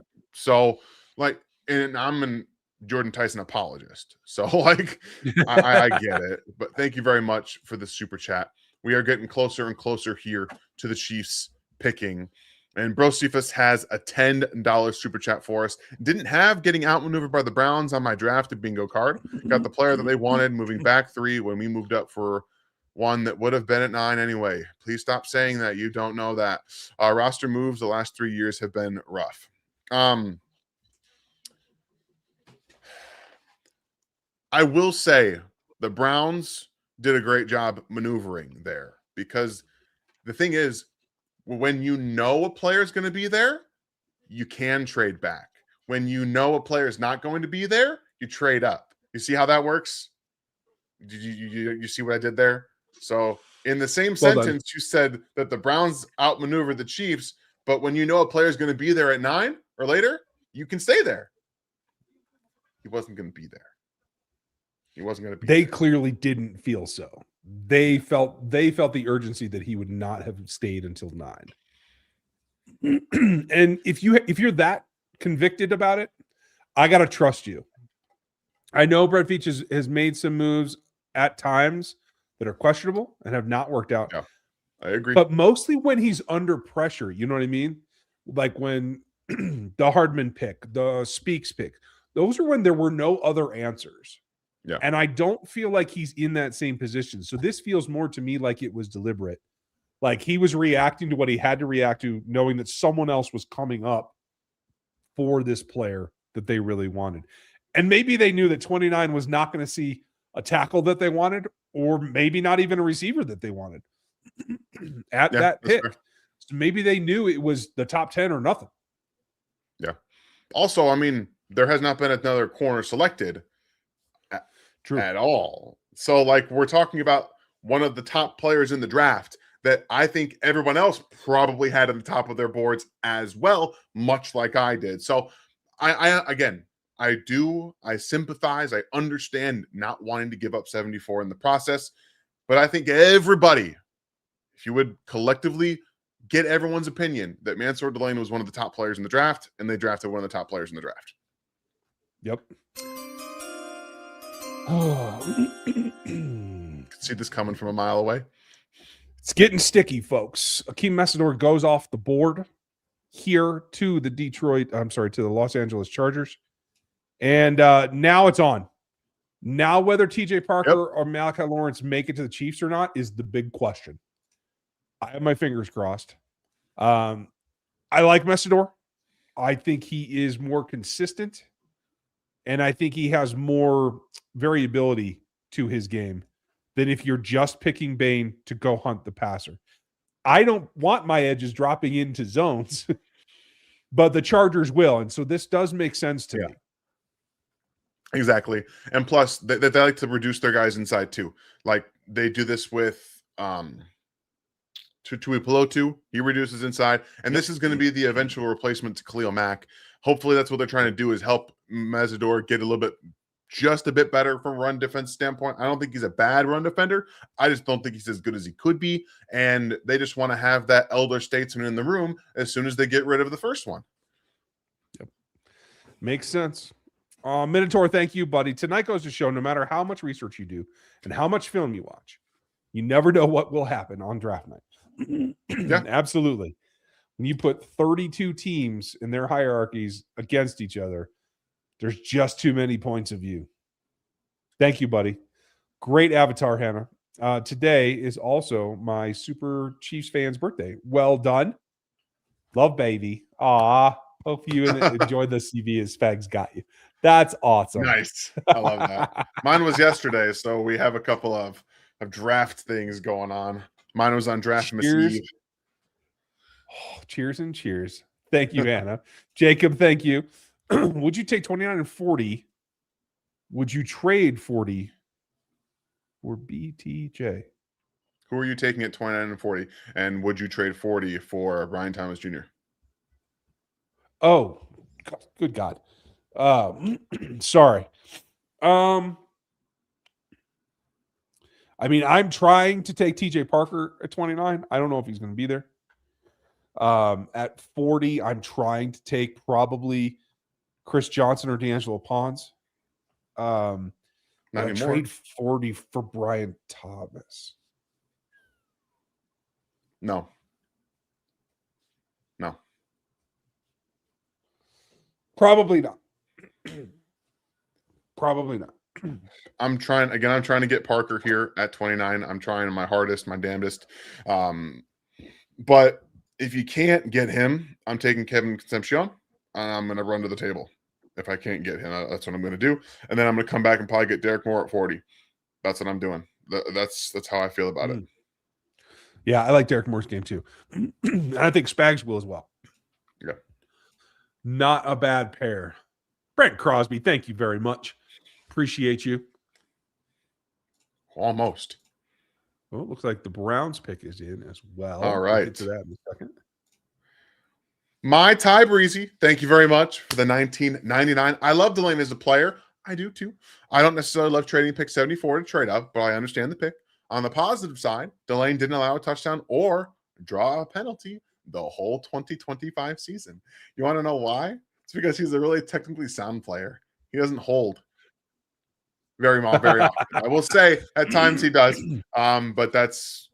And I'm a Jordan Tyson apologist. So, like, I get it. But thank you very much for the super chat. We are getting closer and closer here to the Chiefs picking. And Brosifus has a $10 super chat for us. Didn't have getting outmaneuvered by the Browns on my drafted bingo card. Got the player that they wanted, moving back 3 when we moved up for one that would have been at 9 anyway. Please stop saying that. You don't know that. Roster moves the last 3 years have been rough. I will say the Browns did a great job maneuvering there, because the thing is, when you know a player is going to be there, you can trade back. When you know a player is not going to be there, you trade up. You see how that works? You see what I did there? So in the same sentence, you said that the Browns outmaneuvered the Chiefs, but when you know a player is going to be there at 9 or later, you can stay there. He wasn't going to be there. He wasn't going to be. They there. clearly didn't feel so. They felt the urgency that he would not have stayed until 9. And if you're that convicted about it, I gotta trust you. I know Brett Veach has made some moves at times that are questionable and have not worked out. Yeah, I agree. But mostly when he's under pressure, you know what I mean? Like when the Hardman pick, the Speaks pick, those are when there were no other answers. Yeah. And I don't feel like he's in that same position. So this feels more to me like it was deliberate. Like he was reacting to what he had to react to, knowing that someone else was coming up for this player that they really wanted. And maybe they knew that 29 was not going to see a tackle that they wanted, or maybe not even a receiver that they wanted at that pick. So maybe they knew it was the top 10 or nothing. Yeah. Also, I mean, there has not been another corner selected at all. So, like, we're talking about one of the top players in the draft that I think everyone else probably had at the top of their boards as well, much like I did. So, I sympathize. I understand not wanting to give up 74 in the process, but I think everybody, if you would collectively get everyone's opinion, that Mansoor Delane was one of the top players in the draft, and they drafted one of the top players in the draft. Yep. Could see this coming from a mile away. It's getting sticky, folks. Akeem Messidor goes off the board here to the Los Angeles Chargers. And now it's on. Now whether TJ Parker or Malachi Lawrence make it to the Chiefs or not is the big question. I have my fingers crossed. I like Messidor. I think he is more consistent. And I think he has more variability to his game than if you're just picking Bain to go hunt the passer. I don't want my edges dropping into zones, but the Chargers will. And so this does make sense to me. Exactly. And plus, they like to reduce their guys inside too. Like they do this with Tui Pelotu. He reduces inside. And this is going to be the eventual replacement to Khalil Mack. Hopefully that's what they're trying to do, is help Messidor get just a bit better from a run defense standpoint. I don't think he's a bad run defender. I just don't think he's as good as he could be. And they just want to have that elder statesman in the room as soon as they get rid of the first one. Yep. Makes sense. Minotaur, thank you, buddy. Tonight goes to show no matter how much research you do and how much film you watch, you never know what will happen on draft night. Yeah, absolutely. When you put 32 teams in their hierarchies against each other, there's just too many points of view. Thank you, buddy. Great avatar, Hannah. Today is also my Super Chiefs fans' birthday. Well done. Love, baby. Aw. Hope you enjoyed the CV as Fags got you. That's awesome. Nice. I love that. Mine was yesterday, so we have a couple of draft things going on. Mine was on Draftmas Eve. Oh, cheers and cheers. Thank you, Anna. Jacob, thank you. Would you take 29 and 40? Would you trade 40 for BTJ? Who are you taking at 29 and 40? And would you trade 40 for Ryan Thomas Jr.? Oh, good God. Sorry. I mean, I'm trying to take TJ Parker at 29. I don't know if he's going to be there. At 40, I'm trying to take probably Chris Johnson or D'Angelo Pons. Not anymore. Trade 40 for Brian Thomas. No. Probably not. Probably not. I'm trying to get Parker here at 29. I'm trying my hardest, my damnedest. But if you can't get him, I'm taking Kevin Concepcion, and I'm going to run to the table. If I can't get him, that's what I'm going to do. And then I'm going to come back and probably get Derek Moore at 40. That's what I'm doing. That's how I feel about it. Yeah, I like Derek Moore's game too. And I think Spags will as well. Yeah. Not a bad pair. Brent Crosby, thank you very much. Appreciate you. Almost. Well, it looks like the Browns pick is in as well. All right. We'll get to that in a second. My Ty Breezy, thank you very much for the 1999. I love Delane as a player. I do too. I don't necessarily love trading pick 74 to trade up, but I understand the pick. On the positive side, Delane didn't allow a touchdown or draw a penalty the whole 2025 season. You want to know why? It's because he's a really technically sound player. He doesn't hold very often. I will say at times he does, but that's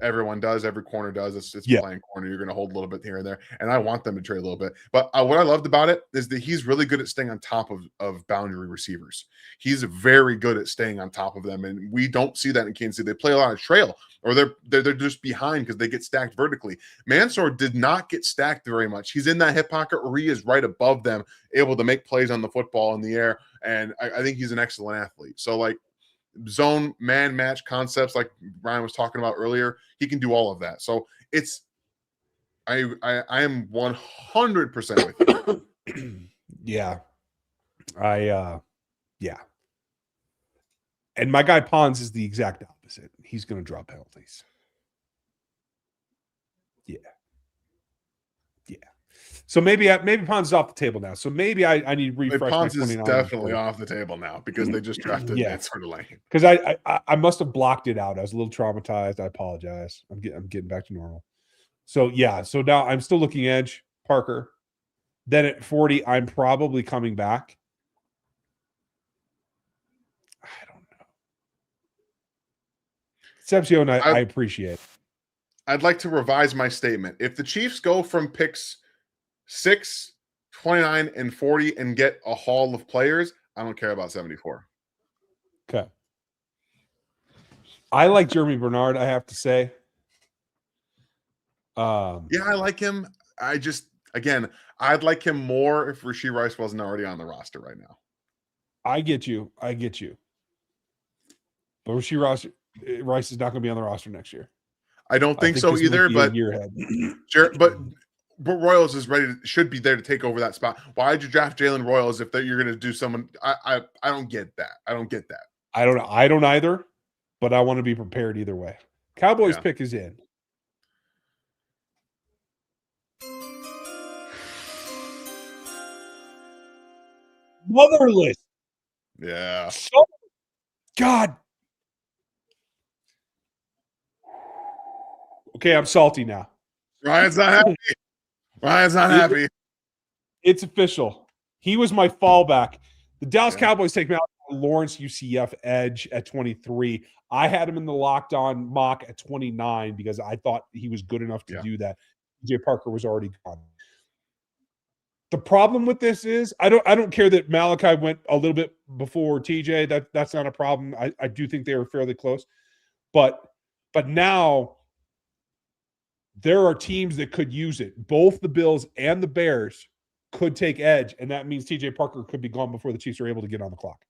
everyone does. Every corner does. It's Yeah. playing corner. You're going to hold a little bit here and there, and I want them to trade a little bit. But what I loved about it is that he's really good at staying on top of boundary receivers. He's very good at staying on top of them, and we don't see that in Kansas City. They play a lot of trail, or they're just behind because they get stacked vertically. Mansoor did not get stacked very much. He's in that hip pocket where he is right above them, able to make plays on the football in the air, and I think he's an excellent athlete. So like zone man match concepts like Ryan was talking about earlier, he can do all of that. So it's I am 100% with you. Yeah. Yeah. And my guy Pons is the exact opposite. He's going to draw penalties. Yeah. Yeah. So maybe Pons is off the table now. So maybe I need to refresh Pons my is definitely off the table now because they just drafted Mansoor Delane. Because I must have blocked it out. I was a little traumatized. I apologize. I'm getting back to normal. So yeah. So now I'm still looking edge Parker. Then at 40, I'm probably coming back. I don't know. Concepcion, I appreciate. I'd like to revise my statement. If the Chiefs go from picks 6, 29, and 40 and get a haul of players, I don't care about 74. Okay. I like Jeremy Bernard, I have to say. Yeah, I like him. I'd like him more if Rashee Rice wasn't already on the roster right now. I get you. But Rashee Rice is not going to be on the roster next year. I don't think so either, but year ahead. but Royals is should be there to take over that spot. Why did you draft Jalen Royals if you're going to do someone? I don't get that. I don't get that. I don't either, but I want to be prepared either way. Cowboys pick is in. Motherless. Yeah. So, God. Okay, I'm salty now. Ryan's not happy. It's official. He was my fallback. The Dallas Cowboys take me out Lawrence UCF edge at 23. I had him in the locked on mock at 29 because I thought he was good enough to do that. DJ Parker was already gone. The problem with this is I don't care that Malachi went a little bit before TJ. That's not a problem. I do think they were fairly close. But now there are teams that could use it. Both the Bills and the Bears could take edge, and that means TJ Parker could be gone before the Chiefs are able to get on the clock.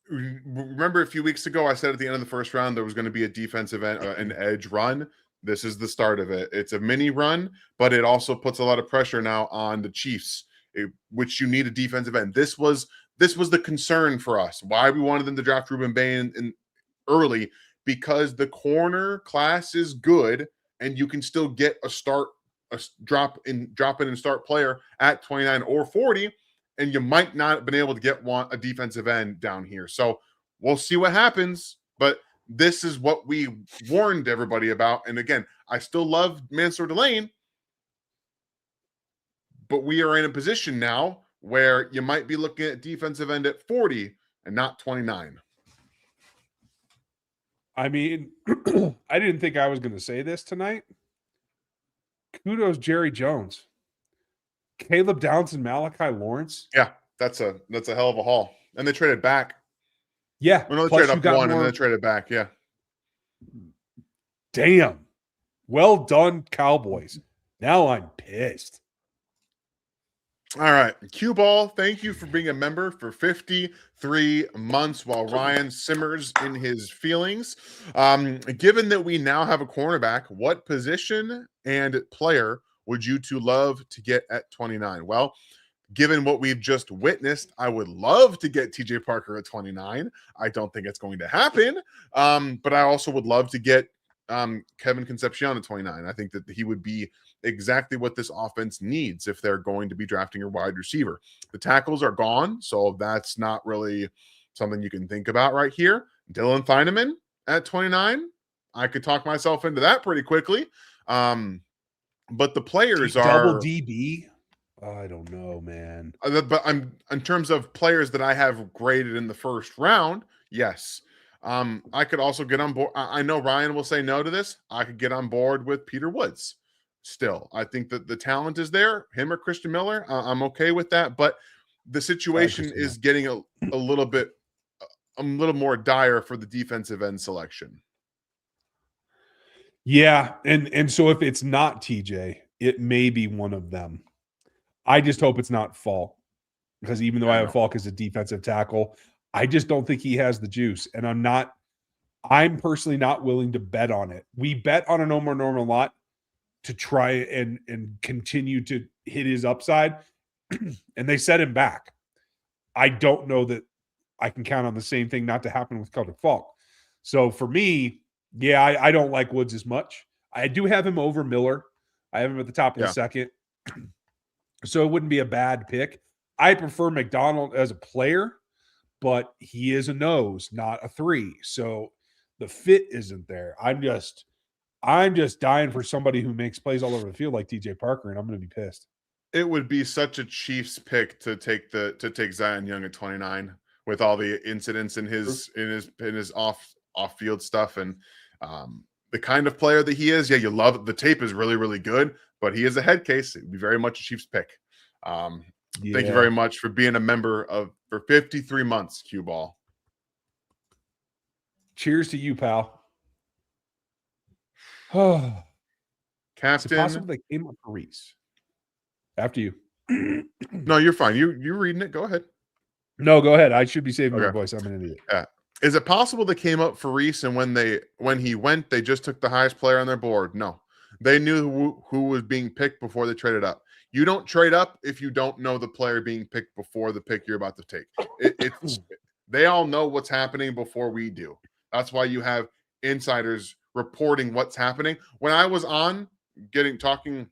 Remember a few weeks ago I said at the end of the first round there was going to be a defensive end, an edge run. This is the start of it. It's a mini run, but it also puts a lot of pressure now on the Chiefs, which you need a defensive end. This was the concern for us. Why we wanted them to draft Ruben Bain in early, because the corner class is good and you can still get a drop in and start player at 29 or 40, and you might not have been able to get a defensive end down here. So we'll see what happens, but this is what we warned everybody about. And again, I still love Mansoor Delane, but we are in a position now where you might be looking at defensive end at 40 and not 29. I mean, I didn't think I was going to say this tonight. Kudos, Jerry Jones, Caleb Downs, and Malachi Lawrence. Yeah, that's a hell of a haul. And they traded back. Yeah. Well, no, they traded up one and then they traded back. Yeah. Damn. Well done, Cowboys. Now I'm pissed. All right. Cue Ball, thank you for being a member for 53 months while Ryan simmers in his feelings. Given that we now have a cornerback, what position and player would you two love to get at 29? Well, given what we've just witnessed, I would love to get TJ Parker at 29. I don't think it's going to happen. But I also would love to get Kevin Concepcion at 29. I think that he would be exactly what this offense needs if they're going to be drafting a wide receiver. The tackles are gone, so that's not really something you can think about right here. Dylan Thieneman at 29. I could talk myself into that pretty quickly. But the players double are DB. I don't know, man. But I'm in terms of players that I have graded in the first round. Yes, I could also get on board. I know Ryan will say no to this. I could get on board with Peter Woods. Still, I think that the talent is there. Him or Christian Miller, I'm okay with that. But the situation is getting a little bit, a little more dire for the defensive end selection. Yeah, and so if it's not TJ, it may be one of them. I just hope it's not Falk, because even though I have Falk as a defensive tackle, I just don't think he has the juice, and I'm personally not willing to bet on it. We bet on an Omar Norman a lot to try and continue to hit his upside, and they set him back. I don't know that I can count on the same thing not to happen with Celtic Falk. So for me, yeah, I don't like Woods as much. I do have him over Miller. I have him at the top of the second. So it wouldn't be a bad pick. I prefer McDonald as a player, but he is a nose, not a 3. So the fit isn't there. I'm just dying for somebody who makes plays all over the field like DJ Parker, and I'm going to be pissed. It would be such a Chiefs pick to take Zion Young at 29 with all the incidents in his off field stuff and the kind of player that he is. Yeah, you love it. The tape is really, really good, but he is a head case. It would be very much a Chiefs pick. Thank you very much for being a member for 53 months, Cue Ball. Cheers to you, pal. Oh, Captain. Is it possible they came up for Reese? After you. No, you're fine. You're reading it. Go ahead. No, go ahead. I should be saving my voice. I'm an idiot. Yeah. Is it possible they came up for Reese and when he went, they just took the highest player on their board? No. They knew who was being picked before they traded up. You don't trade up if you don't know the player being picked before the pick you're about to take. They all know what's happening before we do. That's why you have insiders reporting what's happening. When I was on talking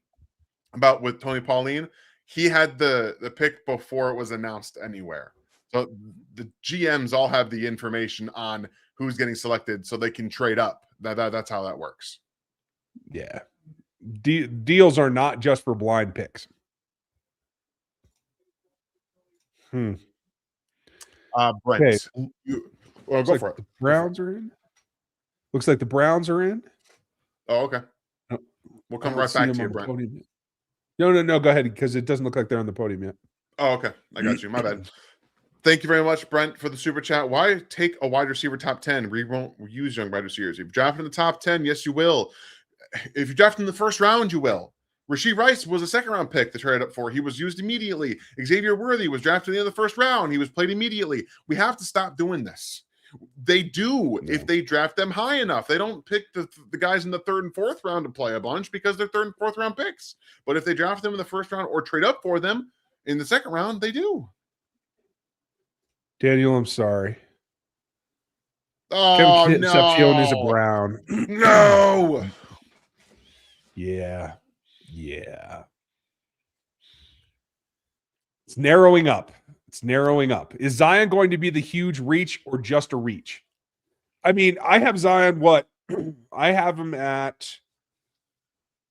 about with Tony Pauline, he had the pick before it was announced anywhere. So the GMs all have the information on who's getting selected so they can trade up. That's how that works. Yeah. Deals are not just for blind picks. Brent. Okay. Go for it. The Browns are in. Looks like the Browns are in. Oh, okay. We'll come right back to you, Brent. No. Go ahead, because it doesn't look like they're on the podium yet. Oh, okay. I got you. My bad. Thank you very much, Brent, for the super chat. Why take a wide receiver top 10? We won't use young wide receivers. If you draft in the top 10, yes, you will. If you draft in the first round, you will. Rasheed Rice was a second-round pick to trade up for. He was used immediately. Xavier Worthy was drafted in the end of the first round. He was played immediately. We have to stop doing this. They do if they draft them high enough. They don't pick the guys in the third and fourth round to play a bunch because they're third and fourth round picks. But if they draft them in the first round or trade up for them in the second round, they do. Daniel, I'm sorry. Oh, Kevin Concepcion is a Brown. No. Yeah. It's narrowing up. Is Zion going to be the huge reach or just a reach? I mean, I have Zion, I have him at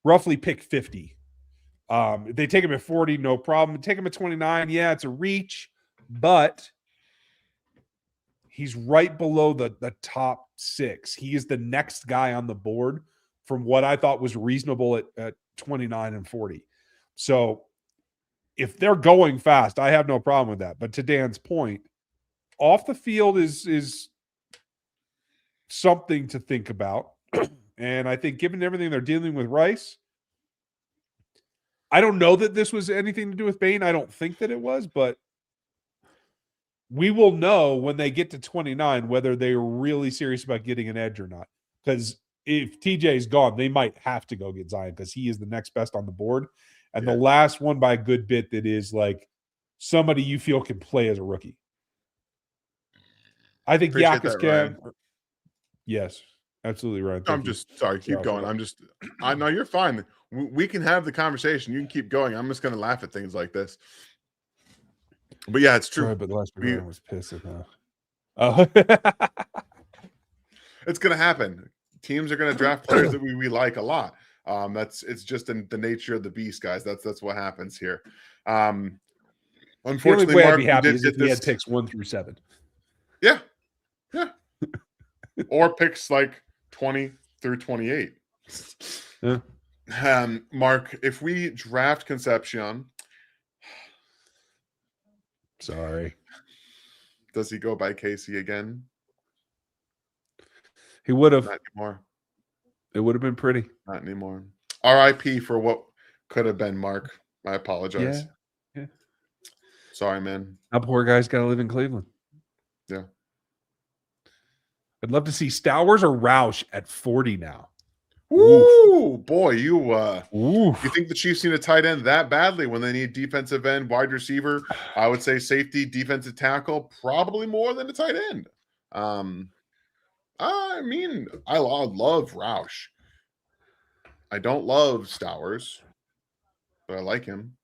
roughly pick 50. They take him at 40, no problem. Take him at 29, yeah, it's a reach, but he's right below the top 6. He is the next guy on the board from what I thought was reasonable at 29 and 40. So if they're going fast, I have no problem with that. But to Dan's point, off the field is something to think about. And I think given everything they're dealing with Rice, I don't know that this was anything to do with Bain. I don't think that it was, but we will know when they get to 29 whether they're really serious about getting an edge or not. Because if TJ is gone, they might have to go get Zion because he is the next best on the board. And the last one by a good bit that is like somebody you feel can play as a rookie. I think Yakus can. Yes. Absolutely right. I'm just sorry. Keep going. I know you're fine. We can have the conversation. You can keep going. I'm just going to laugh at things like this. But yeah, it's true. Sorry, but the last I was pissed at that. Oh, it's going to happen. Teams are going to draft players that we like a lot. It's just in the nature of the beast, guys. That's what happens here. Unfortunately, the only way Mark, I'd be happy is if we had picks 1 through 7. Yeah, or picks like 20 through 28. Yeah. Mark, if we draft Concepcion, sorry, does he go by Casey again? He would have. Not anymore. It would have been pretty. Not anymore. R.I.P. for what could have been, Mark. I apologize. Yeah. Sorry, man. That poor guy's got to live in Cleveland. Yeah. I'd love to see Stowers or Roush at 40 now. Ooh, boy, you think the Chiefs need a tight end that badly when they need defensive end, wide receiver? I would say safety, defensive tackle, probably more than a tight end. I mean, I love Roush. I don't love Stowers, but I like him.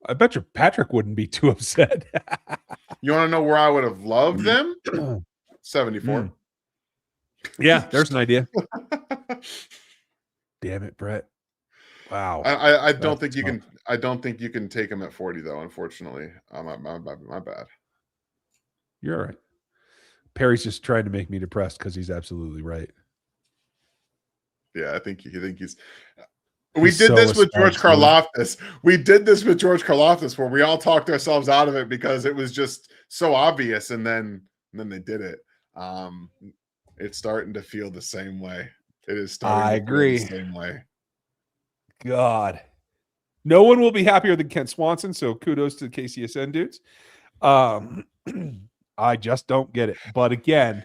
I bet you Patrick wouldn't be too upset. You want to know where I would have loved them? 74. Yeah, there's an idea. Damn it, Brett. Wow. I don't think you can. I don't think you can take him at 40 though. Unfortunately, my bad. You're all right. Perry's just trying to make me depressed because he's absolutely right. Yeah, I think he's. We did this with George Karlaftis. We did this with George Karlaftis where we all talked ourselves out of it because it was just so obvious, and then they did it. It's starting to feel the same way. It is starting to feel the same way. God. No one will be happier than Kent Swanson, so kudos to the KCSN dudes. I just don't get it. But again,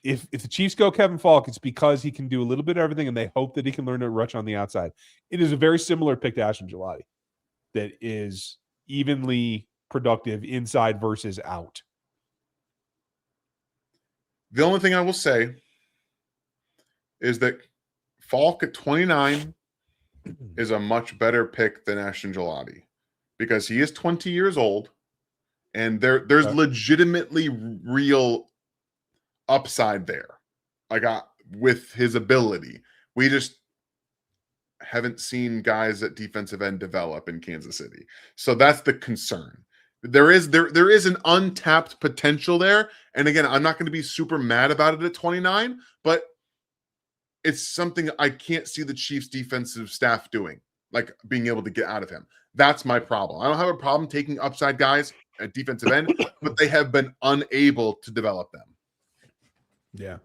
if the Chiefs go Kevin Falk, it's because he can do a little bit of everything, and they hope that he can learn to rush on the outside. It is a very similar pick to Ashton Gelati that is evenly productive inside versus out. The only thing I will say is that Falk at 29 is a much better pick than Ashton Gelati because he is 20 years old, and there's legitimately real upside there. Like with his ability, we just haven't seen guys at defensive end develop in Kansas City. So that's the concern. There is an untapped potential there. And again, I'm not going to be super mad about it at 29, but it's something I can't see the Chiefs defensive staff doing, like being able to get out of him. That's my problem. I don't have a problem taking upside guys at defensive end, but they have been unable to develop them. Yeah.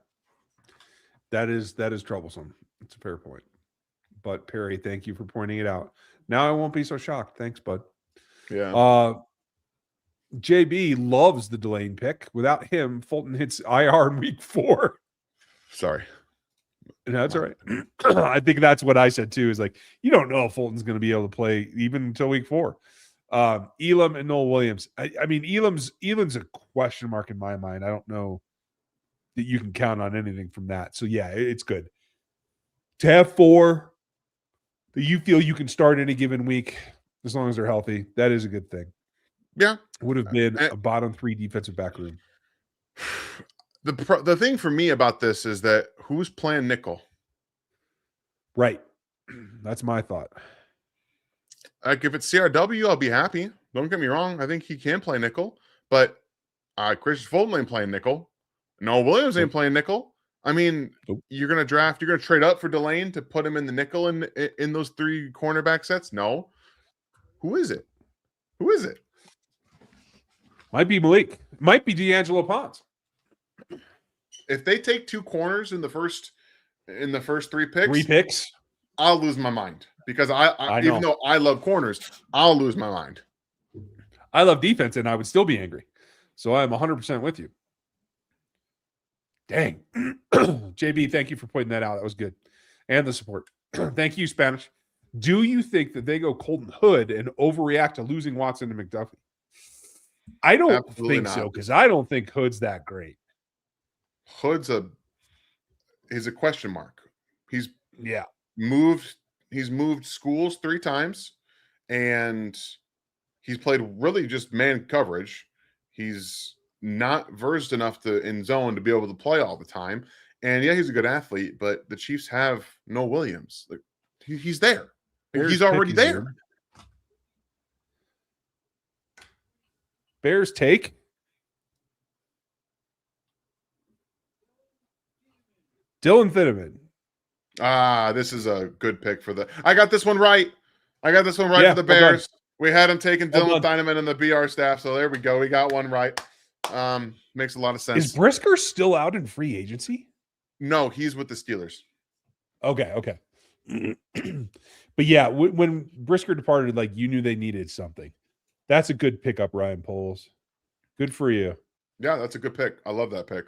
That is troublesome. It's a fair point. But Perry, thank you for pointing it out. Now I won't be so shocked. Thanks, bud. Yeah. JB loves the Delane pick. Without him, Fulton hits IR in week 4. Sorry. That's all right. I think that's what I said too, is like, you don't know if Fulton's going to be able to play even until week 4. Elam and Noel Williams. I mean, Elam's a question mark in my mind. I don't know that you can count on anything from that. So yeah, it's good to have 4 that you feel you can start any given week as long as they're healthy. That is a good thing. Yeah. Would have been a bottom 3 defensive back room. The thing for me about this is that who's playing nickel? Right. That's my thought. Like if it's CRW, I'll be happy. Don't get me wrong. I think he can play nickel, but Chris Fulton ain't playing nickel. Noel Williams ain't playing nickel. I mean, you're going to trade up for Delane to put him in the nickel in those 3 cornerback sets? No. Who is it? Might be Malik. Might be D'Angelo Pons. If they take 2 corners in the first 3 picks, 3 picks, I'll lose my mind because I even though I love corners, I'll lose my mind. I love defense, and I would still be angry. So I'm 100% with you. Dang. JB, thank you for pointing that out. That was good. And the support. Thank you, Spanish. Do you think that they go Colton Hood and overreact to losing Watson to McDuffie? I don't think so, because I don't think Hood's that great. Hood's is a question mark. He's Yeah. moved schools 3 times, and he's played really just man coverage. He's not versed enough in zone to be able to play all the time. And yeah, he's a good athlete, but the Chiefs have no Williams. Like he's there. Bears He's already pick is there. in. Bears take. Dylan Thieneman. This is a good pick for I got this one right. For the Bears. We had him taking Dylan Thieneman and the BR staff, so there we go. We got one right. Makes a lot of sense. Is Brisker still out in free agency? No, he's with the Steelers. Okay. But yeah, when Brisker departed, like you knew they needed something. That's a good pickup, Ryan Poles. Good for you. Yeah, that's a good pick. I love that pick.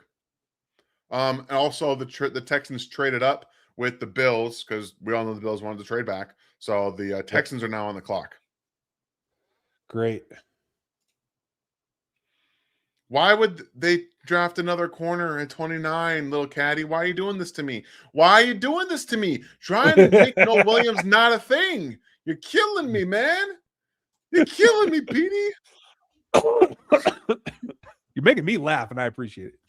And also the Texans traded up with the Bills because we all know the Bills wanted to trade back. So the Texans are now on the clock. Great. Why would they draft another corner at 29, little caddy? Why are you doing this to me? Trying to make no Williams not a thing. You're killing me, man. You're killing me, Petey. You're making me laugh, and I appreciate it.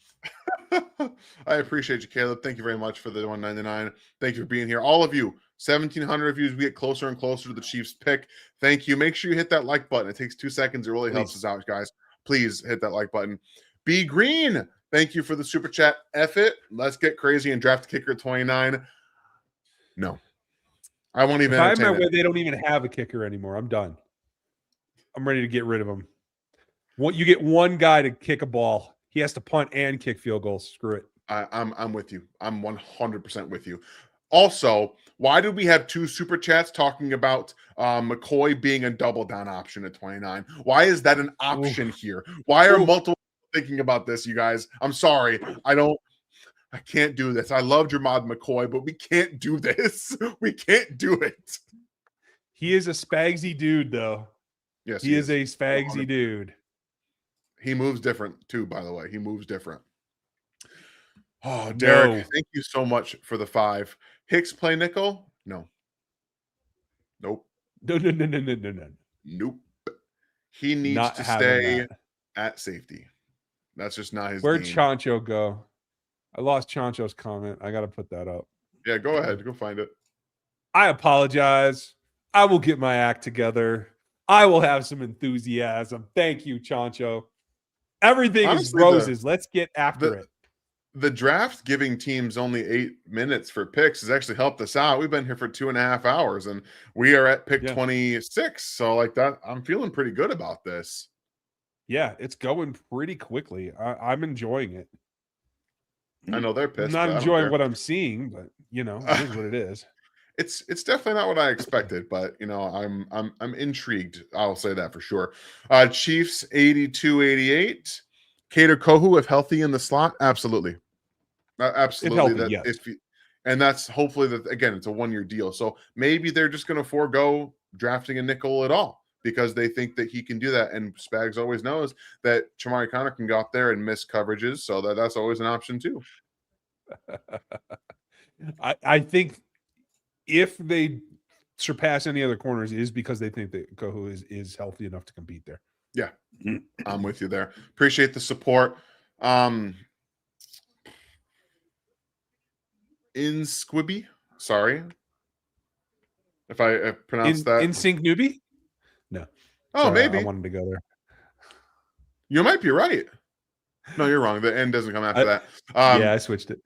I appreciate you, Caleb. Thank you very much for the $1.99. Thank you for being here. All of you, 1,700 reviews. We get closer and closer to the Chiefs pick. Thank you. Make sure you hit that like button. It takes 2 seconds. It really helps us out, guys. Please hit that like button. B Green, thank you for the super chat. F it. Let's get crazy and draft a kicker at 29. No. I won't even entertain it. Way, they don't even have a kicker anymore. I'm done. I'm ready to get rid of him. You get one guy to kick a ball. He has to punt and kick field goals. Screw it. I'm with you. I'm 100% with you. Also, why do we have 2 super chats talking about McCoy being a double down option at 29? Why is that an option here? Why are multiple thinking about this, you guys? I'm sorry. I can't do this. I love Jermod McCoy, but we can't do this. We can't do it. He is a spagsy dude, though. Yes, he is a spagsy dude. He moves different, too, by the way. He moves different. Oh, Derek, thank you so much for the 5. Hicks play nickel? No. Nope. No. Nope. He needs to stay at safety. That's just not his Where'd game. Chancho go? I lost Chancho's comment. I got to put that up. Yeah, go ahead. Go find it. I apologize. I will get my act together. I will have some enthusiasm. Thank you, Chancho. Everything is roses. Let's get after it. The draft giving teams only 8 minutes for picks has actually helped us out. We've been here for 2.5 hours, and we are at pick 26. So, like that, I'm feeling pretty good about this. Yeah, it's going pretty quickly. I'm enjoying it. I know they're pissed. I'm not enjoying what I'm seeing, but it is what it is. It's definitely not what I expected, but I'm intrigued. I'll say that for sure. Chiefs 82-88. Kader Kohu, if healthy in the slot, absolutely. Absolutely. And that's hopefully that, again, it's a 1-year deal. So maybe they're just going to forego drafting a nickel at all because they think that he can do that. And Spags always knows that Chamari Connor can go out there and miss coverages. So that's always an option too. I think if they surpass any other corners, it is because they think that Kohu is healthy enough to compete there. Yeah, I'm with you there. Appreciate the support. In Squibby, sorry if I pronounced that. In Sync Newbie? No. Oh, sorry, maybe. I wanted to go there. You might be right. No, you're wrong. The N doesn't come after that. Yeah, I switched it.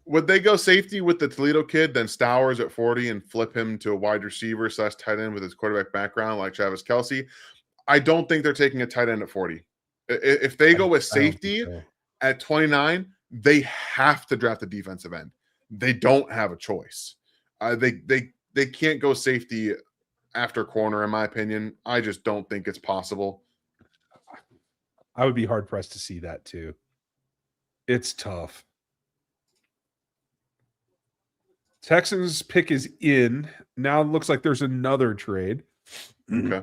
Would they go safety with the Toledo kid, then Stowers at 40 and flip him to a wide receiver / tight end with his quarterback background like Travis Kelce? I don't think they're taking a tight end at 40. If they go with safety at 29, they have to draft a defensive end. They don't have a choice. They can't go safety after corner, in my opinion. I just don't think it's possible. I would be hard pressed to see that too. It's tough. Texans pick is in. Now it looks like there's another trade. Okay.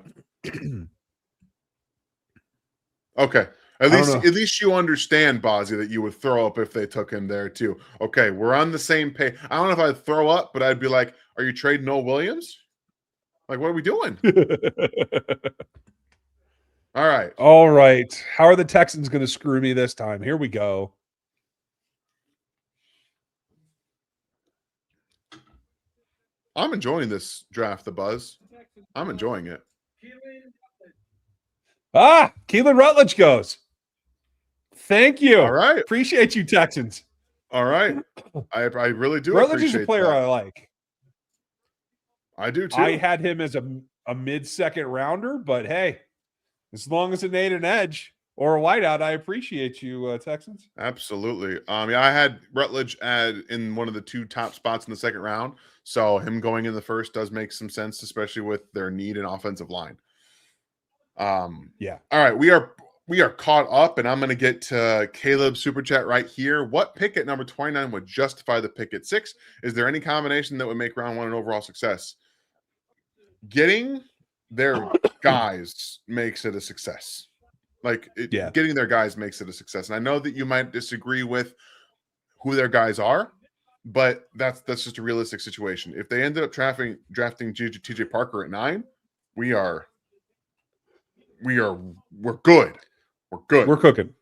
Okay. At I don't least, know. at least you understand, Bozzy, that you would throw up if they took him there too. Okay, we're on the same page. I don't know if I'd throw up, but I'd be like, "Are you trading Noah Williams? Like, what are we doing?" All right. All right. How are the Texans going to screw me this time? Here we go. I'm enjoying this draft, the buzz. I'm enjoying it. Keelan Rutledge goes. Thank you. All right. Appreciate you, Texans. All right. I really do Rutledge is appreciate a player that. I like. I do too. I had him as a mid-second rounder, but hey, as long as it ain't an edge or a wideout, I appreciate you, Texans. Absolutely. Yeah, I had Rutledge in one of the 2 top spots in the second round. So him going in the first does make some sense, especially with their need in offensive line. Yeah. All right, we are caught up, and I'm going to get to Caleb's super chat right here. What pick at number 29 would justify the pick at 6? Is there any combination that would make round 1 an overall success? Getting their guys makes it a success. Getting their guys makes it a success. And I know that you might disagree with who their guys are, but that's just a realistic situation. If they ended up drafting TJ Parker at 9, we're good. We're good. We're cooking.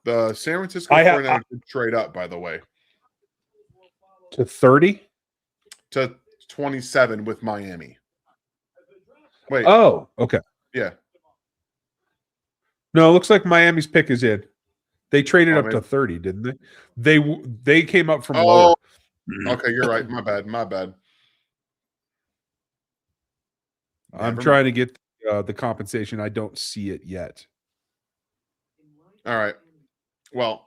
The San Francisco 49ers did trade up, by the way, to 30 to 27 with Miami. Wait. Oh, okay. Yeah. No, it looks like Miami's pick is in. They traded up to 30, didn't they? They came up from lower. Okay, you're right. My bad. I'm trying to get the compensation. I don't see it yet. All right. Well,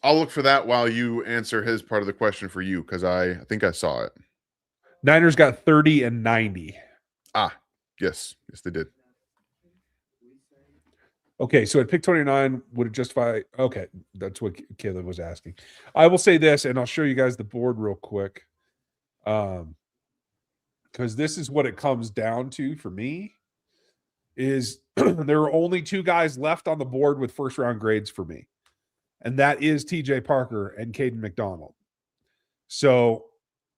I'll look for that while you answer his part of the question for you, because I think I saw it. Niners got 30 and 90. Yes, they did. Okay, so at pick 29, would it justify? Okay, that's what Caleb was asking. I will say this, and I'll show you guys the board real quick, because this is what it comes down to for me. Is there are only 2 guys left on the board with first round grades for me, and that is TJ Parker and Caden McDonald. So,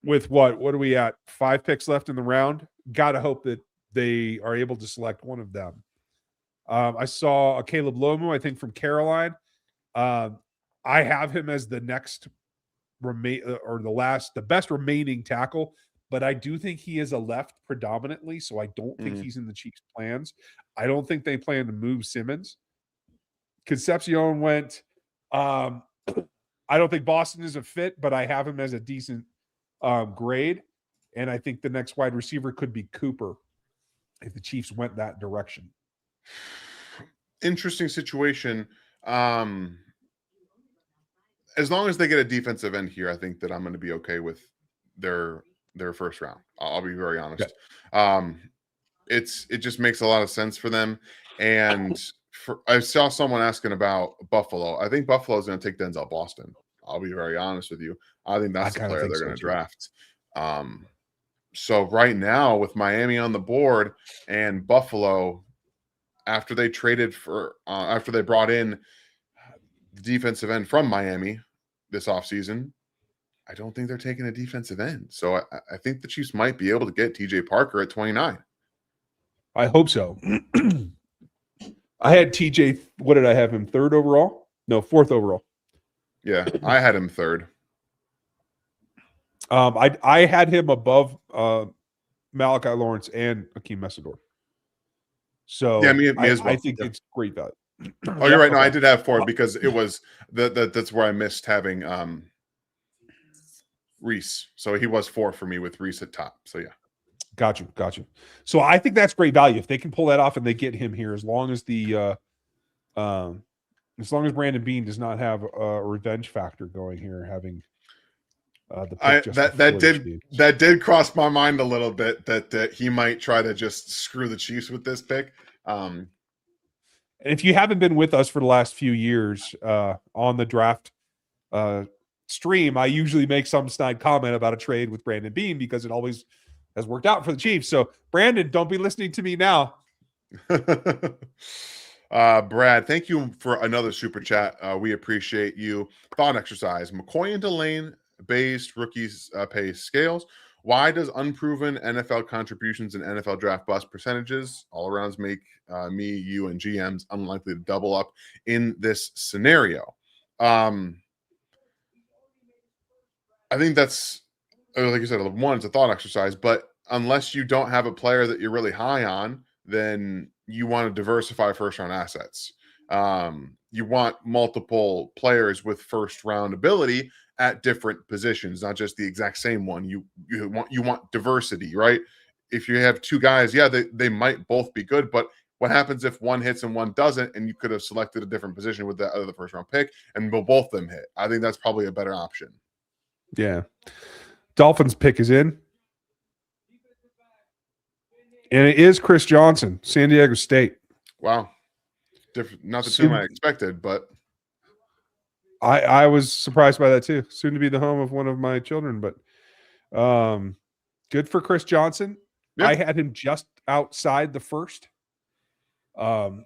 with what are we at? 5 picks left in the round. Got to hope that they are able to select one of them. I saw a Caleb Lomu, I think from Caroline. I have him as the next the best remaining tackle, but I do think he is a left predominantly, so I don't think he's in the Chiefs' plans. I don't think they plan to move Simmons. Concepcion went. I don't think Boston is a fit, but I have him as a decent grade, and I think the next wide receiver could be Cooper if the Chiefs went that direction. Interesting situation. As long as they get a defensive end here, I think that I'm going to be okay with their first round. I'll be very honest. Okay. It just makes a lot of sense for them. And I saw someone asking about Buffalo. I think Buffalo is going to take Denzel Boston. I'll be very honest with you. I think that's the player they're going to draft. So right now with Miami on the board and Buffalo, after they brought in the defensive end from Miami this offseason, I don't think they're taking a defensive end. So I think the Chiefs might be able to get TJ Parker at 29. I hope so. I had TJ. What did I have him? 3rd overall? No, 4th overall. Yeah, I had him 3rd. I had him above Malachi Lawrence and Akeem Messidor. So yeah, me as well. I think it's great value. Oh, you're right. No, I did have 4 because it was that's where I missed having Reese. So he was 4 for me with Reese at top. So yeah. Got you. So I think that's great value if they can pull that off and they get him here, as long as Brandon Beane does not have a revenge factor going here, having the pick that did cross my mind a little bit that he might try to just screw the Chiefs with this pick. And if you haven't been with us for the last few years on the draft stream, I usually make some snide comment about a trade with Brandon Beane because it always has worked out for the Chiefs. So Brandon, don't be listening to me now. Brad, thank you for another super chat. We appreciate you. Thought exercise: McCoy and Delane based rookies pay scales. Why does unproven NFL contributions and NFL draft bust percentages all arounds make me, you, and GMs unlikely to double up in this scenario? I think that's, like you said, one, it's a thought exercise, but unless you don't have a player that you're really high on, then you want to diversify first round assets. You want multiple players with first round ability at different positions, not just the exact same one. You want diversity, right? If you have two guys, yeah, they might both be good, but what happens if one hits and one doesn't, and you could have selected a different position with that other first round pick, and will both of them hit? I think that's probably a better option. Yeah. Dolphins pick is in. And it is Chris Johnson, San Diego State. Wow. Not the team I expected, but I was surprised by that too. Soon to be the home of one of my children, but good for Chris Johnson. Yeah. I had him just outside the first, behind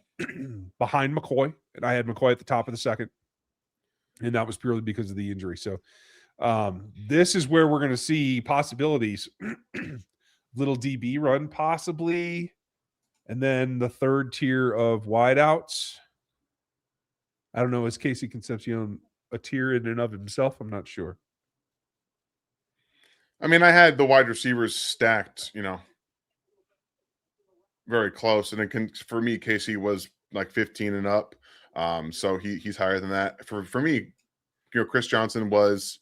McCoy, and I had McCoy at the top of the second, and that was purely because of the injury. So this is where we're going to see possibilities. Little DB run possibly, and then the third tier of wideouts. I don't know. Is Casey Concepcion a tier in and of himself? I'm not sure. I mean, I had the wide receivers stacked, very close, and for me, Casey was like 15 and up, so he's higher than that. For me, Chris Johnson was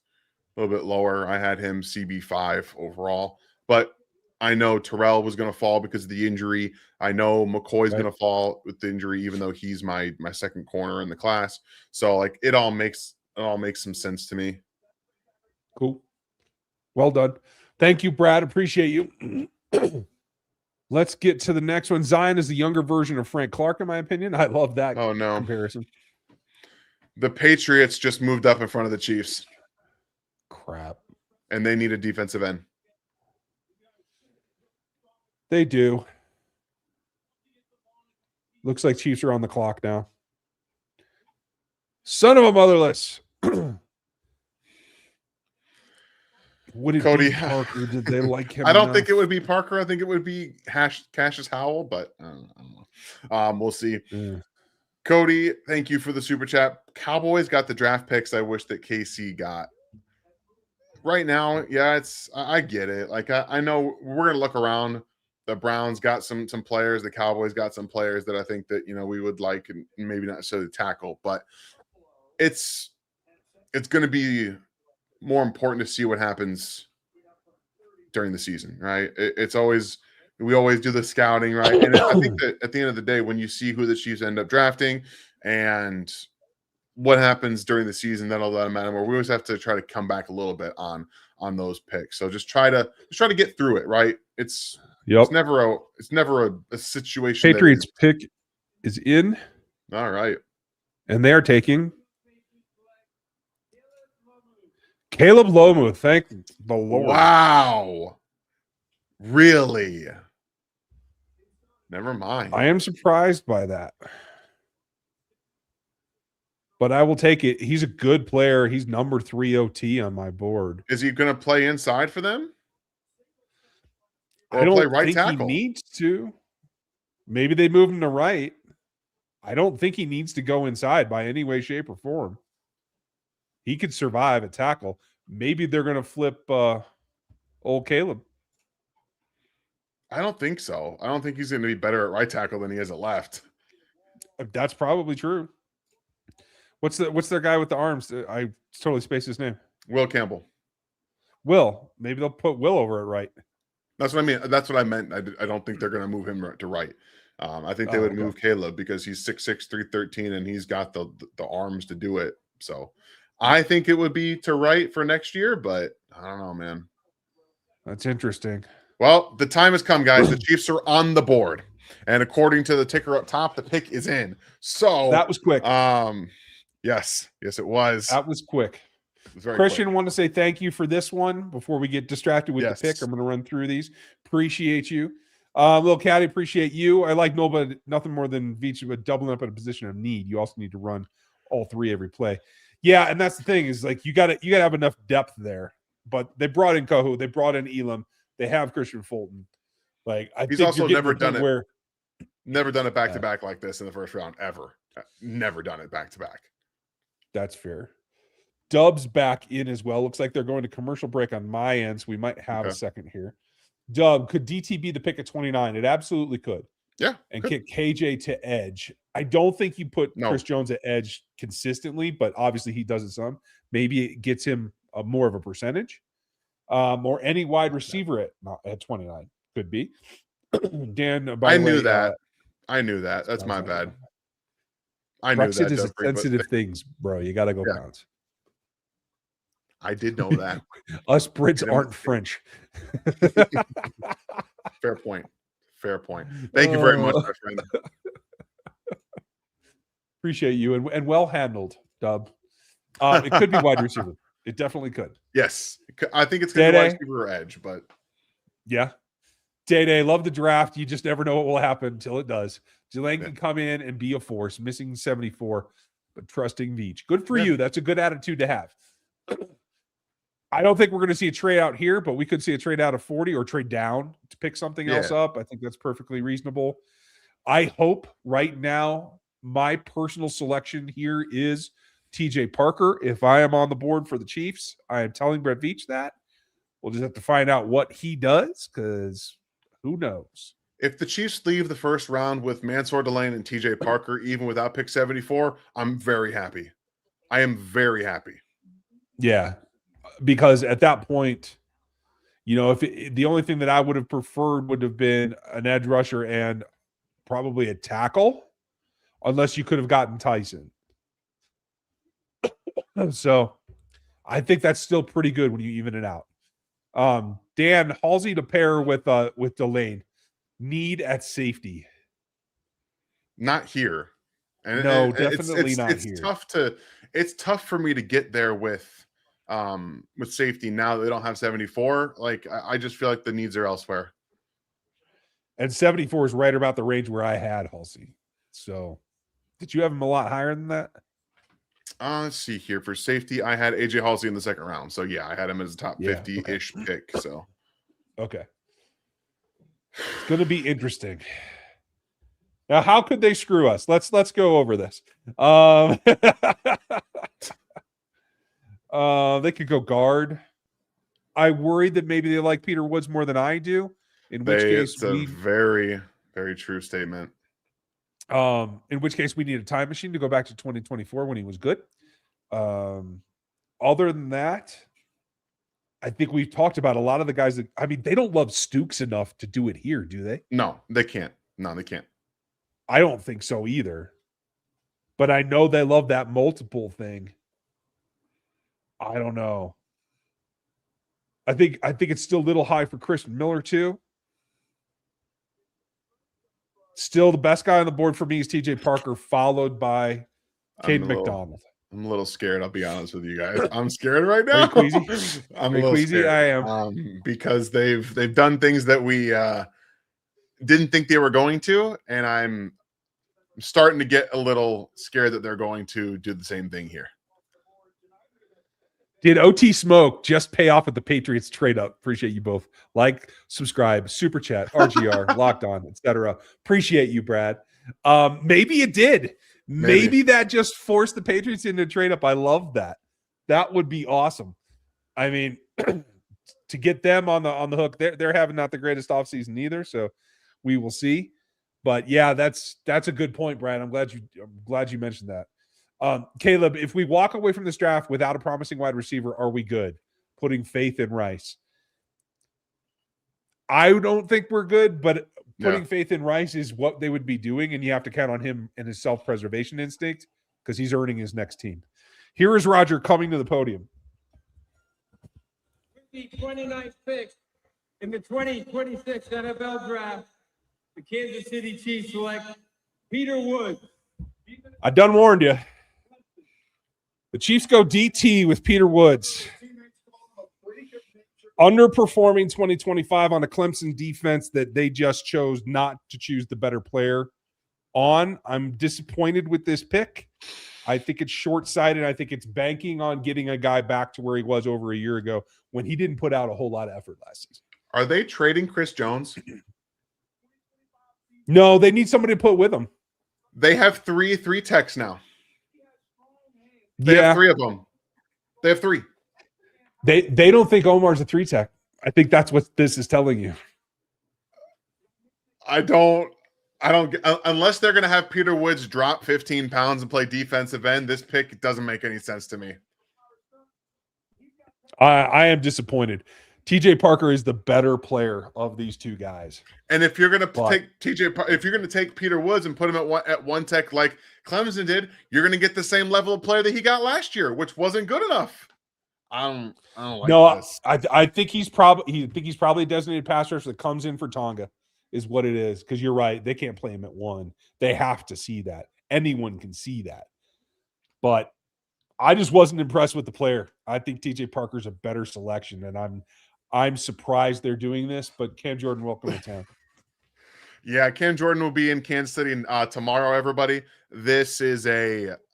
a little bit lower. I had him CB5 overall, but I know Terrell was going to fall because of the injury. I know McCoy's going to fall with the injury, even though he's my second corner in the class. So like it all makes some sense to me. Cool. Well done. Thank you, Brad. Appreciate you. Let's get to the next one. Zion is the younger version of Frank Clark, in my opinion. I love that comparison. The Patriots just moved up in front of the Chiefs. Crap. And they need a defensive end. They do. Looks like Chiefs are on the clock now. Son of a motherless. Would it Cody be Parker? Did they like him? I don't think it would be Parker. I think it would be Cassius Howell, but I don't know. We'll see. Yeah. Cody, thank you for the super chat. Cowboys got the draft picks I wish that KC got. Right now, yeah, I get it. Like I know we're gonna look around. The Browns got some players. The Cowboys got some players that I think that we would like, and maybe not necessarily tackle, but it's going to be more important to see what happens during the season, right? We always do the scouting, right? And I think that at the end of the day, when you see who the Chiefs end up drafting and what happens during the season, that'll matter more. We always have to try to come back a little bit on those picks. So just try to get through it, right? It's never a situation. Patriots pick is in. All right. And they are taking Caleb Lomu. Thank the Lord. Wow. Really? Never mind. I am surprised by that. But I will take it. He's a good player. He's number 3 OT on my board. Is he going to play inside for them? Or I don't play think he needs to. Maybe they move him to right. I don't think he needs to go inside by any way, shape, or form. He could survive at tackle. Maybe they're going to flip old Caleb. I don't think so. I don't think he's going to be better at right tackle than he is at left. That's probably true. What's their guy with the arms? I totally spaced his name. Will Campbell. Will. Maybe they'll put Will over at right. That's what I mean. That's what I meant. I don't think they're going to move him to right. I think they would move Caleb because he's 6'6", 313, and he's got the arms to do it. So I think it would be to right for next year, but I don't know, man. That's interesting. Well, the time has come, guys. The Chiefs are on the board, and according to the ticker up top, the pick is in. So that was quick. Yes, it was. That was quick. Christian, want to say thank you for this one before we get distracted with the pick. I'm going to run through these. Appreciate you. Little Caddy, appreciate you. I like nothing more than Veach, but doubling up in a position of need. You also need to run all three every play. Yeah, and that's the thing is like you gotta have enough depth there. But they brought in Kohu, they brought in Elam, they have Christian Fulton. Like He's think also you're getting never to the point done it. where Never done it back to back like this in the first round ever. Never done it back to back. That's fair. Dub's back in as well. Looks like they're going to commercial break on my end, so we might have a second here. Dub, could DT be the pick at 29? It absolutely could. Yeah. And kick KJ to edge. I don't think you put Chris Jones at edge consistently, but obviously he does it some. Maybe it gets him more of a percentage. Or any wide receiver at 29 could be. Dan, I knew that. That's my bad. I knew Brexit that. is sensitive things, bro. You got to go pounds. I did know that. Us Brits aren't French. Fair point. Thank you very much, my friend. Appreciate you and well handled, Dub. It could be wide receiver. It definitely could. Yes, I think it's going to be wide receiver or edge, but yeah. Day, love the draft. You just never know what will happen until it does. Delane can come in and be a force, missing 74, but trusting Veach. Good for you. That's a good attitude to have. I don't think we're going to see a trade out here, but we could see a trade out of 40 or trade down to pick something else up. I think that's perfectly reasonable. I hope right now my personal selection here is TJ Parker. If I am on the board for the Chiefs, I am telling Brett Veach that. We'll just have to find out what he does because who knows? If the Chiefs leave the first round with Mansoor, Delane, and TJ Parker, even without pick 74, I'm very happy. I am very happy. Yeah. Because at that point, if the only thing that I would have preferred would have been an edge rusher and probably a tackle, unless you could have gotten Tyson. So I think that's still pretty good when you even it out. Dan, Halsey to pair with Delane. Need at safety. Not here. And no, definitely not here. It's tough for me to get there with safety now that they don't have 74. Like I just feel like the needs are elsewhere. And 74 is right about the range where I had Halsey. So did you have him a lot higher than that? Let's see here. For safety, I had AJ Halsey in the second round. So yeah, I had him as a top 50-ish pick. So okay. It's going to be interesting. Now, how could they screw us? Let's go over this. They could go guard. I worried that maybe they like Peter Woods more than I do. It's a very, very true statement. In which case we need a time machine to go back to 2024 when he was good. Other than that, I think we've talked about a lot of the guys that, they don't love Stooks enough to do it here, do they? No, they can't. No, they can't. I don't think so either. But I know they love that multiple thing. I don't know. I think it's still a little high for Christian Miller too. Still the best guy on the board for me is TJ Parker, followed by Caden McDonald. I'm a little scared. I'll be honest with you guys. I'm scared right now. Are you queasy? I'm a little queasy. Scared. I am because they've done things that we didn't think they were going to, and I'm starting to get a little scared that they're going to do the same thing here. Did OT Smoke just pay off at the Patriots trade up? Appreciate you both. Like, subscribe, super chat, RGR, locked on, etc. Appreciate you, Brad. Maybe it did. Maybe that just forced the Patriots into a trade up. I love that. That would be awesome. To get them on the hook, they're having not the greatest offseason either. So we will see. But yeah, that's a good point, Brad. I'm glad you mentioned that. Caleb, if we walk away from this draft without a promising wide receiver, are we good? Putting faith in Rice. I don't think we're good, but putting faith in Rice is what they would be doing, and you have to count on him and his self-preservation instinct because he's earning his next team. Here is Roger coming to the podium. The 29th pick in the 2026 NFL Draft, the Kansas City Chiefs select Peter Woods. I done warned you. The Chiefs go DT with Peter Woods. underperforming 2025 on a Clemson defense that they just chose not to choose the better player on. I'm disappointed with this pick. I think it's short-sighted. I think it's banking on getting a guy back to where he was over a year ago when he didn't put out a whole lot of effort last season. Are they trading Chris Jones? No, they need somebody to put with him. They have three techs now. They have 3 of them. They have 3. They don't think Omar's a 3 tech. I think that's what this is telling you. I don't unless they're going to have Peter Woods drop 15 pounds and play defensive end. This pick doesn't make any sense to me. I am disappointed. TJ Parker is the better player of these 2 guys. And if you're going to if you're going to take Peter Woods and put him at one tech like Clemson did, you're going to get the same level of player that he got last year, which wasn't good enough. I don't like this. I think he's probably a designated pass rusher that comes in for Tonga, is what it is. Because you're right, they can't play him at 1. They have to see that. Anyone can see that. But I just wasn't impressed with the player. I think TJ Parker's a better selection, and I'm surprised they're doing this. But Cam Jordan, welcome to town. Yeah, Cam Jordan will be in Kansas City tomorrow. Everybody, this is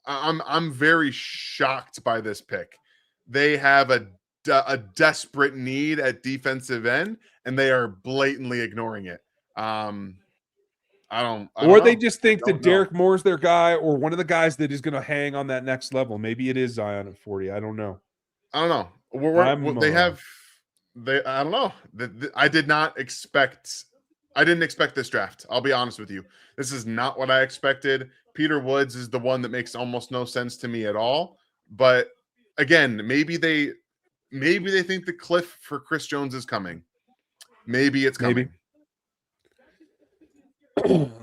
I'm very shocked by this pick. They have a desperate need at defensive end, and they are blatantly ignoring it. They just think that Derek Moore's their guy, or one of the guys that is going to hang on that next level. Maybe it is Zion at 40. I don't know. I don't know. I didn't expect this draft. I'll be honest with you. This is not what I expected. Peter Woods is the one that makes almost no sense to me at all. But again, maybe they think the cliff for Chris Jones is coming. Maybe it's coming.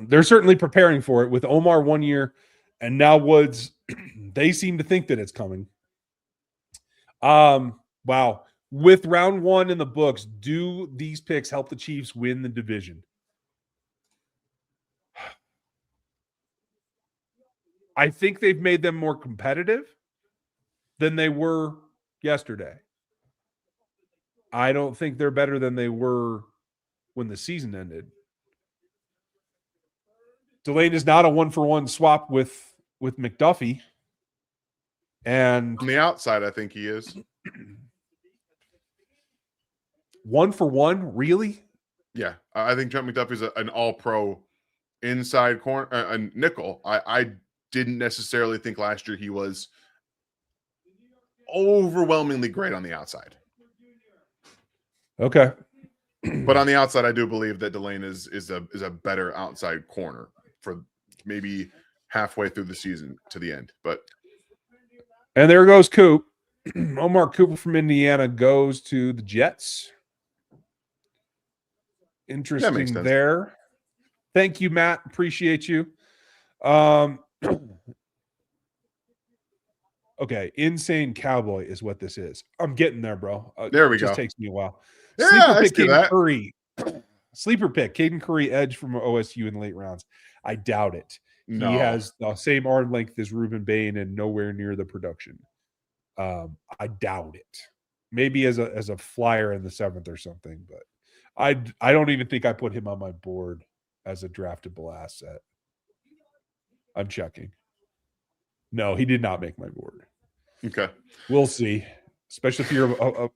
They're certainly preparing for it with Omar 1 year and now Woods. They seem to think that it's coming. Wow. With round 1 in the books, do these picks help the Chiefs win the division? I think they've made them more competitive than they were yesterday. I don't think they're better than they were when the season ended. Delane is not a 1-for-1 swap with McDuffie. And on the outside, I think he is. 1-for-1, really? Yeah, I think Trent McDuffie's an all-pro inside corner, a nickel. I didn't necessarily think last year he was overwhelmingly great on the outside. Okay. But on the outside, I do believe that Delane is a better outside corner for maybe halfway through the season to the end. And there goes Coop. Omar Cooper from Indiana goes to the Jets. Interesting there. Thank you, Matt. Appreciate you. Okay, insane cowboy is what this is. I'm getting there, bro. There we go. It just takes me a while. Yeah, Sleeper pick, Caden Curry. Sleeper pick, Caden Curry, edge from OSU in the late rounds. I doubt it. No. He has the same arm length as Ruben Bain and nowhere near the production. I doubt it. Maybe as a flyer in the 7th or something, but I don't even think I put him on my board as a draftable asset. I'm checking. No, he did not make my board. Okay. We'll see. Especially if you're a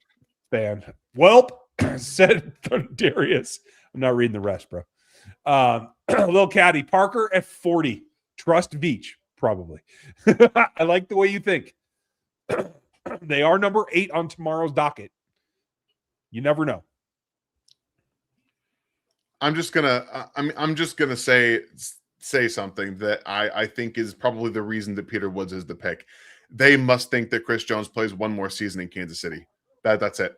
fan. Welp, said Darius. I'm not reading the rest, bro. Little Caddy, Parker at 40. Trust Veach, probably. I like the way you think. They are number 8 on tomorrow's docket. You never know. I'm just gonna say something that I think is probably the reason that Peter Woods is the pick. They must think that Chris Jones plays one more season in Kansas City. That's it.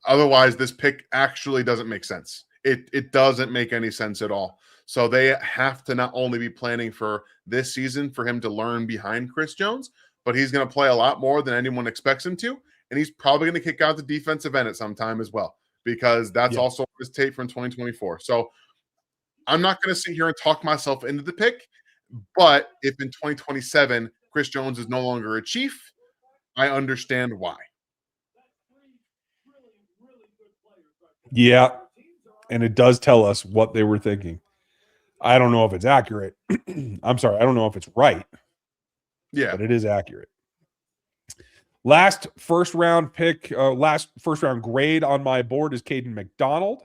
Otherwise this pick actually doesn't make sense. It doesn't make any sense at all. So they have to not only be planning for this season for him to learn behind Chris Jones, but he's going to play a lot more than anyone expects him to. And he's probably going to kick out the defensive end at some time as well, because that's also his tape from 2024. So I'm not going to sit here and talk myself into the pick, but if in 2027 Chris Jones is no longer a Chief, I understand why. Yeah, and it does tell us what they were thinking. I don't know if it's accurate. I'm sorry, I don't know if it's right, Yeah. but it is accurate. Last first round pick, last first round grade on my board is Caden McDonald.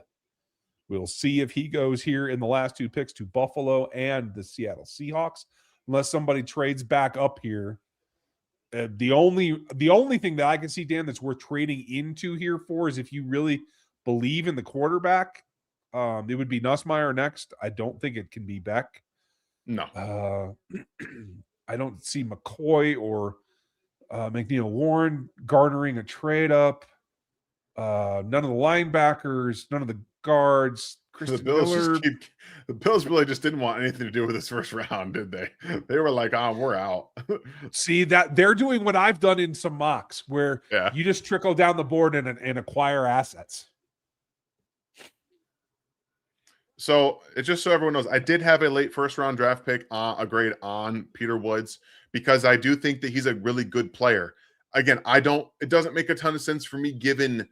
We'll see if he goes here in the last two picks to Buffalo and the Seattle Seahawks, unless somebody trades back up here. The only thing that I can see, Dan, that's worth trading into here for is if you really believe in the quarterback. It would be Nussmeier next. I don't think it can be Beck. No. I don't see McCoy or McNeil Warren garnering a trade up. None of the linebackers, none of the guards. Christian Miller. The Bills really just didn't want anything to do with this first round, did they? They were like, we're out. See that they're doing what I've done in some mocks where you just trickle down the board and acquire assets. So it's just so everyone knows, I did have a late first round draft pick, a grade on Peter Woods, because I do think that he's a really good player. Again, it doesn't make a ton of sense for me given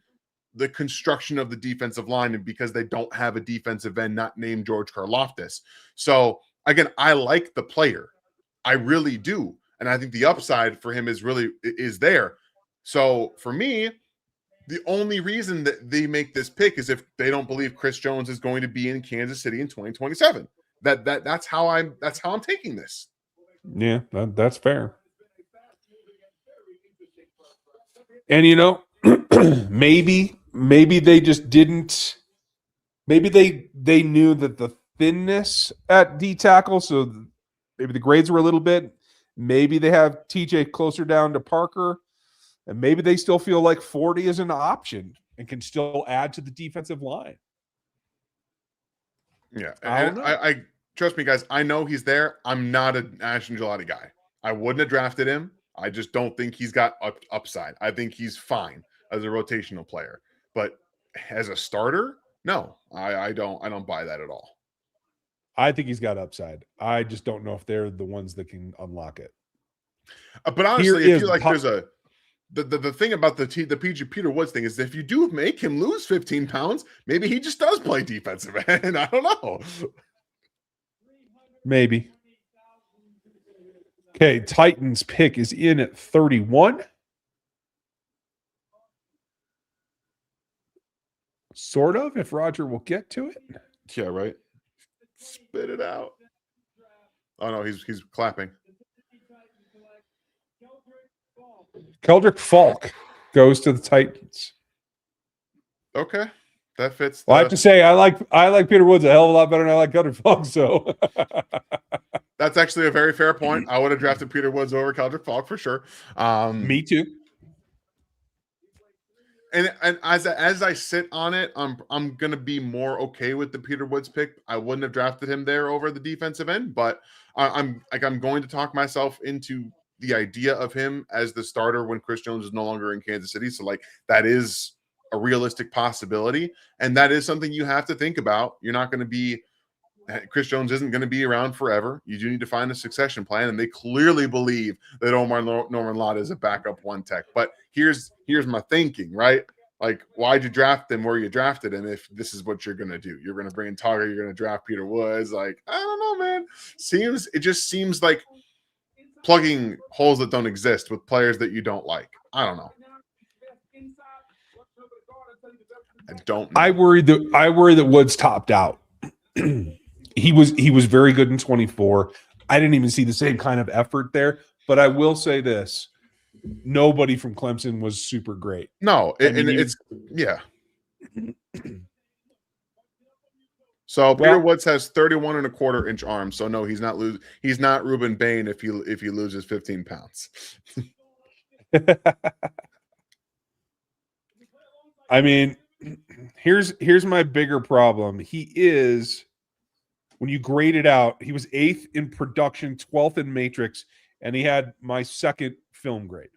the construction of the defensive line and because they don't have a defensive end not named George Karlaftis. So again, I like the player. I really do. And I think the upside for him is there. So for me, the only reason that they make this pick is if they don't believe Chris Jones is going to be in Kansas City in 2027. That's how I'm taking this. Yeah, that's fair. And maybe they just didn't. Maybe they knew that the thinness at D tackle, so maybe the grades were a little bit. Maybe they have TJ closer down to Parker, and maybe they still feel like 40 is an option and can still add to the defensive line. Yeah, I trust me, guys. I know he's there. I'm not an Ashton Gelati guy. I wouldn't have drafted him. I just don't think he's got upside. I think he's fine as a rotational player, but as a starter, no, I don't buy that at all. I think he's got upside. I just don't know if they're the ones that can unlock it. But honestly, I feel like there's the thing about the PG Peter Woods thing is if you do make him lose 15 pounds, maybe he just does play defensive end. I don't know. Maybe. Okay, Titans pick is in at 31. Sort of, if Roger will get to it. Yeah, right. Spit it out. Oh no, he's clapping. Keldrick Falk goes to the Titans. Okay, that fits. Well, I have to say, I like Peter Woods a hell of a lot better than I like Keldrick Falk. So that's actually a very fair point. I would have drafted Peter Woods over Keldrick Falk for sure. Me too. And as I sit on it, I'm gonna be more okay with the Peter Woods pick. I wouldn't have drafted him there over the defensive end, but I'm going to talk myself into the idea of him as the starter when Chris Jones is no longer in Kansas City. So like that is a realistic possibility, and that is something you have to think about. You're not going to be Chris Jones isn't going to be around forever. You do need to find a succession plan, and they clearly believe that Norman Lott is a backup one tech. But here's my thinking, right? Like, why'd you draft him where you drafted him if this is what you're going to do? You're going to bring in Togger, you're going to draft Peter Woods. Like, I don't know, man. It just seems like plugging holes that don't exist with players that you don't like. I don't know. I don't know. I worry that Woods topped out. He was very good in 24. I didn't even see the same kind of effort there, but I will say this. Nobody from Clemson was super great. No, it's yeah. So Peter Woods has 31.25-inch arms. So no, he's not Reuben Bain if he loses 15 pounds. I mean, here's my bigger problem. He is, when you grade it out, he was 8th in production, 12th in matrix, and he had my second film grade.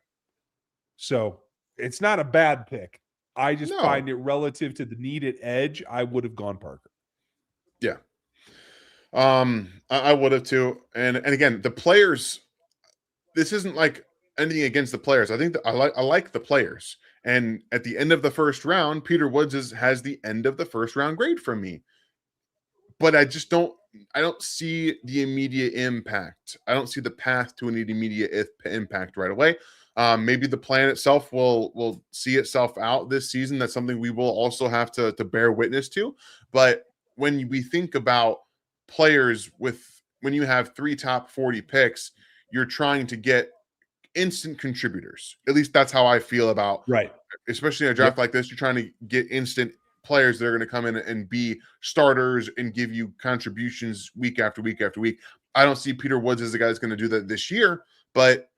So it's not a bad pick. I just find it relative to the needed edge. I would have gone Parker. Yeah. I would have too. And again, the players, this isn't like anything against the players. I think that I like the players. And at the end of the first round, Peter Woods has the end of the first round grade from me. But I don't see the immediate impact. I don't see the path to an immediate impact right away. Maybe the plan itself will see itself out this season. That's something we will also have to bear witness to. But when we think about players when you have 3 top 40 picks, you're trying to get instant contributors. At least that's how I feel about, right. Especially in a draft like this. You're trying to get instant players that are going to come in and be starters and give you contributions week after week after week. I don't see Peter Woods as the guy that's going to do that this year, but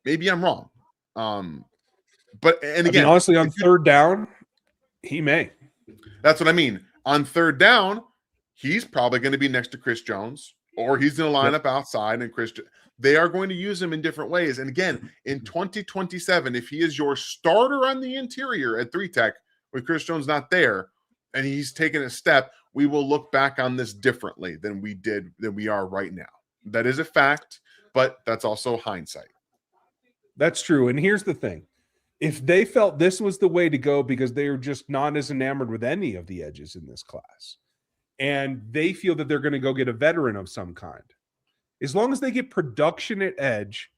maybe I'm wrong. But again, honestly, on third down, he may. That's what I mean. On third down, he's probably going to be next to Chris Jones, or he's going to line up outside, and they are going to use him in different ways. And again, in 2027, if he is your starter on the interior at 3-tech with Chris Jones not there, and he's taken a step, we will look back on this differently than we are right now. That is a fact, but that's also hindsight. That's true. And here's the thing. If they felt this was the way to go because they are just not as enamored with any of the edges in this class, and they feel that they're going to go get a veteran of some kind, as long as they get production at edge,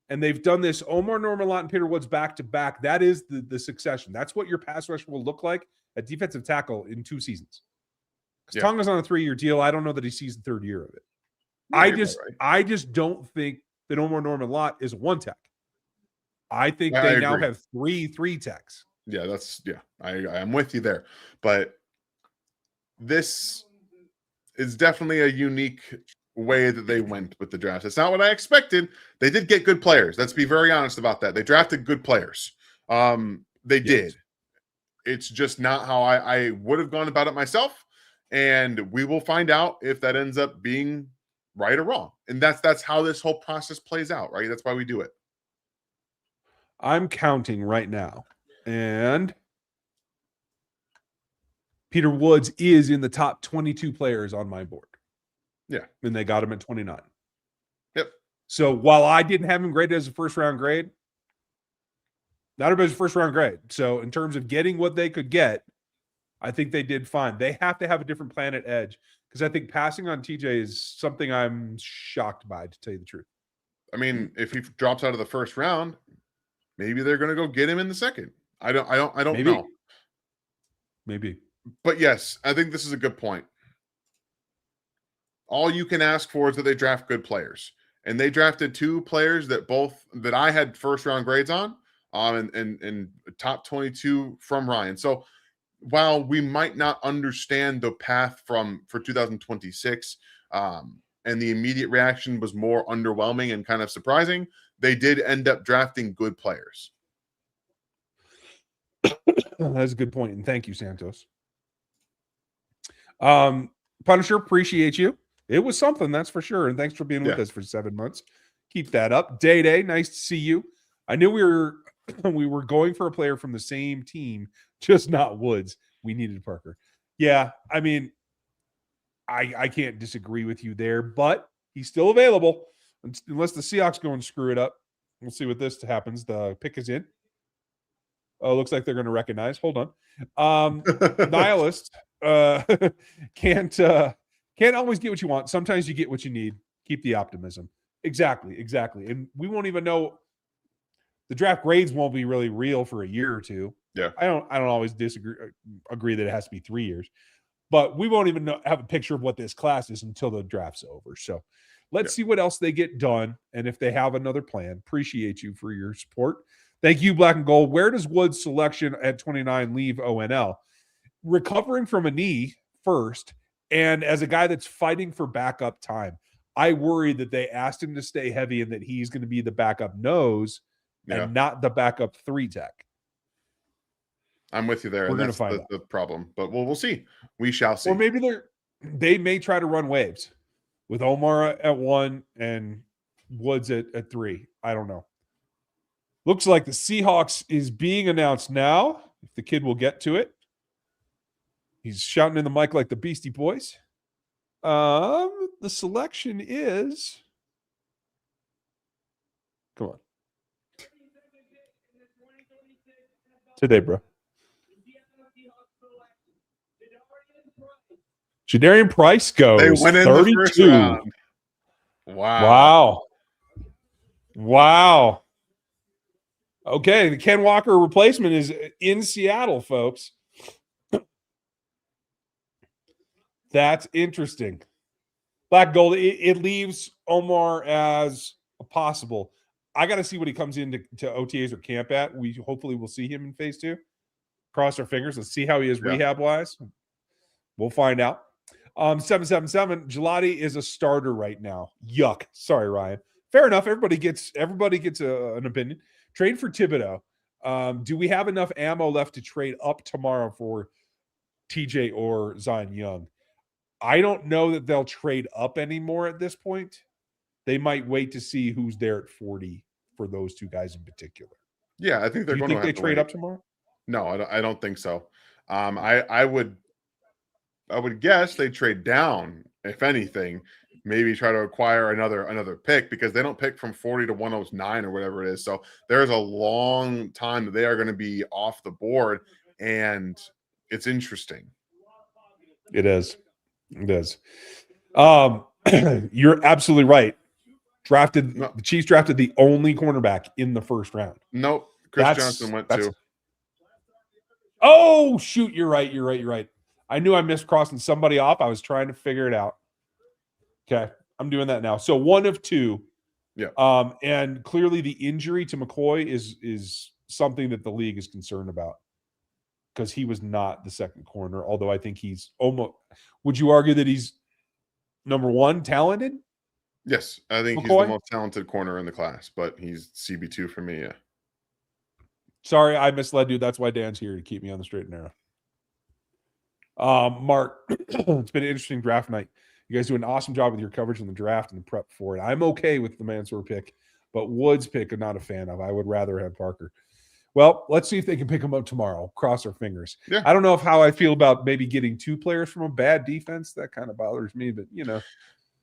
and they've done this Omar Normalot and Peter Woods back to back, that is the succession. That's what your pass rush will look like at defensive tackle in 2 seasons. Because Tonga's on a 3-year deal. I don't know that he sees the 3rd year of it. I just don't think that Omar Normalot is a 1-tech. I think they now have 3 3-techs. Yeah, I am with you there. But this is definitely a unique way that they went with the draft. It's not what I expected. They did get good players. Let's be very honest about that. They drafted good players. They did. It's just not how I would have gone about it myself. And we will find out if that ends up being right or wrong. And that's how this whole process plays out, right? That's why we do it. I'm counting right now. And Peter Woods is in the top 22 players on my board. Yeah. And they got him at 29. Yep. So while I didn't have him graded as a first-round grade, not everybody's first-round grade. So in terms of getting what they could get, I think they did fine. They have to have a different plan at edge, because I think passing on TJ is something I'm shocked by, to tell you the truth. I mean, if he drops out of the first round, maybe they're going to go get him in the second. I don't know. Maybe. But yes, I think this is a good point. All you can ask for is that they draft good players. And they drafted 2 players that I had first round grades on, and top 22 from Ryan. So while we might not understand the path for 2026, and the immediate reaction was more underwhelming and kind of surprising, they did end up drafting good players. That's a good point. And thank you, Santos. Punisher, appreciate you. It was something, that's for sure. And thanks for being with us for 7 months. Keep that up. Day, nice to see you. I knew we were going for a player from the same team, just not Woods. We needed Parker. Yeah, I mean, I can't disagree with you there, but he's still available unless the Seahawks go and screw it up. We'll see what this happens. The pick is in. Oh, looks like they're going to recognize. Hold on. Nihilist can't always get what you want. Sometimes you get what you need. Keep the optimism. Exactly. And we won't even know. The draft grades won't be really real for a year or 2. Yeah. I don't always agree that it has to be 3 years, but we won't even have a picture of what this class is until the draft's over. So let's see what else they get done. And if they have another plan. Appreciate you for your support. Thank you, Black and Gold. Where does Woods' selection at 29 leave ONL? Recovering from a knee first, and as a guy that's fighting for backup time. I worry that they asked him to stay heavy and that he's going to be the backup nose and not the backup 3-tech. I'm with you there. We're and that's the problem. But we'll see. We shall see. Or maybe they may try to run waves with Omar at 1 and Woods at 3. I don't know. Looks like the Seahawks is being announced now. If the kid will get to it. He's shouting in the mic like the Beastie Boys. The selection is... Come on. today, bro. Jadarian Price goes. They went in 32. the first round. Wow. Wow. Okay, the Ken Walker replacement is in Seattle, folks. That's interesting. Black Gold, it leaves Omar as a possible. I got to see what he comes into OTAs or camp at. We hopefully will see him in phase 2. Cross our fingers. Let's see how he is rehab-wise. We'll find out. 777, Gelati is a starter right now. Yuck. Sorry, Ryan. Fair enough. Everybody gets an opinion. Trade for Thibodeau. Do we have enough ammo left to trade up tomorrow for TJ or Zion Young? I don't know that they'll trade up anymore at this point. They might wait to see who's there at 40 for those two guys in particular. Yeah, I think they're going to have they to trade wait. up tomorrow? No, I don't think so. I would guess they trade down, if anything, maybe try to acquire another pick, because they don't pick from 40 to 109 or whatever it is. So there's a long time that they are going to be off the board, and it's interesting. It is. It is. You're absolutely right. The Chiefs drafted the only cornerback in the first round. Nope. Chris Johnson went too. Oh, shoot. You're right. I knew I missed crossing somebody off. I was trying to figure it out. Okay. I'm doing that now. So 1 of 2. Yeah. And clearly the injury to McCoy is something that the league is concerned about, because he was not the second corner, although I think he's almost – would you argue that he's number 1 talented? Yes, I think McCoy? He's the most talented corner in the class, but he's CB2 for me, yeah. Sorry, I misled you. That's why Dan's here, to keep me on the straight and narrow. Mark, it's been an interesting draft night. You guys do an awesome job with your coverage in the draft and the prep for it. I'm okay with the Mansoor pick, but Woods pick I'm not a fan of. I would rather have Parker. Well, let's see if they can pick him up tomorrow. Cross our fingers. Yeah. I don't know how I feel about maybe getting 2 players from a bad defense. That kind of bothers me, but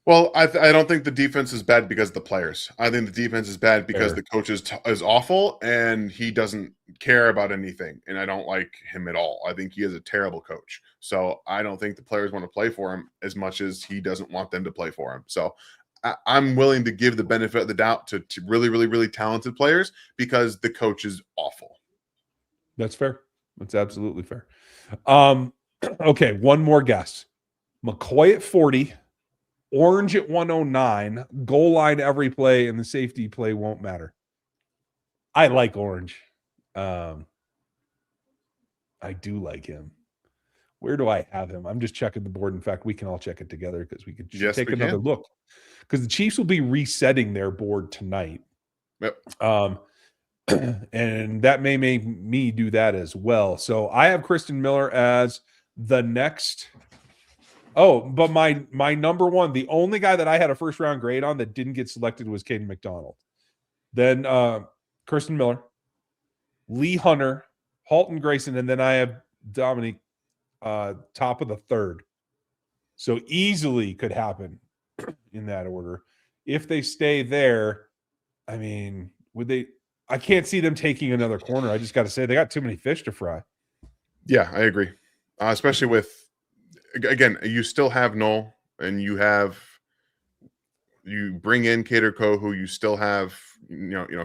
Well, I don't think the defense is bad because of the players. I think the defense is bad because the coach is awful and he doesn't care about anything. And I don't like him at all. I think he is a terrible coach. So I don't think the players want to play for him as much as he doesn't want them to play for him. So I'm willing to give the benefit of the doubt to really, really, really talented players because the coach is awful. That's fair. That's absolutely fair. Okay, one more guess. McCoy at 40. Orange at 109, goal line every play, and the safety play won't matter. I like Orange. I do like him. Where do I have him? I'm just checking the board. In fact, we can all check it together because we could take another look. Because the Chiefs will be resetting their board tonight. Yep. And that may make me do that as well. So I have Kristen Miller as the next – oh, but my number 1, the only guy that I had a first round grade on that didn't get selected was Caden McDonald. Then Kirsten Miller, Lee Hunter, Halton Grayson, and then I have Dominique top of the 3rd. So easily could happen in that order. If they stay there, I mean, I can't see them taking another corner. I just got to say they got too many fish to fry. Yeah, I agree. Especially with, again, you still have Noel, and you bring in Cater Co, who you still have,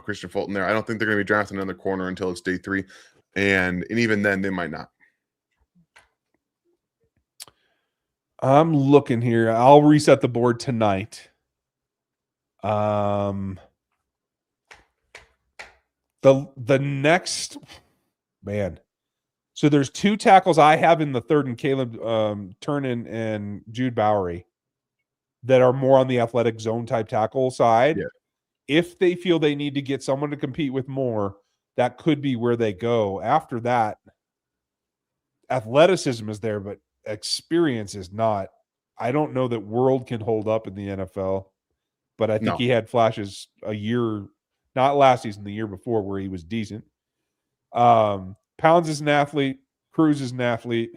Christian Fulton there. I don't think they're going to be drafting another corner until it's day 3, and even then they might not. I'm looking here. I'll reset the board tonight. The next man. So there's 2 tackles I have in the 3rd, and Caleb Turnin and Jude Bowery, that are more on the athletic zone type tackle side. Yeah. If they feel they need to get someone to compete with more, that could be where they go. After that, athleticism is there, but experience is not. I don't know that World can hold up in the NFL, but I think he had flashes a year, not last season, the year before, where he was decent. Pounds is an athlete. Cruz is an athlete.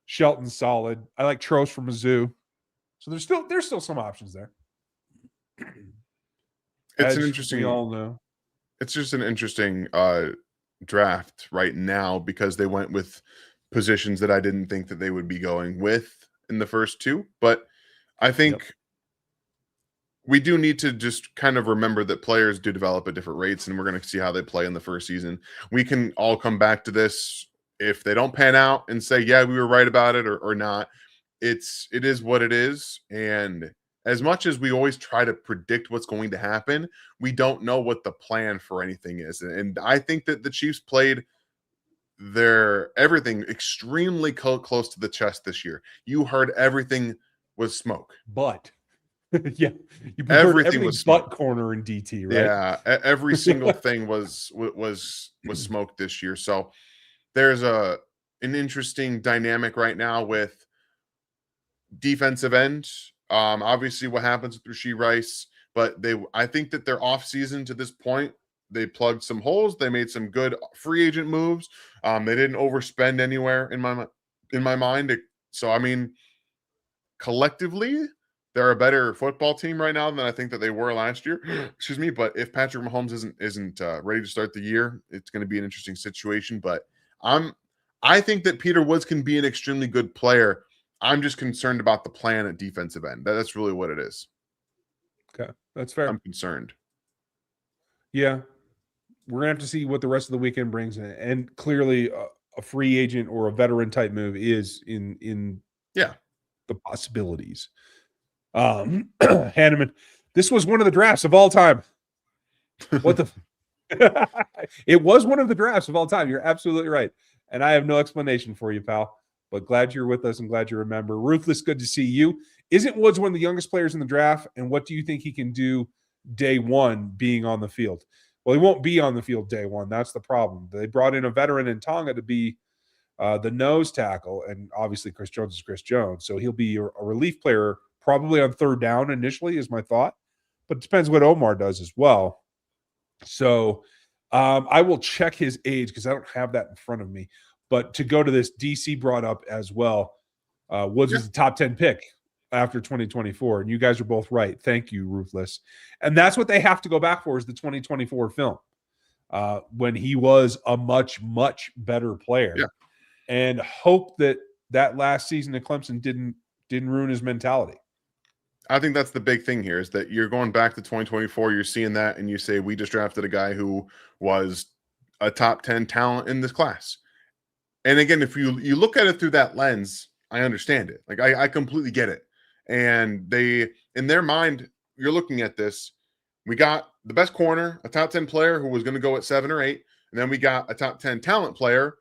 Shelton's solid. I like Trost from Mizzou. So there's still some options there. It's an interesting. We all know. It's just an interesting draft right now because they went with positions that I didn't think that they would be going with in the first two. But I think we do need to just kind of remember that players do develop at different rates, and we're going to see how they play in the first season. We can all come back to this if they don't pan out and say, yeah, we were right about it or not. It is what it is. And as much as we always try to predict what's going to happen, we don't know what the plan for anything is. And I think that the Chiefs played their everything extremely close to the chest this year. You heard everything was smoke. But yeah, you Everything was but smoke. corner in DT, right? Yeah, every single thing was smoked this year. So there's an interesting dynamic right now with defensive end. Obviously, what happens with Rashee Rice, but I think that their offseason to this point, they plugged some holes. They made some good free agent moves. They didn't overspend anywhere in my mind. So I mean, collectively, they're a better football team right now than I think that they were last year. Excuse me, but if Patrick Mahomes isn't ready to start the year, it's going to be an interesting situation. But I think that Peter Woods can be an extremely good player. I'm just concerned about the plan at defensive end. That's really what it is. Okay, that's fair. I'm concerned. Yeah, we're gonna have to see what the rest of the weekend brings in, and clearly, a free agent or a veteran type move is in the possibilities. Hanneman, this was one of the drafts of all time. What the? It was one of the drafts of all time. You're absolutely right, and I have no explanation for you, pal. But glad you're with us and glad you remember. Ruthless, good to see you. Isn't Woods one of the youngest players in the draft? And what do you think he can do day one being on the field? Well, he won't be on the field day one. That's the problem. They brought in a veteran in Tonga to be the nose tackle, and obviously Chris Jones is Chris Jones. So he'll be a relief player probably on third down initially is my thought. But it depends what Omar does as well. So I will check his age because I don't have that in front of me. But to go to this, DC brought up as well, Woods was the top 10 pick after 2024. And you guys are both right. Thank you, Ruthless. And that's what they have to go back for is the 2024 film when he was a much, much better player. Yeah. And hope that last season at Clemson didn't ruin his mentality. I think that's the big thing here is that you're going back to 2024. You're seeing that and you say, we just drafted a guy who was a top 10 talent in this class. And again, if you look at it through that lens, I understand it. Like I completely get it. And they, in their mind, you're looking at this. We got the best corner, a top 10 player who was going to go at 7 or 8. And then we got a top 10 talent player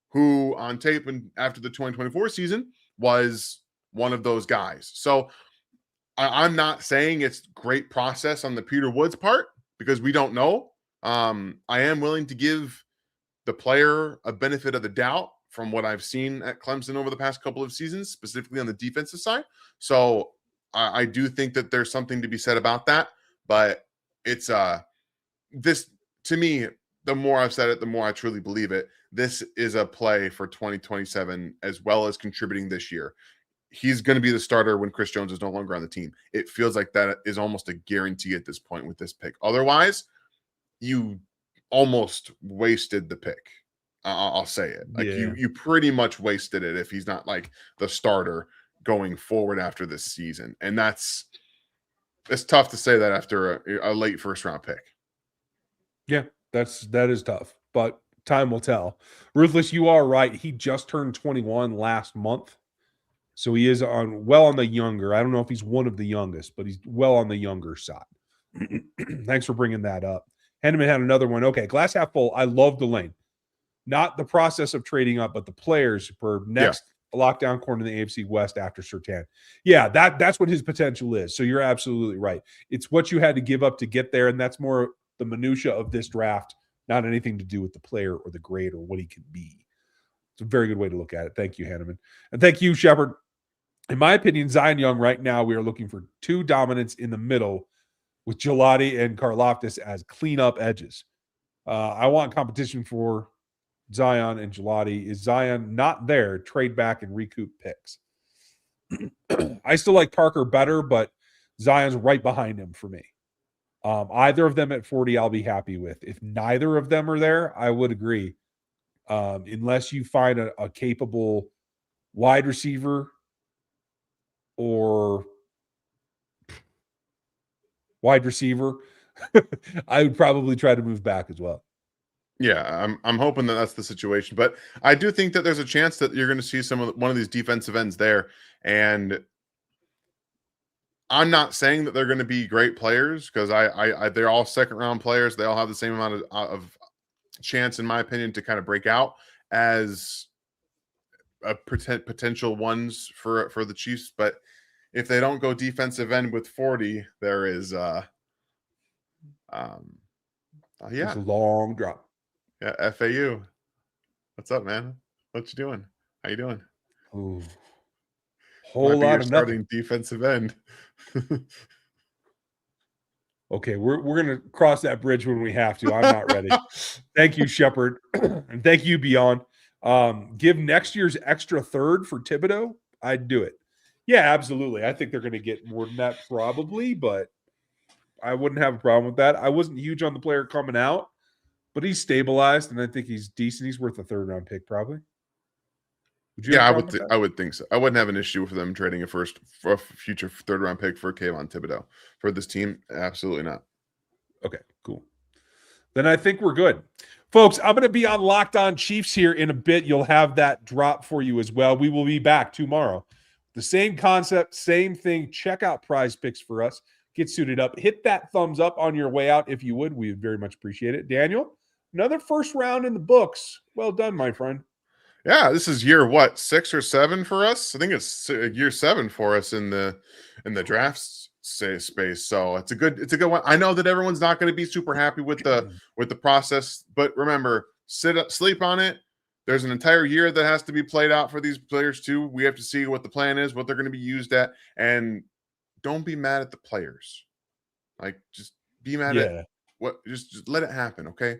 who on tape and after the 2024 season was one of those guys. So I'm not saying it's great process on the Peter Woods part because we don't know. I am willing to give the player a benefit of the doubt from what I've seen at Clemson over the past couple of seasons, specifically on the defensive side. So I do think that there's something to be said about that. But it's this to me, the more I've said it, the more I truly believe it. This is a play for 2027 as well as contributing this year. He's going to be the starter when Chris Jones is no longer on the team. It feels like that is almost a guarantee at this point with this pick. Otherwise, you almost wasted the pick. I'll say it. Like you pretty much wasted it if he's not like the starter going forward after this season. And it's tough to say that after a late first round pick. Yeah, that is tough, but time will tell. Ruthless, you are right. He just turned 21 last month. So he is on the younger. I don't know if he's one of the youngest, but he's well on the younger side. Thanks for bringing that up. Henneman had another one. Okay, glass half full. I love Delane. Not the process of trading up, but the players for next lockdown corner in the AFC West after Surtain. Yeah, that's what his potential is. So you're absolutely right. It's what you had to give up to get there, and that's more the minutia of this draft, not anything to do with the player or the grade or what he could be. It's a very good way to look at it. Thank you, Hanneman. And thank you, Shepard. In my opinion, Zion Young right now, we are looking for two dominants in the middle with Gelati and Karlaftis as cleanup edges. I want competition for Zion and Gelati. Is Zion not there? Trade back and recoup picks. I still like Parker better, but Zion's right behind him for me. Either of them at 40, I'll be happy with. If neither of them are there, I would agree. Unless you find a capable wide receiver or wide receiver, I would probably try to move back as well. Yeah, I'm hoping that that's the situation, but I do think that there's a chance that you're going to see one of these defensive ends there, and I'm not saying that they're going to be great players because they're all second round players. They all have the same amount of chance, in my opinion, to kind of break out as a potential ones for the Chiefs. But if they don't go defensive end with 40, there is It's a long drop. Yeah, FAU. What's up, man? What you doing? How you doing? Ooh. Whole lot of starting nothing. Defensive end. Okay, we're gonna cross that bridge when we have to. I'm not ready. Thank you, Shepard, and thank you, Beyond. Give next year's extra third for Thibodeau. I'd do it. Yeah, absolutely. I think they're going to get more than that probably, but I wouldn't have a problem with that. I wasn't huge on the player coming out, but he's stabilized, and I think he's decent. He's worth a third-round pick probably. Yeah, I would think so. I wouldn't have an issue with them trading a future third-round pick for Kayvon Thibodeau for this team. Absolutely not. Okay, cool. Then I think we're good. Folks, I'm going to be on Locked On Chiefs here in a bit. You'll have that drop for you as well. We will be back tomorrow. The same concept, same thing. Check out Prize Picks for us. Get suited up. Hit that thumbs up on your way out if you would. We would very much appreciate it. Daniel, another first round in the books. Well done, my friend. Yeah, this is year 6 or 7 for us. I think it's year 7 for us in the drafts space. So it's a good one. I know that everyone's not going to be super happy with the process, but remember, sleep on it. There's an entire year that has to be played out for these players too. We have to see what the plan is, what they're going to be used at, and don't be mad at the players. Like, just be mad at what. Just let it happen, okay?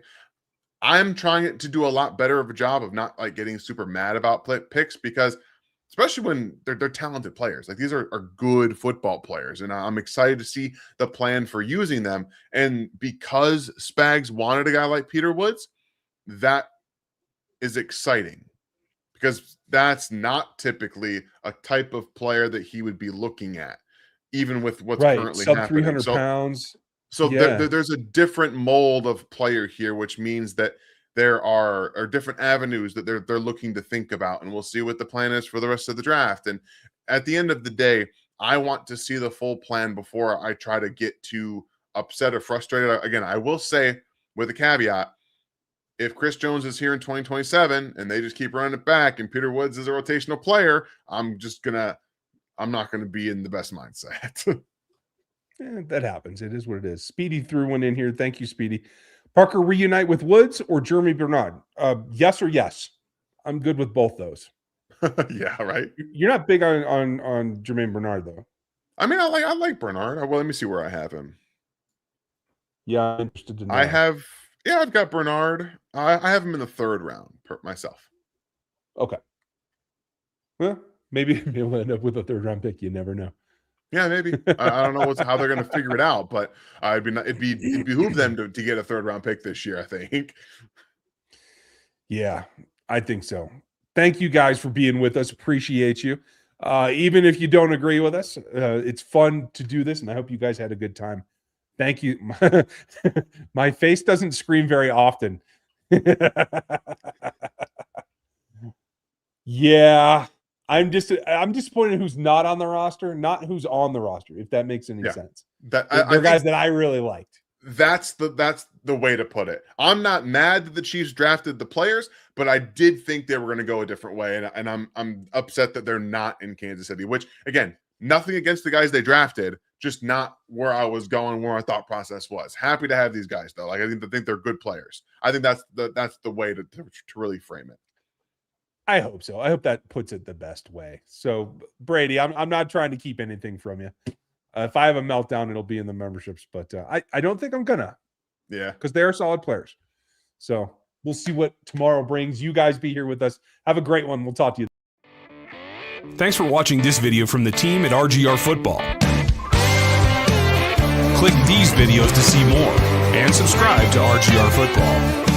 I'm trying to do a lot better of a job of not like getting super mad about picks because, especially when they're talented players, like these are good football players, and I'm excited to see the plan for using them. And because Spags wanted a guy like Peter Woods, that is exciting because that's not typically a type of player that he would be looking at, even with what's currently sub happening. 300 pounds. So there's a different mold of player here, which means that there are different avenues that they're looking to think about, and we'll see what the plan is for the rest of the draft. And at the end of the day, I want to see the full plan before I try to get too upset or frustrated. Again, I will say with a caveat, if Chris Jones is here in 2027 and they just keep running it back and Peter Woods is a rotational player, I'm not going to be in the best mindset. That happens. It is what it is. Speedy threw one in here. Thank you, Speedy. Parker reunite with Woods or Jeremy Bernard? Yes or yes. I'm good with both those. Yeah, right. You're not big on Jermaine Bernard though. I mean, I like Bernard. Well, let me see where I have him. Yeah, I'm interested to know. I've got Bernard. I have him in the 3rd round myself. Okay. Well, maybe we'll end up with a 3rd round pick. You never know. Yeah, maybe. I don't know how they're going to figure it out, but it'd behoove them to get a 3rd round pick this year, I think. Yeah, I think so. Thank you guys for being with us. Appreciate you. Even if you don't agree with us, it's fun to do this, and I hope you guys had a good time. Thank you. My face doesn't scream very often. Yeah. I'm disappointed who's not on the roster, not who's on the roster, if that makes any sense. They're guys that I really liked. That's the way to put it. I'm not mad that the Chiefs drafted the players, but I did think they were going to go a different way, and I'm upset that they're not in Kansas City. Which, again, nothing against the guys they drafted, just not where I was going, where my thought process was. Happy to have these guys though. Like I think they're good players. I think that's the way to really frame it. I hope so. I hope that puts it the best way. So, Brady, I'm not trying to keep anything from you. If I have a meltdown, it'll be in the memberships, but I don't think I'm gonna. Yeah, because they are solid players. So we'll see what tomorrow brings. You guys be here with us. Have a great one. We'll talk to you. Thanks for watching this video from the team at RGR Football. Click these videos to see more and subscribe to RGR Football.